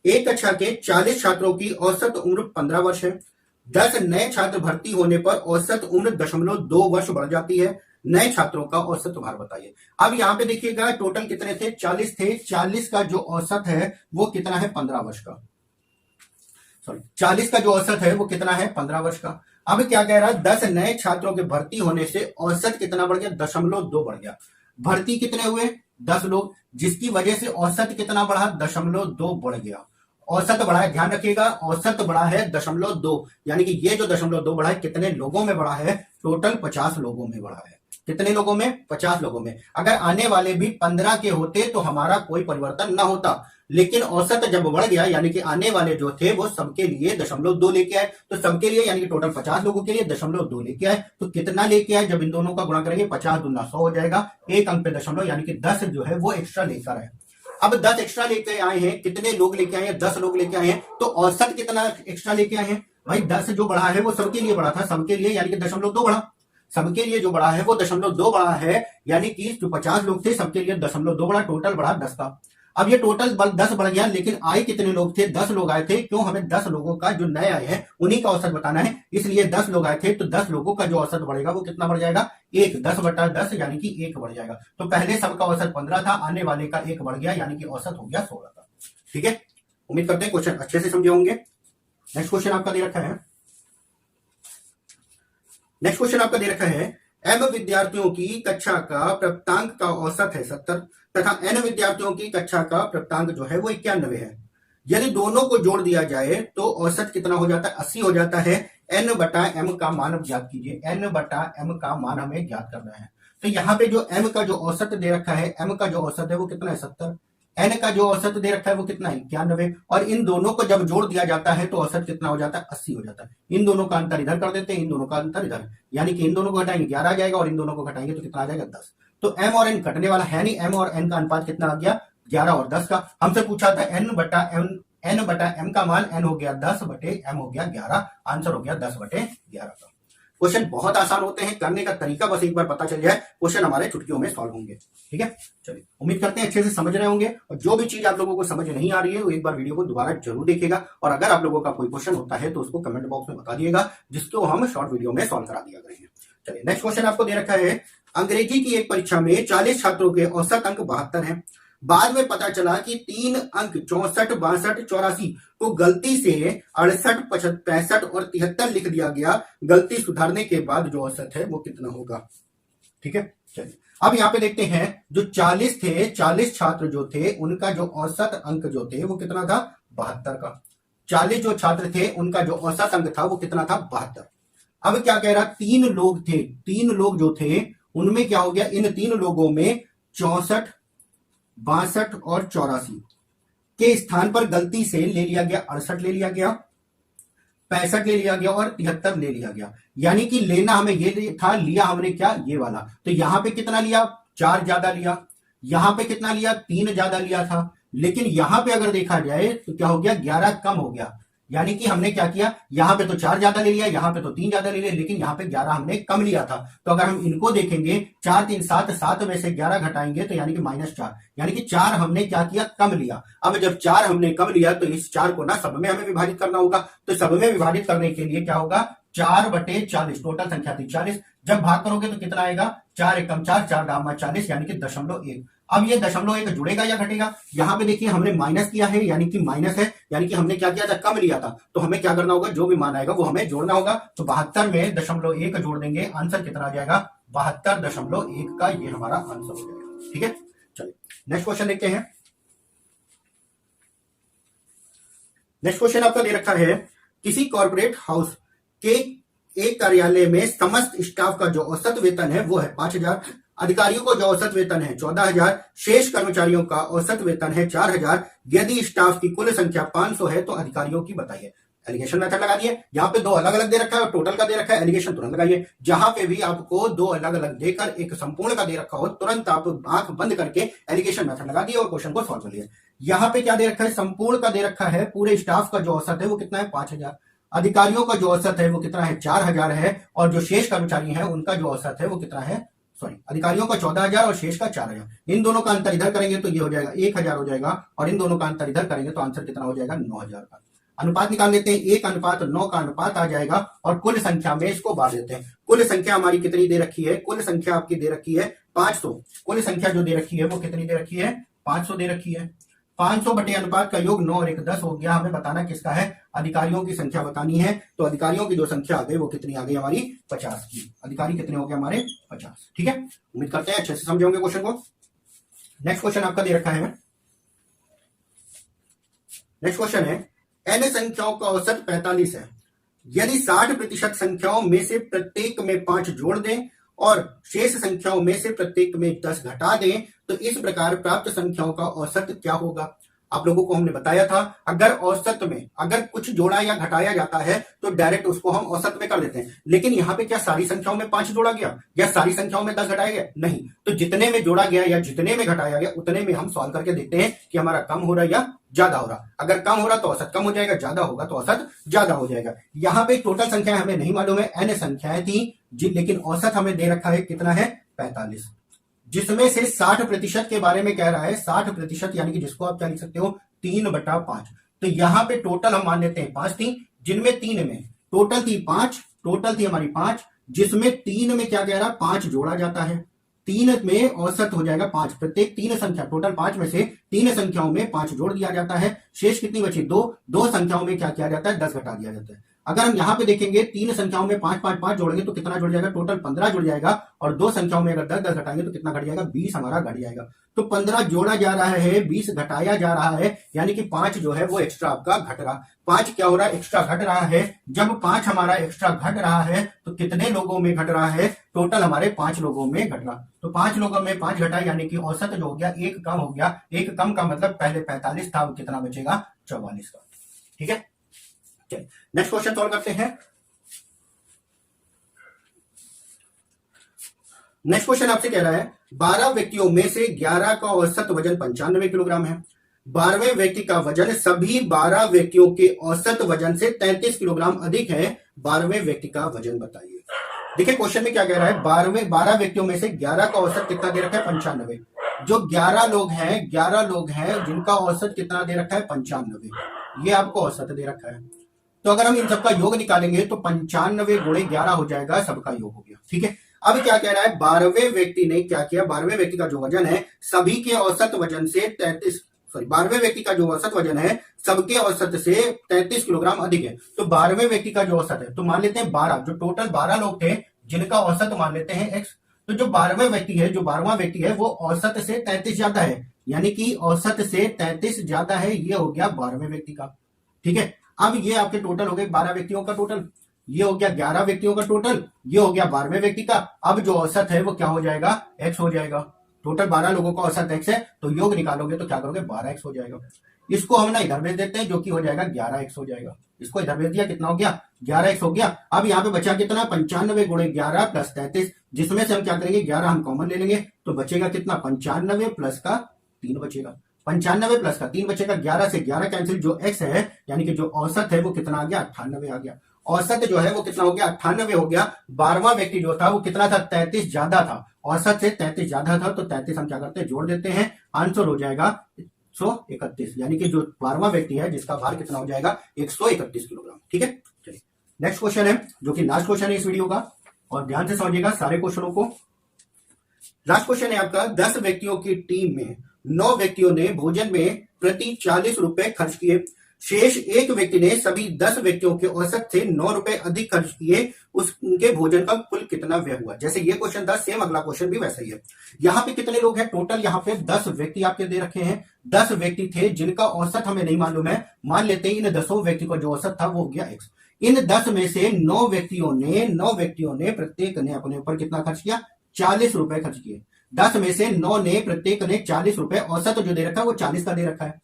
एक कक्षा के 40 छात्रों की औसत उम्र 15 वर्ष है। 10 नए छात्र भर्ती होने पर औसत उम्र 0.2 वर्ष बढ़ जाती है। नए छात्रों का औसत भार बताइए। अब यहाँ पे देखिएगा टोटल कितने थे? 40 थे। 40 का जो औसत है वो कितना है? 15 वर्ष का। सॉरी, 40 का जो औसत है वो कितना है? 15 वर्ष का। अब क्या कह रहा है? 10 नए छात्रों के भर्ती होने से औसत कितना बढ़ गया? 0.2 बढ़ गया। भर्ती कितने हुए? 10 लोग, जिसकी वजह से औसत कितना बढ़ा? 0.2 बढ़ गया। औसत बढ़ा है, ध्यान रखिएगा, औसत बढ़ा है 0.2, यानी कि ये जो 0.2 बढ़ा है कितने लोगों में बढ़ा है? टोटल 50 लोगों में बढ़ा है। कितने लोगों में? 50 लोगों में। अगर आने वाले भी 15 के होते तो हमारा कोई परिवर्तन ना होता, लेकिन औसत जब बढ़ गया, यानी कि आने वाले जो थे वो सबके लिए 0.2 लेके आए। तो सबके लिए यानी कि टोटल 50 लोगों के लिए 0.2 लेके आए। तो कितना लेके आए? जब इन दोनों का गुणा करेंगे 50 दूना 100 हो जाएगा, एक अंक पे दशमलव, यानी कि 10 जो है वो एक्स्ट्रा लेकर आए। अब 10 एक्स्ट्रा लेके आए हैं, कितने लोग लेके आए हैं? 10 लोग लेके आए हैं। तो औसत कितना एक्स्ट्रा लेके आए हैं? भाई 10 जो बढ़ा है वो सबके लिए बढ़ा था, सबके लिए, यानी कि 0.2 बढ़ा। सबके लिए जो बढ़ा है वो 0.2 बढ़ा है, यानी कि जो 50 लोग थे सबके लिए 0.2 बढ़ा, टोटल बढ़ा 10 का। अब ये टोटल 10 बढ़ गया, लेकिन आए कितने लोग थे? 10 लोग आए थे। क्यों? हमें 10 लोगों का जो नए आए हैं उन्हीं का औसत बताना है, इसलिए 10 लोग आए थे। तो 10 लोगों का जो औसत बढ़ेगा वो कितना बढ़ जाएगा? 1, 10/10, यानी कि 1 बढ़ जाएगा। तो पहले सबका औसत 15 था, आने वाले का 1 बढ़ गया, यानी कि औसत हो गया 16 का। ठीक है, उम्मीद करते हैं क्वेश्चन अच्छे से समझे होंगे। नेक्स्ट क्वेश्चन आपका दे रखा है, नेक्स्ट क्वेश्चन आपका दे रखा है m विद्यार्थियों की कक्षा का प्राप्तांक का औसत है 70 तथा n विद्यार्थियों की कक्षा का प्राप्तांक जो है वो 91 है। यदि दोनों को जोड़ दिया जाए तो औसत कितना हो जाता है? 80 हो जाता है। n/m का मान ज्ञात कीजिए। n/m का मान हमें ज्ञात करना है। तो यहाँ पे जो m का जो औसत दे रखा है, m का जो औसत है वो कितना है? 70। n का जो औसत दे रखा है वो कितना है? 91। और इन दोनों को जब जोड़ दिया जाता है तो औसत कितना हो जाता है? 80 हो जाता है। इन दोनों का अंतर इधर कर देते हैं, इन दोनों का अंतर इधर, यानी कि इन दोनों को घटाएंगे 11 आ जाएगा, और इन दोनों को घटाएंगे तो कितना आ जाएगा? 10। तो m और n घटने वाला है नहीं, m और n का अनुपात कितना आ गया? 11 और 10 का। हमसे पूछा था n बटा m का मान n हो गया 10 बटे m हो गया 11, आंसर हो गया 10 बटे 11 का। क्वेश्चन बहुत आसान होते हैं, करने का तरीका बस एक बार पता चल जाए क्वेश्चन हमारे चुटकियों में सॉल्व होंगे। ठीक है, चलिए उम्मीद करते हैं अच्छे से समझ रहे होंगे, और जो भी चीज आप लोगों को समझ नहीं आ रही है वो एक बार वीडियो को दोबारा जरूर देखिएगा, और अगर आप लोगों का कोई क्वेश्चन होता है तो उसको कमेंट बॉक्स में बता दिएगा, जिसको हम शॉर्ट वीडियो में सॉल्व करा दिया करेंगे। चलिए नेक्स्ट क्वेश्चन आपको दे रखा है, अंग्रेजी की एक परीक्षा में 40 छात्रों के औसत अंक 72 हैं। बाद में पता चला कि 3 अंक 64, 62, 84 को गलती से 68, 65 और 73 लिख दिया गया। गलती सुधारने के बाद जो औसत है वो कितना होगा। ठीक है, चलिए अब यहाँ पे देखते हैं, जो 40 थे, 40 छात्र जो थे उनका जो औसत अंक जो थे वो कितना था, 72 का। 40 जो छात्र थे उनका जो औसत अंक था वो कितना था, 72। अब क्या कह रहा, 3 लोग थे, 3 लोग जो थे उनमें क्या हो गया, इन 3 लोगों में 64, 62 और 84 के स्थान पर गलती से ले लिया गया 68 ले लिया गया, 65 ले लिया गया और 73 ले लिया गया। यानी कि लेना हमें ये था, लिया हमने क्या, ये वाला। तो यहां पे कितना लिया, 4 ज्यादा लिया, यहां पे कितना लिया, 3 ज्यादा लिया था। लेकिन यहां पे अगर देखा जाए तो क्या हो गया, 11 कम हो गया। यानी कि हमने क्या किया, यहां पे तो 4 ज्यादा ले लिया, यहां पे तो 3 ज्यादा ले लिया, लेकिन यहां पे 11 हमने कम लिया था। तो अगर हम इनको देखेंगे, 4 3 7, 7 में से 11 घटाएंगे तो यानी कि -4, यानी कि 4 हमने क्या किया, कम लिया। अब जब 4 हमने कम लिया तो इस 4 को ना सब में हमें विभाजित करना होगा। तो सब में विभाजित करने के लिए क्या होगा, 4 बटे 40, टोटल संख्या थी 40, जब भाग करोगे तो कितना आएगा, 4 एकम 4, 4 दामा 40, यानी कि 0.1। अब ये 0.1 जुड़ेगा या घटेगा, यहां पे देखिए हमने माइनस किया है, यानी कि माइनस है, यानी कि हमने क्या किया था, कम लिया था। तो हमें क्या करना होगा, जो भी मान आएगा वो हमें जोड़ना होगा। तो 72 में 0.1 जोड़ देंगे, आंसर कितना आ जाएगा, 72.1 का ये हमारा आंसर हो जाएगा। ठीक है, चलिए नेक्स्ट क्वेश्चन देखते हैं। नेक्स्ट क्वेश्चन आपका दे रखा है, किसी कॉर्पोरेट हाउस के एक कार्यालय में समस्त स्टाफ का जो औसत वेतन है वो है 5000, अधिकारियों को जो औसत वेतन है 14000, शेष कर्मचारियों का औसत वेतन है 4000। यदि स्टाफ की कुल संख्या 500 है तो अधिकारियों की बताइए। एलिगेशन मेथड लगा दिए, यहाँ पे 2 अलग अलग दे रखा है और टोटल का दे रखा है, एलिगेशन तुरंत लगाइए। जहां पे भी आपको 2 अलग अलग देकर एक संपूर्ण का दे रखा हो, तुरंत आप आंख बंद करके एलिगेशन मेथड लगा दिए और क्वेश्चन को सॉल्व कर लिए। यहाँ पे क्या दे रखा है, संपूर्ण का दे रखा है, पूरे स्टाफ का जो औसत है वो कितना है, 5000। अधिकारियों का जो औसत है वो कितना है, 4000 है, और जो शेष कर्मचारी है उनका जो औसत है वो कितना है, अधिकारियों का 14000 और शेष का 4000। इन दोनों का अंतर इधर करेंगे तो ये हो जाएगा 1000 हो जाएगा, और इन दोनों का अंतर इधर करेंगे तो आंसर कितना हो जाएगा, 9000 का। अनुपात निकाल लेते हैं, 1:9 का अनुपात आ जाएगा, और कुल संख्या में इसको बांट देते हैं। कुल संख्या हमारी कितनी दे रखी है, कुल संख्या आपकी दे रखी है 500। कुल संख्या जो दे रखी है वो कितनी दे रखी है, 500 दे रखी है। 500 बटे अनुपात का योग 9 और 1 10 हो गया। हमें बताना किसका है, अधिकारियों की संख्या बतानी है। तो अधिकारियों की जो संख्या आ गई वो कितनी आ गई हमारी, 50 की। अधिकारी कितने हो गए हमारे, 50। ठीक है, उम्मीद करते हैं अच्छे से समझे होंगे क्वेश्चन को। नेक्स्ट क्वेश्चन आपका दे रखा है, नेक्स्ट क्वेश्चन है, n संख्याओं का औसत 45 है। यदि 60% संख्याओं में से प्रत्येक में 5 जोड़ दें और शेष संख्याओं में से प्रत्येक में 10 घटा दें तो इस प्रकार प्राप्त संख्याओं का औसत क्या होगा। आप लोगों को हमने बताया था, अगर औसत में अगर कुछ जोड़ा या घटाया जाता है तो डायरेक्ट उसको हम औसत में कर देते हैं। लेकिन यहाँ पे क्या सारी संख्याओं में 5 जोड़ा गया या सारी संख्याओं में 10 घटाया गया, नहीं। तो जितने में जोड़ा गया या जितने में घटाया गया उतने में हम सॉल्व करके देखते हैं कि हमारा कम हो रहा है या ज्यादा हो रहा। अगर कम हो रहा तो औसत कम हो जाएगा, ज्यादा होगा तो औसत ज्यादा हो जाएगा। यहाँ पे टोटल संख्या हमें नहीं मालूम है, n संख्याएं थी, लेकिन औसत हमें दे रखा है कितना है, 45, जिसमें से 60% के बारे में कह रहा है। 60% यानी कि जिसको आप क्या लिख सकते हो, 3/5। तो यहाँ पे टोटल हम मान लेते हैं 5 थी, जिनमें 3 में टोटल थी 5, टोटल थी हमारी 5, जिसमें 3 में क्या कह रहा है, 5 जोड़ा जाता है। 3 में औसत हो जाएगा 5, प्रत्येक 3 संख्या, टोटल 5 में से 3 संख्याओं में 5 जोड़ दिया जाता है। शेष कितनी बची, 2 संख्याओं में क्या किया जाता है, 10 घटा दिया जाता है। अगर हम यहाँ पे देखेंगे 3 संख्याओं में 5 5 5 जोड़ेंगे तो कितना जुड़ जाएगा, टोटल 15 जुड़ जाएगा, और 2 संख्याओं में अगर 10 10 घटाएंगे तो कितना घट जाएगा, 20 हमारा घट जाएगा। तो 15 जोड़ा जा रहा है, 20 घटाया जा रहा है, यानी कि 5 जो है वो एक्स्ट्रा आपका घट रहा। 5 क्या हो रहा है, एक्स्ट्रा घट रहा है। जब 5 हमारा एक्स्ट्रा घट रहा है तो कितने लोगों में घट रहा है, टोटल हमारे 5 लोगों में घट रहा। तो 5 लोगों में 5 घटा, यानी कि औसत जो हो गया 1 कम हो गया। 1 कम का मतलब पहले 45 था, अब कितना बचेगा, 44 का। ठीक है, चलिए नेक्स्ट क्वेश्चन सॉल्व करते हैं। नेक्स्ट क्वेश्चन आपसे कह रहा है, 12 व्यक्तियों में से 11 का औसत वजन 95 किलोग्राम है। 12वें व्यक्ति का वजन सभी 12 व्यक्तियों के औसत वजन से 33 किलोग्राम अधिक है। 12वें व्यक्ति का वजन बताइए। देखिए क्वेश्चन में क्या कह रहा है, 12 व्यक्तियों में से 11 का औसत कितना दे रखा है, 95। जो 11 लोग हैं जिनका औसत कितना दे रखा है, 95। ये आपको औसत दे रखा है। तो अगर हम इन सबका योग निकालेंगे तो 95 गुणे 11 हो जाएगा, सबका योग हो गया। ठीक है, अब क्या कह रहा है, 12वें व्यक्ति ने क्या किया, 12वें व्यक्ति का जो वजन है सभी के औसत वजन से 12वें व्यक्ति का जो औसत वजन है सबके औसत से 33 किलोग्राम अधिक है। तो 12वें व्यक्ति का जो औसत है, तो मान लेते हैं 12, जो टोटल 12 लोग थे जिनका औसत मान लेते हैं x। तो जो 12वां व्यक्ति है, जो 12वां व्यक्ति है वो औसत से 33 ज्यादा है, यानी कि औसत से 33 ज्यादा है, ये हो गया 12वें व्यक्ति का। ठीक है, अब ये आपके टोटल हो गए 12 व्यक्तियों का टोटल, ये हो गया 11 व्यक्तियों का टोटल, ये हो गया 12वें व्यक्ति का। अब जो औसत है वो क्या हो जाएगा, x हो जाएगा। टोटल 12 लोगों का औसत x है, तो योग निकालोगे तो क्या करोगे, 12x हो जाएगा। इसको हम ना इधर भेज देते हैं, जो कि हो जाएगा 11x हो जाएगा। इसको इधर भेज दिया, कितना हो गया, 11x हो गया। अब यहाँ पे बचा कितना, 95 गुणे 11 प्लस 33, जिसमें से हम क्या करेंगे, 11 हम कॉमन ले लेंगे, तो बचेगा कितना, 95 प्लस का 3 बचेगा। 95 प्लस का 3 बचेगा, 11 से 11 कैंसिल, जो x है यानी कि जो औसत है वो कितना आ गया, 98 आ गया। औसत जो है वो कितना हो गया, 98 हो गया। 12वां व्यक्ति जो था वो कितना था, 33 ज्यादा था, औसत से 33 ज्यादा था, तो 33 हम क्या करते हैं, जोड़ देते हैं, आंसर हो जाएगा 131, यानी कि जो 12वां व्यक्ति है जिसका भार कितना हो जाएगा, 131 किलोग्राम। ठीक है, चलिए नेक्स्ट क्वेश्चन है, जो कि लास्ट क्वेश्चन है इस वीडियो का, और ध्यान से समझिएगा सारे क्वेश्चनों को। लास्ट क्वेश्चन है आपका, 10 व्यक्तियों की टीम में 9 व्यक्तियों ने भोजन में प्रति 40 रुपए खर्च किए, शेष एक व्यक्ति ने सभी 10 व्यक्तियों के औसत से 9 रुपए अधिक खर्च किए, उनके भोजन का कुल कितना व्यय हुआ। जैसे ये क्वेश्चन था, सेम अगला क्वेश्चन भी वैसा ही है। यहाँ पे कितने लोग हैं टोटल, यहाँ पे 10 व्यक्ति आपके दे रखे हैं। 10 व्यक्ति थे जिनका औसत हमें नहीं मालूम है, मान लेते हैं इन 10 व्यक्ति का जो औसत था वो हो गया x। इन 10 में से 9 व्यक्तियों ने प्रत्येक ने अपने ऊपर कितना खर्च किया, 40 रुपए खर्च किए। 10 में से 9 ने प्रत्येक ने 40 रुपए, औसत जो दे रखा है वो 40 का दे रखा है।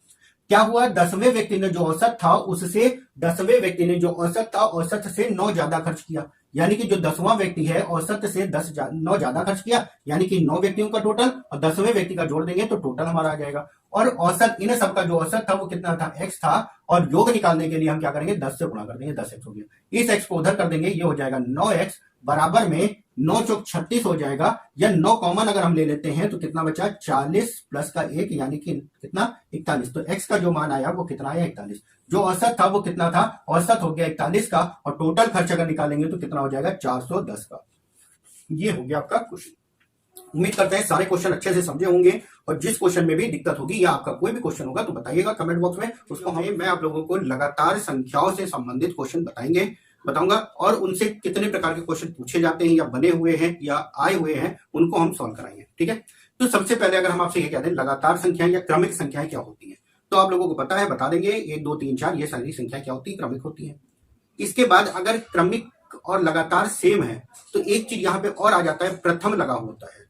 क्या हुआ, 10वें व्यक्ति ने जो औसत था उससे 10वें व्यक्ति ने जो औसत था औसत से 9 ज्यादा खर्च किया, यानी कि जो 10वां व्यक्ति है औसत से 9 ज्यादा खर्च किया, यानी कि 9 व्यक्तियों का टोटल, और 10वें व्यक्ति का जोड़ देंगे तो टोटल हमारा आ जाएगा। और औसत इन सबका जो औसत था वो कितना था, x था, और योग निकालने के लिए हम क्या करेंगे, 10 से गुणा कर देंगे, 10x हो गया। इस x को उधर कर देंगे, ये हो जाएगा 9x बराबर में 9 चौक 36 हो जाएगा, या 9 कॉमन अगर हम ले लेते हैं तो कितना बचा, 40 प्लस का 1 यानी कि कितना, 41। तो x का जो मान आया वो कितना आया, 41। जो औसत था वो कितना था, औसत हो गया 41 का, और टोटल खर्च अगर निकालेंगे तो कितना हो जाएगा, 410 का। ये हो गया आपका क्वेश्चन। उम्मीद करते हैं सारे क्वेश्चन अच्छे से समझे होंगे, और जिस क्वेश्चन में भी दिक्कत होगी या आपका कोई भी क्वेश्चन होगा तो बताइएगा कमेंट बॉक्स में, उसको मैं आप लोगों को लगातार संख्याओं से संबंधित क्वेश्चन बताऊंगा, और उनसे कितने प्रकार के क्वेश्चन पूछे जाते हैं या बने हुए हैं या आए हुए हैं उनको हम सॉल्व कराएंगे। ठीक है, तो सबसे पहले अगर हम आपसे ये कह दें लगातार संख्याएं या क्रमिक संख्याएं क्या होती हैं, तो आप लोगों को पता है, बता देंगे 1 2 3 4 ये सारी संख्याएं क्या होती है, क्रमिक होती है। इसके बाद अगर क्रमिक और लगातार सेम है तो एक चीज यहाँ पे और आ जाता है, प्रथम लगा होता है।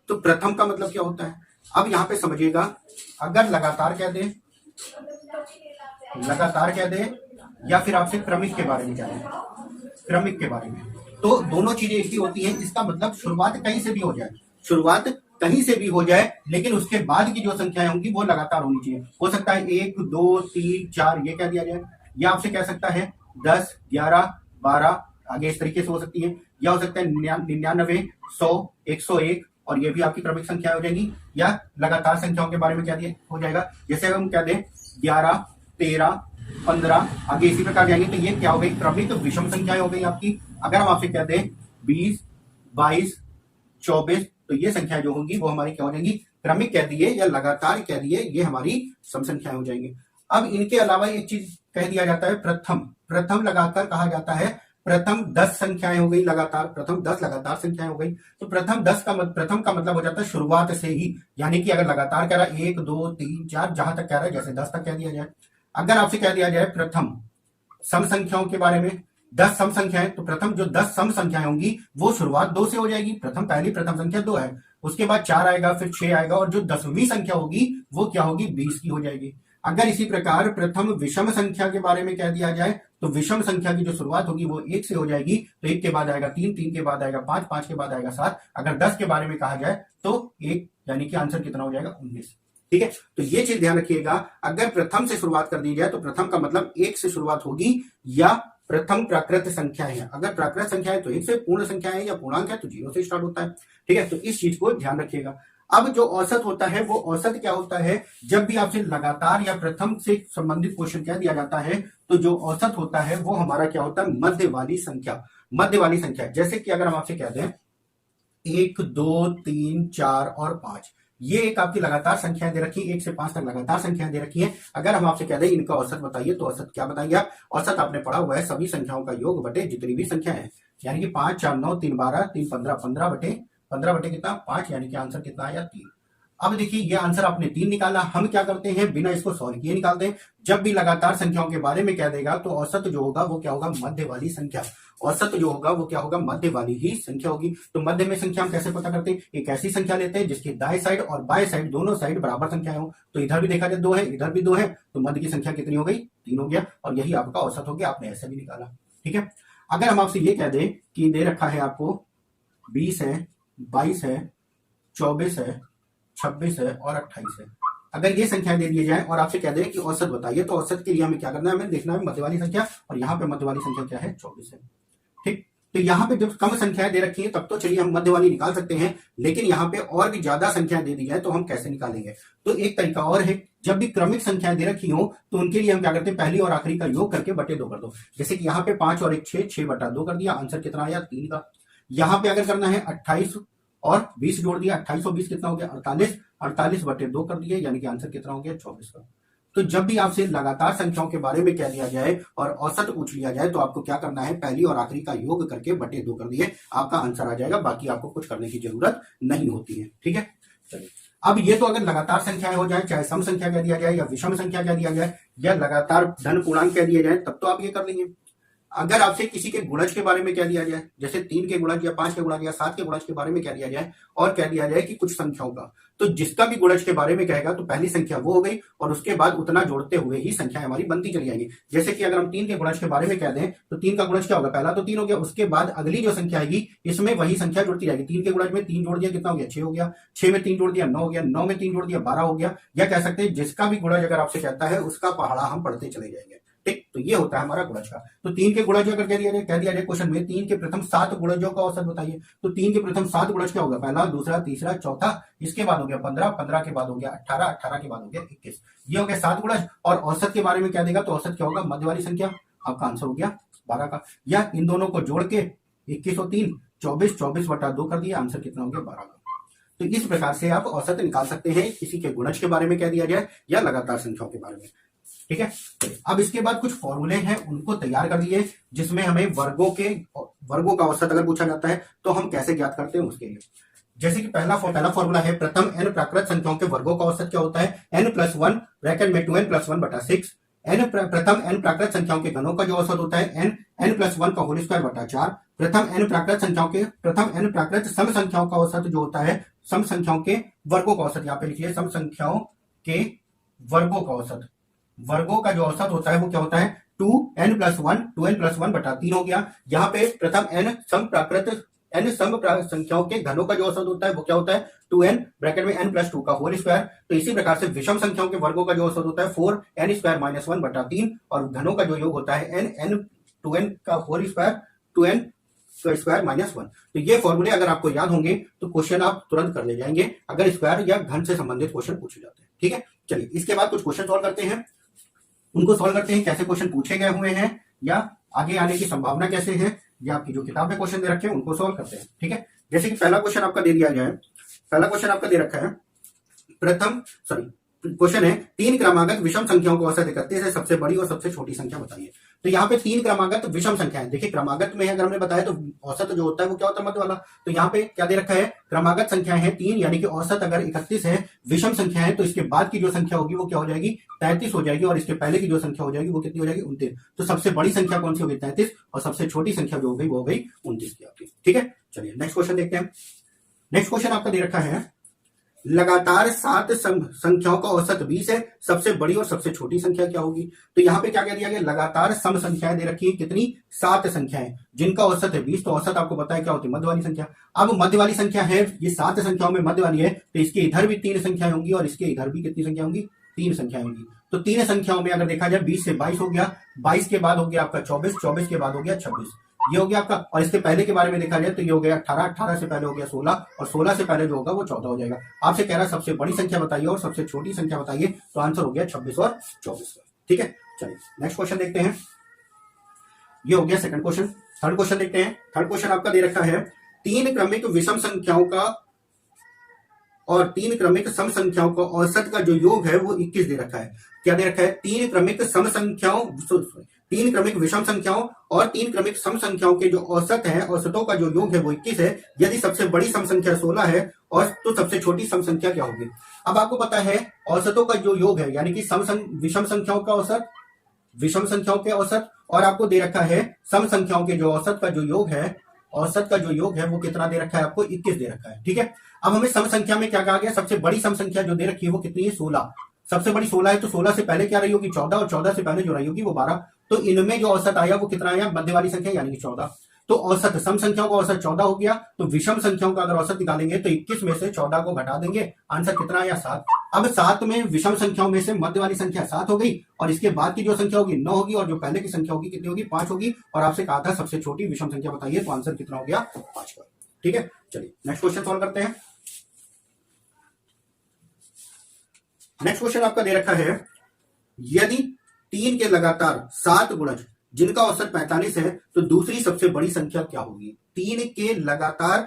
तो प्रथम का मतलब क्या होता है, अब यहाँ पे समझिएगा, अगर लगातार कह दे या फिर आपसे क्रमिक के बारे में कह दें, क्रमिक के बारे में, तो दोनों चीजें एक ही होती हैं। इसका मतलब शुरुआत कहीं से भी हो जाए, लेकिन उसके बाद की जो संख्याएं होंगी वो लगातार होनी चाहिए। हो सकता है 1 2 3 4 ये कह दिया जाए, या आपसे कह सकता है 10 11 12 आगे इस तरीके से हो सकती है, या हो सकता है 99 100 101, और ये भी आपकी क्रमिक संख्या हो जाएगी। या लगातार संख्याओं के बारे में क्या दिया हो जाएगा, जैसे हम कह दें 11 13 15 आगे इसी प्रकार जाएंगे, तो ये क्या हो गई, क्रमिक विषम संख्याएं हो गई आपकी। अगर हम आपसे कह दें 20 22 24, तो ये संख्या जो होंगी वो हमारी क्या हो जाएंगी, क्रमिक कह दिए या लगातार कह दिए, ये हमारी सम संख्याएं हो जाएंगी। अब इनके अलावा एक चीज कह दिया जाता है, प्रथम लगाकर कहा जाता है, प्रथम 10 संख्याएं हो गई लगातार, प्रथम 10 लगातार संख्याएं हो गई। तो प्रथम का मतलब हो जाता है शुरुआत से ही, यानी कि अगर लगातार कह रहा है 1 2 3 4 जहां तक कह रहा है, जैसे 10 तक कह दिया जाए। अगर आपसे कह दिया जाए प्रथम सम संख्याओं के बारे में, 10 सम संख्याएं, तो प्रथम जो 10 सम संख्याएं होंगी वो शुरुआत 2 से हो जाएगी। पहली प्रथम संख्या 2 है, उसके बाद 4 आएगा, फिर 6 आएगा, और जो 10वीं संख्या होगी वो क्या होगी, 20 की हो जाएगी। अगर इसी प्रकार प्रथम विषम संख्या के बारे में कह दिया जाए, तो विषम संख्या की जो शुरुआत होगी वो 1 से हो जाएगी, तो 1 के बाद आएगा 3 3 के बाद आएगा 5 5 के बाद आएगा 7। अगर 10 के बारे में कहा जाए तो 1, यानी कि आंसर कितना हो जाएगा, 19। ठीक है, तो ये चीज ध्यान रखिएगा, अगर प्रथम से शुरुआत कर दी जाए तो प्रथम का मतलब 1 से शुरुआत होगी, या प्रथम प्राकृत संख्या है, अगर प्राकृत संख्या है तो 1 से, पूर्ण संख्या है या पूर्णांक है तो 0 से स्टार्ट होता है। ठीक है, तो इस चीज को ध्यान रखिएगा। अब जो औसत होता है, वो औसत क्या होता है, जब भी आपसे लगातार या प्रथम से संबंधित क्वेश्चन कह दिया जाता है तो जो औसत होता है वो हमारा क्या होता है, मध्य वाली संख्या। मध्य वाली संख्या, जैसे कि अगर हम आपसे कहते हैं 1 2 3 4 और 5, ये एक आपकी लगातार संख्या दे रखी है, 1 से 5 तक लगातार संख्या दे रखी है। अगर हम आपसे कह दें इनका औसत बताइए, तो औसत क्या बताइए आप, औसत आपने पढ़ा हुआ है सभी संख्याओं का योग बटे जितनी भी संख्या है, यानी कि 5 4 9 3 12 3 15, 15 बटे कितना 5, यानी कि आंसर कितना आया 3। अब देखिए ये आंसर आपने 3 निकाला, हम क्या करते हैं बिना इसको सॉल्व किए निकालते हैं। जब भी लगातार संख्याओं के बारे में कह देगा तो औसत जो होगा वो क्या होगा, मध्य वाली संख्या। औसत जो होगा वो क्या होगा, मध्य वाली ही संख्या होगी। तो मध्य में संख्या हम कैसे पता करते हैं, एक ऐसी संख्या लेते हैं जिसकी दाएं साइड और बाएं साइड दोनों साइड बराबर संख्याएं हो। तो इधर भी देखा जाए 2 है, इधर भी 2 है, तो मध्य की संख्या कितनी हो गई, 3 हो गया, और यही आपका औसत हो गया। आपने ऐसे भी निकाला। ठीक है, अगर हम आपसे ये कह दें कि दे रखा है आपको 20 है, 22 है, 24 है, 26 है और 28 है, अगर ये संख्या दे दी जाए और आपसे कह दें कि औसत बताइए, तो औसत के लिए हमें क्या करना है, हमें देखना है मध्य वाली संख्या, और यहाँ पे मध्य वाली संख्या क्या है, 24 है। ठीक, तो यहाँ पे जब कम संख्याएं दे रखी है तब तो चलिए हम मध्य वाली निकाल सकते हैं, लेकिन यहाँ पे और भी ज्यादा संख्याएं दे दी जाए तो हम कैसे निकालेंगे। तो एक तरीका और है, जब भी क्रमिक संख्याएं दे रखी हो तो उनके लिए हम क्या करते हैं, पहली और आखिरी का योग करके बटे 2 कर दो। जैसे कि यहाँ पे 5 और 1 6, 6 बटा 2 कर दिया, आंसर कितना आया 3 का। यहाँ पे अगर करना है 28 और 20 जोड़ दिया, 28 और 20 कितना हो गया 48, 48 बटे 2 कर दिए, यानी कि आंसर कितना हो गया 24 का। तो जब भी आपसे लगातार संख्याओं के बारे में कह दिया जाए और औसत पूछ लिया जाए तो आपको क्या करना है, पहली और आखिरी का योग करके बटे 2 कर दिए, आपका आंसर आ जाएगा, बाकी आपको कुछ करने की जरूरत नहीं होती है। ठीक है, चलिए अब ये तो अगर लगातार संख्याएं हो जाए, चाहे सम संख्या कह दिया जाए या विषम संख्या कह दिया जाए या लगातार धन पूर्णांक कह दिया जाए, तब तो आप ये कर लेंगे। अगर आपसे किसी के गुणज के बारे में कह दिया जाए, जैसे 3 के गुणज या 5 के गुणज या 7 के गुणज के बारे में कह दिया जाए, और कह दिया जाए कि कुछ संख्याओं का, तो जिसका भी गुणज के बारे में कहेगा तो पहली संख्या वो हो गई, और उसके बाद उतना जोड़ते हुए ही संख्या हमारी बनती चली जाएगी। जैसे कि अगर हम 3 के गुणज के बारे में कह दें तो 3 का गुणज क्या होगा, पहला तो 3 हो गया, उसके बाद अगली जो संख्या आएगी इसमें वही संख्या जुड़ती जाएगी। 3 के गुणज में 3 जोड़ दिया कितना हो गया 6 हो गया, 6 में 3 जोड़ दिया 9 हो गया, 9 में 3 जोड़ दिया 12 हो गया। या कह सकते हैं जिसका भी गुणज अगर आपसे कहता है उसका पहाड़ा हम पढ़ते चले जाएंगे। ठीक, तो ये होता है हमारा गुणज का। तो 3 के गुणज अगर कह दिया जाए क्वेश्चन में 3 के प्रथम 7 गुणजों का औसत बताइए, तो 3 के प्रथम 7 गुणज क्या होगा, पहला, दूसरा, तीसरा, चौथा, इसके बाद हो गया 15, 15 के बाद हो गया 18, 18 के बाद हो गया 21, ये हो गया 7 गुणज। और औसत के बारे में क्या देगा, तो औसत क्या होगा, मध्य वाली संख्या, आपका आंसर हो गया 12 का। या इन दोनों को जोड़ के 21 और 3 24, 24 बटा 2 कर दिया, आंसर कितना हो गया 12 का। तो इस प्रकार से आप औसत निकाल सकते हैं, किसी के गुणज के बारे में कह दिया जाए या लगातार संख्याओं के बारे में। ठीक है, अब इसके बाद कुछ फॉर्मूले हैं उनको तैयार कर दिए, जिसमें हमें वर्गों का औसत अगर पूछा जाता है तो हम कैसे ज्ञात करते हैं उसके लिए। जैसे कि पहला फॉर्मूला है, प्रथम n प्राकृत संख्याओं के वर्गों का औसत क्या होता है, n+1 ब्रैकेट में 2n+1 बटा 6। प्रथम n प्राकृत संख्याओं के घनों का जो औसत होता है n+1 का होल स्क्वायर बटा 4। प्रथम n प्राकृत सम संख्याओं का औसत जो होता है, सम संख्याओं के वर्गों का औसत, यहाँ पे लिखिए सम संख्याओं के वर्गों का औसत, वर्गों का जो औसत होता है वो क्या होता है 2n+1 बटा 3 हो गया। यहाँ पे प्रथम n सम संख्याओं के घनों का जो औसत होता है वो क्या होता है 2n ब्रैकेट में n+2 का होल स्क्वायर। तो इसी प्रकार से विषम संख्याओं के वर्गों का जो औसत होता है 4n² - 1 बटा 3, और घनों का जो योग होता है n 2n का होल स्क्वायर 2n स्क्वायर -1। तो ये फॉर्मूले अगर आपको याद होंगे तो क्वेश्चन आप तुरंत कर ले जाएंगे अगर स्क्वायर या घन से संबंधित क्वेश्चन पूछे जाते हैं। ठीक है, चलिए इसके बाद कुछ क्वेश्चन सॉल्व करते हैं, उनको सॉल्व करते हैं, कैसे क्वेश्चन पूछे गए हुए हैं या आगे आने की संभावना कैसे है, या आपकी जो किताब में क्वेश्चन दे रखे हैं उनको सॉल्व करते हैं। ठीक है, जैसे कि पहला क्वेश्चन आपका दे दिया जाए, पहला क्वेश्चन आपका दे रखा है, क्वेश्चन है 3 क्रमागत विषम संख्याओं को औसत 31 है, सबसे बड़ी और सबसे छोटी संख्या बताइए। तो यहाँ पे 3 क्रमागत विषम संख्या है। देखिए क्रमागत में अगर हमने बताया तो औसत जो होता है वो क्या होता है मध्य वाला। तो यहाँ पे क्या दे रखा है, क्रमागत संख्या है 3, यानी कि औसत अगर 31 है, विषम संख्या है तो इसके बाद की जो संख्या होगी वो क्या हो जाएगी 33 हो जाएगी, और इसके पहले की जो संख्या हो जाएगी वो कितनी हो जाएगी 29। तो सबसे बड़ी संख्या कौन सी होगी 33, और सबसे छोटी संख्या जो हो गई वो हो गई 29 की आपकी। ठीक है, चलिए नेक्स्ट क्वेश्चन देखते हैं। नेक्स्ट क्वेश्चन आपका दे रखा है, लगातार 7 संख्याओं का औसत 20 है, सबसे बड़ी और सबसे छोटी संख्या क्या होगी? तो यहाँ पे क्या कह दिया गया, लगातार सम संख्याएं दे रखी है, कितनी? 7 संख्याएं, जिनका औसत है 20। तो औसत आपको पता है क्या होती है? मध्य वाली संख्या। अब मध्य वाली संख्या है, ये 7 संख्याओं में मध्य वाली है, तो इसके इधर भी 3 संख्याएं होंगी और इसके इधर भी कितनी संख्या होंगी? 3 संख्याएं होंगी। तो 3 संख्याओं में अगर देखा जाए 20 से 22 हो गया, 22 के बाद हो गया आपका 24, 24 के बाद हो गया 26, ये हो गया आपका। और इसके पहले के बारे में देखा जाए तो ये हो गया 18, 18 से पहले हो गया 16 और 16 से पहले जो होगा वो 14 हो जाएगा। आपसे कह रहा है सबसे बड़ी संख्या बताइए और सबसे छोटी संख्या बताइए, तो आंसर हो गया 26 और 24 का। ठीक है, चलिए नेक्स्ट क्वेश्चन देखते हैं। ये हो गया सेकंड क्वेश्चन। थर्ड क्वेश्चन देखते हैं। थर्ड क्वेश्चन आपका दे रखा है 3 क्रमिक विषम संख्याओं का और 3 क्रमिक सम संख्याओं का औसत का जो योग है वो 21 दे रखा है। क्या दे रखा है? 3 क्रमिक सम संख्याओं, 3 क्रमिक विषम संख्याओं और 3 क्रमिक सम संख्याओं के जो औसत है, औसतों का जो योग है वो 21 है। यदि सबसे बड़ी सम संख्या 16 है और तो सबसे छोटी सम संख्या क्या होगी? अब आपको पता है औसतों का जो योग है, यानी कि विषम संख्याओं का औसत, विषम संख्याओं के औसत, और आपको दे रखा है सम संख्याओं के जो औसत का जो योग है, औसत का जो योग है वो कितना दे रखा है आपको? 21 दे रखा है। ठीक है, अब हमें सम संख्या में क्या कहा गया? सबसे बड़ी सम संख्या जो दे रखी है वो कितनी है? 16। सबसे बड़ी 16 है, तो 16 से पहले क्या रही होगी? 14, और 14 से पहले जो रही होगी वो 12। तो इनमें जो औसत आया वो कितना आया? मध्य वाली संख्या यानी कि 14। तो औसत, सम संख्याओं का औसत 14 हो गया, तो विषम संख्याओं का अगर औसत निकालेंगे तो 21 में से 14 को घटा देंगे, आंसर कितना आया? 7। अब 7 में विषम संख्याओं में से मध्य वाली संख्या 7 हो गई, और इसके बाद की जो संख्या होगी 9 होगी, और जो पहले की संख्या होगी कितनी होगी? 5 होगी। और आपसे कहा था सबसे छोटी विषम संख्या बताइए, तो आंसर कितना हो गया? 5 का। ठीक है, चलिए नेक्स्ट क्वेश्चन सॉल्व करते हैं। नेक्स्ट क्वेश्चन आपका दे रखा है यदि 3 के लगातार 7 गुणज जिनका औसत 45 है, तो दूसरी सबसे बड़ी संख्या क्या होगी? 3 के लगातार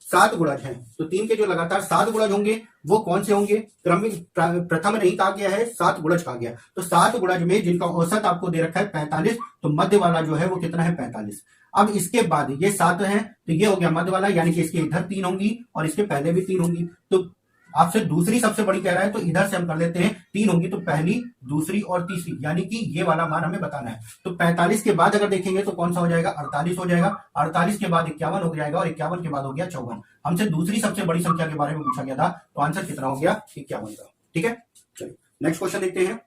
7 गुणज हैं, तो 3 के जो लगातार 7 गुणज होंगे वो कौन से होंगे? क्रमिक प्रथम नहीं कहा गया है, 7 गुणज कहा गया। तो 7 गुणज में जिनका औसत आपको दे रखा है 45, तो मध्य वाला जो है वो कितना है? 45। अब इसके बाद ये 7 है, तो ये हो गया मध्य वाला, यानी कि इसके इधर 3 होंगी और इसके पहले भी 3 होंगी। तो आपसे दूसरी सबसे बड़ी कह रहा है, तो इधर से हम कर लेते हैं 3 होंगी, तो पहली, दूसरी और तीसरी, यानी कि ये वाला मान हमें बताना है। तो 45 के बाद अगर देखेंगे तो कौन सा हो जाएगा? 48 हो जाएगा। 48 के बाद 51 हो जाएगा, और 51 के बाद हो गया 54। हमसे दूसरी सबसे बड़ी संख्या के बारे में पूछा गया था, तो आंसर कितना हो गया? 51 का। ठीक है, चलिए नेक्स्ट क्वेश्चन देखते हैं।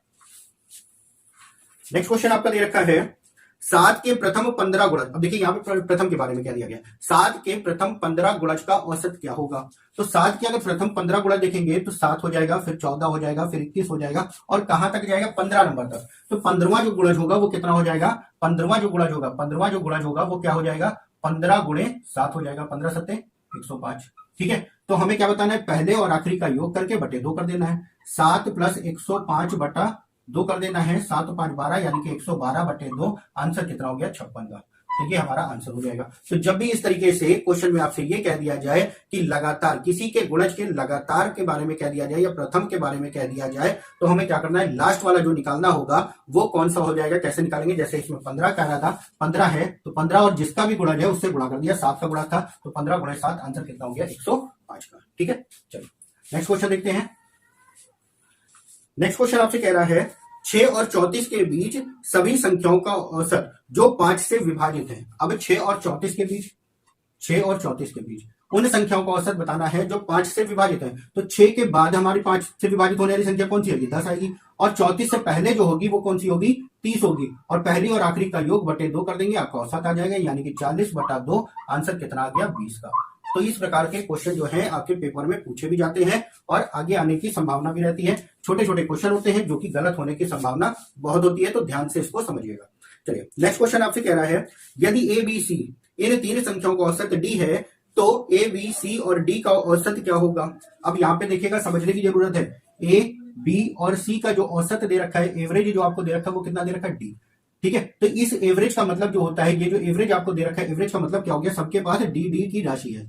नेक्स्ट क्वेश्चन आपका दे रखा है 7 के प्रथम 15 गुणज। अब देखिए यहाँ पे प्रथम के बारे में क्या दिया गया? 7 के प्रथम 15 गुणज का औसत क्या होगा? तो 7 के अगर प्रथम 15 गुणज देखेंगे तो 7 हो जाएगा, फिर 14 हो जाएगा, फिर 21 हो जाएगा, और कहां तक जाएगा? 15 नंबर तक। तो 15वां जो गुणज होगा वो कितना हो जाएगा? 15वां जो गुणज होगा वो क्या हो जाएगा? 15 गुणे 7 हो जाएगा। 15 सत्ते 105। ठीक है, तो हमें क्या बताना है? पहले और आखिरी का योग करके बटे 2 कर देना है। 7 प्लस 105 बटा 2 कर देना है। 7 5 12, यानी कि 112 बटे 2। आंसर कितना हो गया? 56 का। तो ये हमारा आंसर हो जाएगा। तो जब भी इस तरीके से क्वेश्चन में आपसे ये कह दिया जाए कि लगातार किसी के गुणज के लगातार के बारे में कह दिया जाए या प्रथम के बारे में कह दिया जाए, तो हमें क्या करना है? लास्ट वाला जो निकालना होगा वो कौन सा हो जाएगा? कैसे निकालेंगे? जैसे इसमें 15 कह रहा था, 15 है तो 15 और जिसका भी गुणज है उससे गुणा कर दिया। 7 का गुणा था, तो 15 गुणे 7, आंसर कितना हो गया? 105 का। ठीक है, चलिए नेक्स्ट क्वेश्चन देखते हैं। नेक्स्ट क्वेश्चन आपसे कह रहा है 6 और 34 के बीच सभी संख्याओं का औसत जो 5 से विभाजित है। अब 6 और 34 के बीच, 6 और 34 के बीच उन संख्याओं का औसत बताना है जो 5 से विभाजित है। तो 6 के बाद हमारी 5 से विभाजित होने वाली संख्या कौन सी होगी? 10 आएगी। और 34 से पहले जो होगी वो कौन सी होगी? 30 होगी। और पहली और आखिरी का योग बटे 2 कर देंगे, आपका औसत आ जाएगा, यानी कि 40 बटा 2। आंसर कितना आ गया? 20 का। तो इस प्रकार के क्वेश्चन जो है आपके पेपर में पूछे भी जाते हैं और आगे आने की संभावना भी रहती है। छोटे छोटे क्वेश्चन होते हैं जो कि गलत होने की संभावना बहुत होती है, तो ध्यान से इसको समझिएगा। चलिए नेक्स्ट क्वेश्चन आपसे कह रहा है यदि ए बी सी इन 3 संख्याओं का औसत डी है, तो ए बी सी और डी का औसत क्या होगा? अब यहाँ पे देखिएगा, समझने की जरूरत है। ए बी और सी का जो औसत दे रखा है, एवरेज जो आपको दे रखा है वो कितना दे रखा है? डी। ठीक है, तो इस एवरेज का मतलब जो होता है, ये जो एवरेज आपको दे रखा है, एवरेज का मतलब क्या हो गया? सबके पास डी डी की राशि है।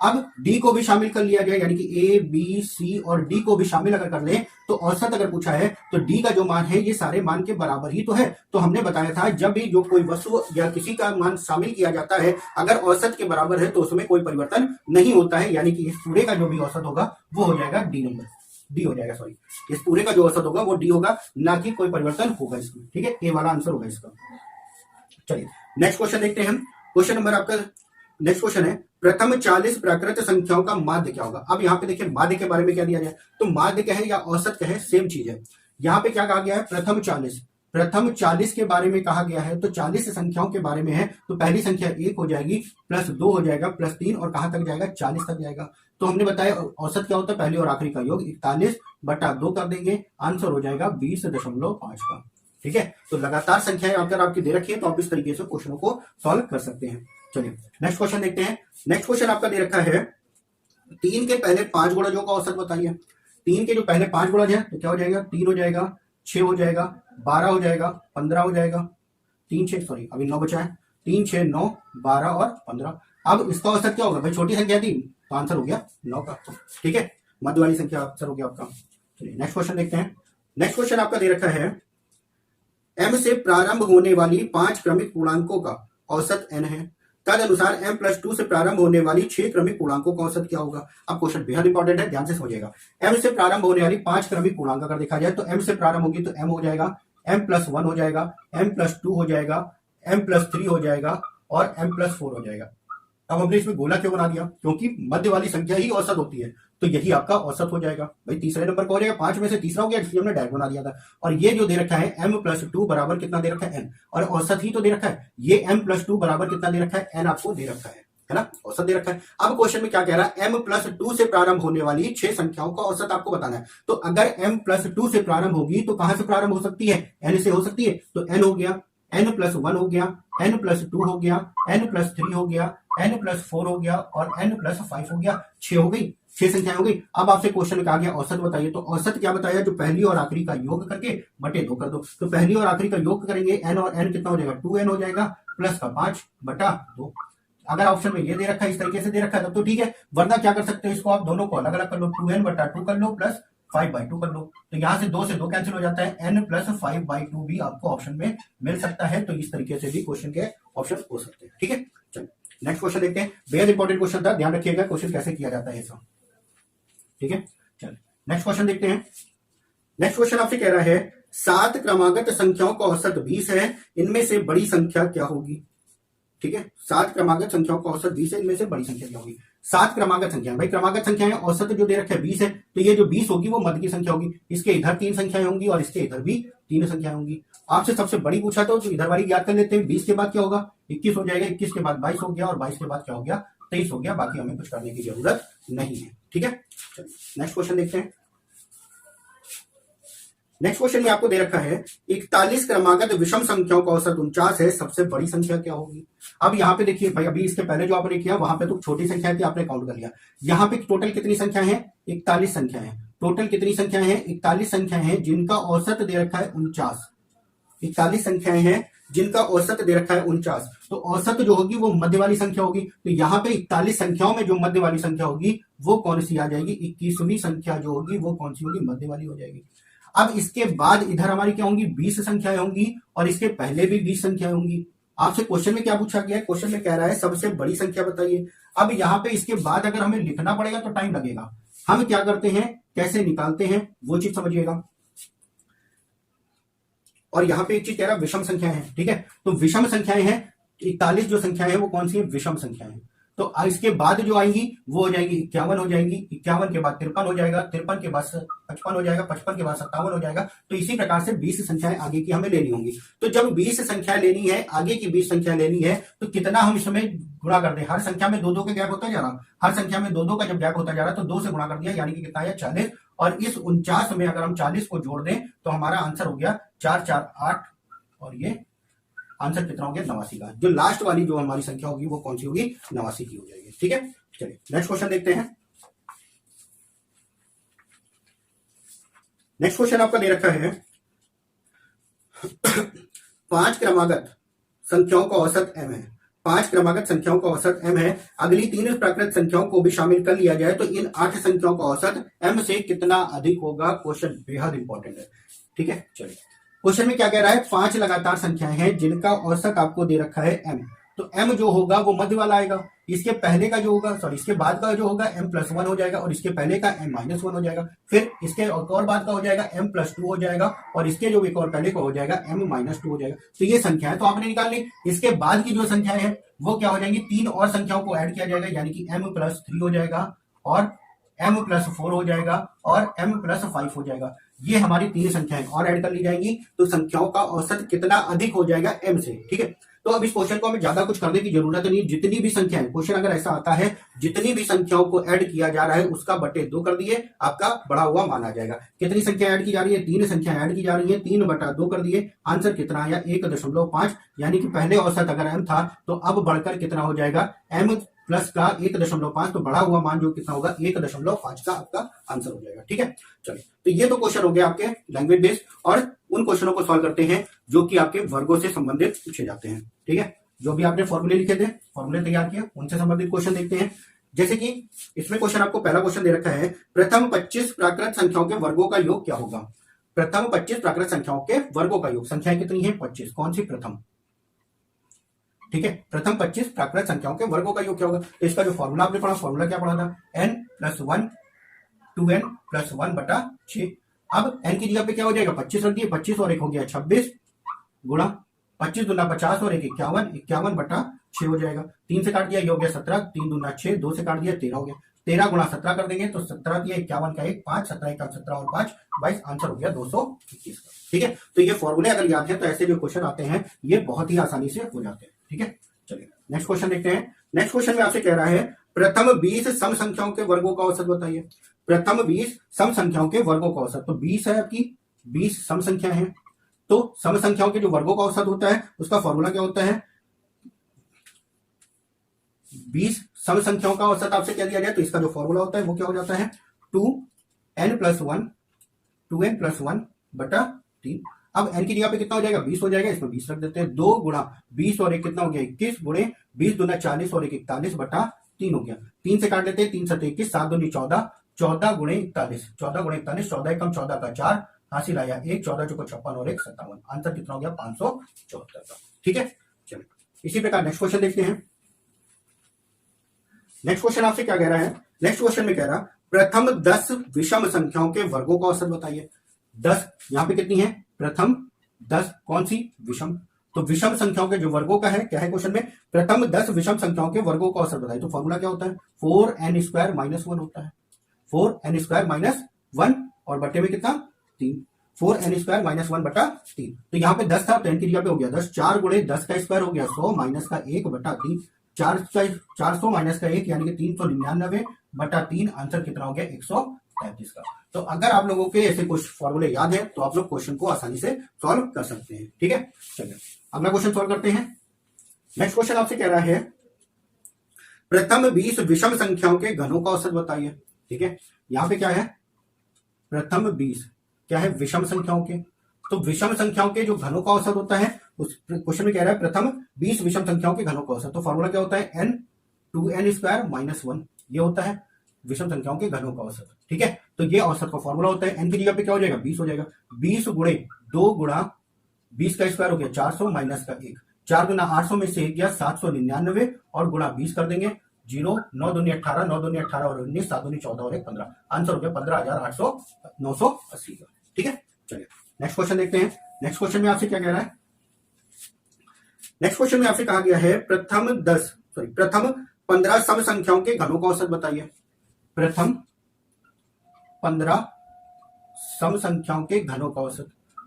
अब डी को भी शामिल कर लिया जाए, यानी कि ए बी सी और डी को भी शामिल अगर कर ले तो औसत अगर पूछा है तो डी का जो मान है ये सारे मान के बराबर ही तो है। तो हमने बताया था जब भी जो कोई वस्तु या किसी का मान शामिल किया जाता है, अगर औसत के बराबर है तो उसमें कोई परिवर्तन नहीं होता है, यानी कि इस पूरे का जो भी औसत होगा वो हो जाएगा डी नंबर, डी हो जाएगा, सॉरी, इस पूरे का जो औसत होगा वो डी होगा, ना कि कोई परिवर्तन होगा इसमें। ठीक है, ए वाला आंसर होगा इसका। चलिए नेक्स्ट क्वेश्चन देखते हैं हम। क्वेश्चन नंबर आपका नेक्स्ट क्वेश्चन है प्रथम 40 प्राकृत संख्याओं का माध्य क्या होगा। अब यहाँ पे देखिए माध्य के बारे में क्या दिया जाए, तो माध्य क्या है या औसत क्या है, सेम चीज है। यहाँ पे क्या कहा गया है, प्रथम 40 के बारे में कहा गया है, तो 40 संख्याओं के बारे में है, तो पहली संख्या 1 हो जाएगी, प्लस 2 हो जाएगा, प्लस 3 और कहां तक जाएगा, 40 तक जाएगा। तो हमने बताया औसत क्या होता है, पहली और आखिरी का योग 41/2 कर देंगे, आंसर हो जाएगा 20.5 का। ठीक है, तो लगातार संख्याएं अगर आपकी दे रखी है तो आप इस तरीके से क्वेश्चनों को सॉल्व कर सकते हैं। चलिए नेक्स्ट क्वेश्चन देखते हैं। नेक्स्ट क्वेश्चन आपका दे रखा है 3 के पहले 5 गुणजों का औसत बताइए। 3 के जो पहले 5 गुणज है तो क्या हो जाएगा, 3 हो जाएगा, 6 हो जाएगा, 12 हो जाएगा, 15 हो जाएगा, अभी 9 बचा है, 3, 6, 9, 12 और 15। अब इसका औसत क्या होगा भाई, छोटी संख्या थी तो आंसर हो गया 9 का। ठीक है, मध्य वाली संख्या आंसर हो गया आपका। चलिए नेक्स्ट क्वेश्चन देखते हैं। नेक्स्ट क्वेश्चन आपका दे रखा है m से प्रारंभ होने वाली 5 क्रमिक पूर्णांकों का औसत n है, तद अनुसार m+2 से प्रारंभ होने वाली 6 क्रमिक पूर्णांकों का औसत क्या होगा। अब क्वेश्चन बेहद इंपॉर्टेंट है, ध्यान से समझिएगा। m से प्रारंभ होने वाली 5 क्रमिक पूर्णांक अगर देखा जाए तो m से प्रारंभ होगी तो m हो जाएगा, m+1 हो जाएगा, m+2 हो जाएगा, m+3 हो जाएगा और m+4 हो जाएगा। अब हमने इसमें गोला क्यों बना दिया, क्योंकि मध्य वाली संख्या ही औसत होती है, तो यही आपका औसत हो जाएगा। भाई तीसरे नंबर का हो जाएगा, 5 में से तीसरा हो गया, इसलिए हमने डायरेक्ट बना दिया था। और ये जो दे रखा है m+2 बराबर कितना दे रखा है, n, और औसत ही तो दे रखा है। ये m+2 बराबर कितना दे रखा है, n आपको दे रखा है ना, औसत दे रखा है। अब क्वेश्चन में क्या कह रहा है, m+2 से प्रारंभ होने वाली 6 संख्याओं का औसत आपको बताना है। तो अगर m+2 से प्रारंभ होगी तो कहां से प्रारंभ हो सकती है, n से हो सकती है, तो n हो गया, n+1 हो गया, n+2 हो गया, n+3 हो गया, n+4 हो गया और n+5 हो गया। 6 हो गई, 6 संख्याएं हो गई। अब आपसे क्वेश्चन में कहा गया औसत बताइए, तो औसत क्या बताया, जो पहली और आखिरी का योग करके बटे 2 कर दो। तो पहली और आखिरी का योग करेंगे, n और n कितना हो जाएगा, 2n हो जाएगा, प्लस का 5/2। अगर ऑप्शन में ये दे रखा है, इस तरीके से दे रखा है तब तो ठीक है, वरना क्या कर सकते हो, इसको आप दोनों को अलग अलग कर लो, 2n/2 कर लो प्लस 5/2 कर लो। तो यहां से 2 से 2 कैंसिल हो जाता है, n+5/2 भी आपको ऑप्शन में मिल सकता है। तो इस तरीके से भी क्वेश्चन के ऑप्शन हो सकते हैं। ठीक है, चलिए नेक्स्ट क्वेश्चन देखते हैं। बेहद इंपॉर्टेंट क्वेश्चन था, ध्यान रखिएगा क्वेश्चन कैसे किया जाता है ऐसा। ठीक है, चलिए नेक्स्ट क्वेश्चन देखते हैं। नेक्स्ट क्वेश्चन आपसे कह रहा है 7 क्रमागत संख्याओं का औसत 20 है, इनमें से बड़ी संख्या क्या होगी। ठीक है, 7 क्रमागत संख्याओं का औसत 20 है, इनमें से बड़ी संख्या क्या होगी। 7 क्रमागत संख्या, भाई क्रमागत संख्या है, औसत जो दे रखा है 20 है, तो ये जो 20 होगी वो मध्य की संख्या होगी। इसके इधर 3 संख्याएं होंगी और इसके इधर भी 3 संख्याएं होंगी। आपसे सबसे बड़ी पूछा तो इधर वाली याद कर लेते हैं। 20 के बाद क्या होगा, 21 हो जाएगा, 21 के बाद 22 हो गया और 22 के बाद क्या हो गया, 23 हो गया। बाकी हमें कुछ करने की जरूरत नहीं है। ठीक है, चलिए नेक्स्ट क्वेश्चन देखते हैं। नेक्स्ट क्वेश्चन में आपको दे रखा है 41 क्रमागत विषम संख्याओं का औसत 49 है, सबसे बड़ी संख्या क्या होगी। अब यहाँ पे देखिए भाई, अभी इसके पहले जो आपने किया वहां पे तो छोटी संख्या थी, आपने काउंट कर लिया। यहाँ पे टोटल कितनी संख्या है, 41 संख्या है। टोटल कितनी संख्या है, 41 संख्या है, जिनका औसत दे रखा है 49। 41 संख्याएं हैं जिनका औसत दे रखा है 49। तो औसत जो होगी वो मध्य वाली संख्या होगी। तो यहाँ पे 41 संख्याओं में जो मध्य वाली संख्या होगी वो कौन सी आ जाएगी, 21वीं संख्या जो होगी वो कौन सी होगी, मध्य वाली हो जाएगी। अब इसके बाद इधर हमारी क्या होंगी, 20 संख्याएं होंगी और इसके पहले भी 20 संख्याएं होंगी। आपसे क्वेश्चन में क्या पूछा गया है, क्वेश्चन में कह रहा है सबसे बड़ी संख्या बताइए। अब यहाँ पे इसके बाद अगर हमें लिखना पड़ेगा तो टाइम लगेगा। हम क्या करते हैं, कैसे निकालते हैं वो चीज समझिएगा। और यहाँ पे एक चीज कह रहा है विषम संख्याएं हैं। ठीक है, तो विषम संख्याएं हैं, 41 जो संख्याएं हैं वो कौन सी है, विषम संख्याएं हैं। तो इसके बाद जो आएंगी वो हो जाएगी 51 हो जाएंगी, 51 के बाद 53 हो जाएगा, 53 के बाद 55 हो जाएगा, 55 के बाद 57 हो जाएगा। तो इसी प्रकार से 20 संख्याएं आगे की हमें लेनी होंगी। तो जब 20 संख्या लेनी है, आगे की 20 संख्या लेनी है, तो कितना हम इसमें गुणा कर दें। हर संख्या में 2-2 का गैप होता जा रहा, हर संख्या में 2-2 का जब गैप होता जा रहा तो 2 से गुणा कर दिया, यानी कि कितना है 40। और इस 49 में अगर हम 40 को जोड़ दें तो हमारा आंसर हो गया 4 4 8 और ये आंसर कितना हो गया, 89 का। जो लास्ट वाली जो हमारी संख्या होगी वो कौन सी होगी, 89 की हो जाएगी। ठीक है, चलिए नेक्स्ट क्वेश्चन देखते हैं। नेक्स्ट क्वेश्चन आपका दे रखा है 5 क्रमागत संख्याओं का औसत m है। 5 क्रमागत संख्याओं का औसत m है। अगली 3 प्राकृत संख्याओं को भी शामिल कर लिया जाए तो इन 8 संख्याओं का औसत m से कितना अधिक होगा। क्वेश्चन बेहद इंपॉर्टेंट है। ठीक है, चलिए क्वेश्चन में क्या कह रहा है, 5 लगातार संख्याएं हैं जिनका औसत आपको दे रखा है m। तो m जो होगा वो मध्य वाला आएगा। इसके पहले का जो होगा, सॉरी इसके बाद का जो होगा m+1 हो जाएगा और इसके पहले का m-1 हो जाएगा। फिर इसके एक और बाद का हो जाएगा m+2 हो जाएगा और इसके जो एक और पहले का हो जाएगा m-2 हो जाएगा। तो ये संख्या है तो आपने निकाल ली। इसके बाद की जो संख्या है वो क्या हो जाएंगी, 3 और संख्याओं को ऐड किया जाएगा, यानी कि m+3 हो जाएगा और m+4 हो जाएगा और m+5 हो जाएगा। ये हमारी 3 संख्याएं और ऐड कर ली जाएंगी, तो संख्याओं का औसत कितना अधिक हो जाएगा, m से। ठीक है, तो अब इस क्वेश्चन को हमें ज्यादा कुछ करने की जरूरत नहीं, जितनी भी संख्याएं, क्वेश्चन अगर ऐसा आता है जितनी भी संख्याओं को ऐड किया जा रहा है उसका बटे 2 कर दिए, आपका बढ़ा हुआ मान आ जाएगा। कितनी संख्या ऐड की जा रही है, 3 संख्या ऐड की जा रही है, 3/2 कर दिए, आंसर कितना आया 1.5, यानी कि पहले औसत अगर m था तो अब बढ़कर कितना हो जाएगा, m प्लस का 1.5, तो बढ़ा हुआ मान जो कितना होगा 1.5 का आपका आंसर हो जाएगा। ठीक है, चलिए, तो ये तो क्वेश्चन हो गया आपके लैंग्वेज बेस्ड, और उन क्वेश्चनों को सॉल्व करते हैं जो कि आपके वर्गों से संबंधित पूछे जाते हैं। ठीक है, जो भी आपने फॉर्मूले लिखे थे, फॉर्मूले तैयार किए, उनसे संबंधित क्वेश्चन देखते हैं। जैसे कि इसमें क्वेश्चन आपको पहला क्वेश्चन दे रखा है, प्रथम 25 प्राकृत संख्याओं के वर्गों का योग क्या होगा। प्रथम 25 प्राकृत संख्याओं के वर्गों का योग, संख्याएं कितनी है 25, कौन सी प्रथम। ठीक है, प्रथम 25 प्राकृत संख्याओं के वर्गों का योग क्या होगा, तो इसका जो फॉर्मूला आपने पढ़ा, फॉर्मूला क्या पढ़ा था, n+1 2n+1/6। अब n की जगह पे क्या हो जाएगा, 25 रख दिए, 25 और 1 हो गया 26 गुणा 25 दूना 50 और 1 51, 51/6 हो जाएगा। 3 से काट दिया, ये हो गया 17, 3 दूना 6, 2 से काट दिया 13 हो गया। 13 गुणा 17 कर देंगे तो 17 दिया 51 का 1, 5, 17 का 17 और 5 22, आंसर हो गया 221 का। ठीक है, तो ये फॉर्मूले अगर याद है तो ऐसे जो क्वेश्चन आते हैं ये बहुत ही आसानी से हो जाते हैं। ठीक है, चलिए नेक्स्ट क्वेश्चन देखते हैं। नेक्स्ट क्वेश्चन में आपसे कह रहा है, प्रथम 20 सम संख्याओं के वर्गों का औसत बताइए। प्रथम 20 सम संख्याओं के वर्गों का औसत, तो 20 है आपकी, 20 सम संख्या है, तो सम संख्याओं के जो वर्गों का औसत होता है उसका फॉर्मूला क्या होता है, 20 सम संख्याओं का औसत आपसे क्या दिया जाए तो इसका जो फॉर्मूला होता है वो क्या हो जाता है, 2n+1/3। अब n की जगह पे कितना हो जाएगा, 20 हो जाएगा, इसमें 20 रख देते हैं। 2 गुणा 20 और 1 कितना हो गया 21 गुणे 20 दूना 40 और 1 41/3 हो गया। 3 से काट देते हैं, 3 7 21, 7 दूनी 14, 14 गुणे 41, 14 गुणे 41, 14 कम 14 का 4, हासिल आया 1, 14 चौको 56 और 1 57, आंसर कितना हो गया 574 का। ठीक है, चलिए इसी प्रकार नेक्स्ट क्वेश्चन देखते हैं। नेक्स्ट क्वेश्चन आपसे क्या कह रहा है, नेक्स्ट क्वेश्चन में कह रहा प्रथम 10 विषम संख्याओं के वर्गों का औसत बताइए। 10 यहां पे कितनी है, प्रथम 10 कौन सी, विषम, तो विषम संख्याओं के जो वर्गों का है क्या है क्वेश्चन में, प्रथम 10 विषम संख्याओं के वर्गों का औसत बताइए। तो फॉर्मूला क्या होता है, 4n² - 1 होता है, 4n² - 1 और बटे में कितना 3, 4n² - 1/3। तो यहाँ पे 10 था तो n की जगह पे हो गया 10, 4 गुणे 10 का स्क्वायर हो गया 100 माइनस का 1/3, 400 माइनस का 1 यानी कि 399/3, आंसर कितना हो गया 133 का। तो अगर आप लोगों के ऐसे कुछ फॉर्मूले याद है तो आप लोग क्वेश्चन को आसानी से सॉल्व कर सकते हैं। ठीक है, चलिए अगला क्वेश्चन सॉल्व करते हैं। नेक्स्ट क्वेश्चन आपसे कह रहा है, प्रथम 20 विषम संख्याओं के घनों का औसत बताइए। ठीक है, यहां पे क्या है, प्रथम 20 क्या है, विषम संख्याओं के, तो विषम संख्याओं के जो घनों का औसत होता है उस क्वेश्चन में कह रहा है प्रथम 20 विषम संख्याओं के घनों का औसत, तो फॉर्मूला क्या होता है, n 2n² - 1, ये होता है विषम संख्याओं के घनों का औसत। ठीक है, तो ये औसत का फॉर्मूला होता है, n की जगह पे क्या हो जाएगा 20 हो जाएगा, 20 गुणे 2 गुणा 20 का स्क्वायर हो गया 400 माइनस का 1, 4 गुना 800 में से 1 गया 799 और गुणा 20 कर देंगे, 0 9 दूनी 18, 9 दूनी 18 और 19, 7 दूनी 14 और 1 15, आंसर हो गया 15,980 का। ठीक है, चलिए नेक्स्ट क्वेश्चन देखते हैं। नेक्स्ट क्वेश्चन में आपसे क्या कह रहा है, नेक्स्ट क्वेश्चन में आपसे कहा गया है प्रथम 15 सम संख्याओं के घनों का औसत बताइए। प्रथम 15 सम संख्याओं के घनों का औसत,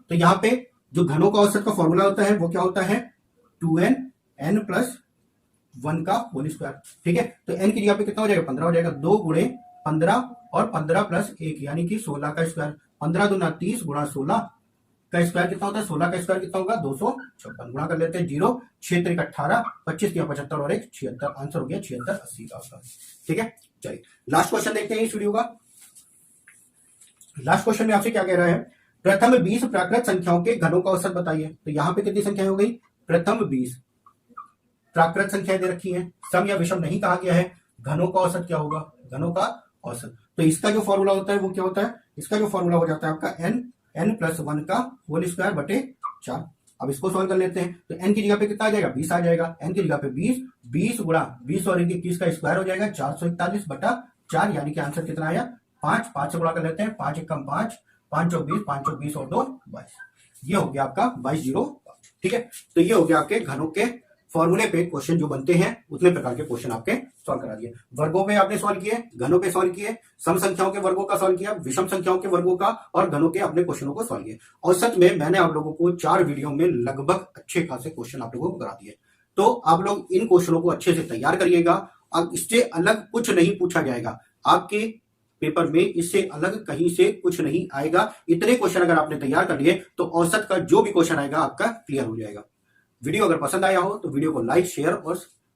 तो यहां पे जो घनों का औसत का फॉर्मूला होता है वो क्या होता है, 2n+1 का होल स्क्वायर। ठीक है, तो n की जगह पे कितना हो जाएगा 15 हो जाएगा, 2 गुणे 15 और 15 + 1 यानी कि 16 का स्क्वायर, 15 दूना 30 गुणा 16 का स्क्वायर कितना होता है, 16 का स्क्वायर कितना होगा 256, गुणा कर लेते हैं, 0 6 3 18, 25 या 75 और 1 76, आंसर हो गया 7680 का आपका। ठीक है, चलिए लास्ट क्वेश्चन देखते हैं इस वीडियो का। लास्ट क्वेश्चन में आपसे क्या कह रहा है, प्रथम 20 प्राकृत संख्याओं के घनों का औसत बताइए। तो यहां पे कितनी संख्याएं हो गई, प्रथम 20 प्राकृत संख्याएं दे रखी हैं, सम या विषम नहीं कहा गया है, घनों का औसत क्या होगा, घनों का औसत, तो इसका जो फॉर्मूला होता है वो क्या होता है, इसका जो फॉर्मूला हो जाता है आपका n+1 का होल स्क्वायर बटे 4। अब इसको सॉल्व कर लेते हैं, तो n की जगह पे कितना आ जाएगा 20 आ जाएगा, n की जगह पे 20 गुणा 20 और 21 का स्क्वायर हो जाएगा 441/4, यानी कि आंसर कितना आया 5 से गुणा कर लेते हैं, 5 1 5, 5 चौक 20, 5 चौक 20 और 2 22, ये हो गया आपका 2205। ठीक है, तो ये हो गया आपके घनों के फॉर्मूले पे क्वेश्चन जो बनते हैं उतने प्रकार के क्वेश्चन आपके सॉल्व करा दिए। वर्गों पे आपने सॉल्व किए, घनों पे सॉल्व किए, सम संख्याओं के वर्गों का सॉल्व किया, विषम संख्याओं के वर्गों का और घनों के अपने क्वेश्चनों को सॉल्व किए। औसत में मैंने आप लोगों को 4 वीडियो में लगभग अच्छे खासे क्वेश्चन आप लोगों को करा दिए। तो आप लोग इन क्वेश्चनों को अच्छे से तैयार करिएगा। अब इससे अलग कुछ नहीं पूछा जाएगा आपके पेपर में, इससे अलग कहीं से कुछ नहीं आएगा। इतने क्वेश्चन अगर आपने तैयार कर लिए तो औसत का जो भी क्वेश्चन आएगा आपका क्लियर हो जाएगा। वीडियो अगर पसंद आया हो तो वीडियो को लाइक, शेयर और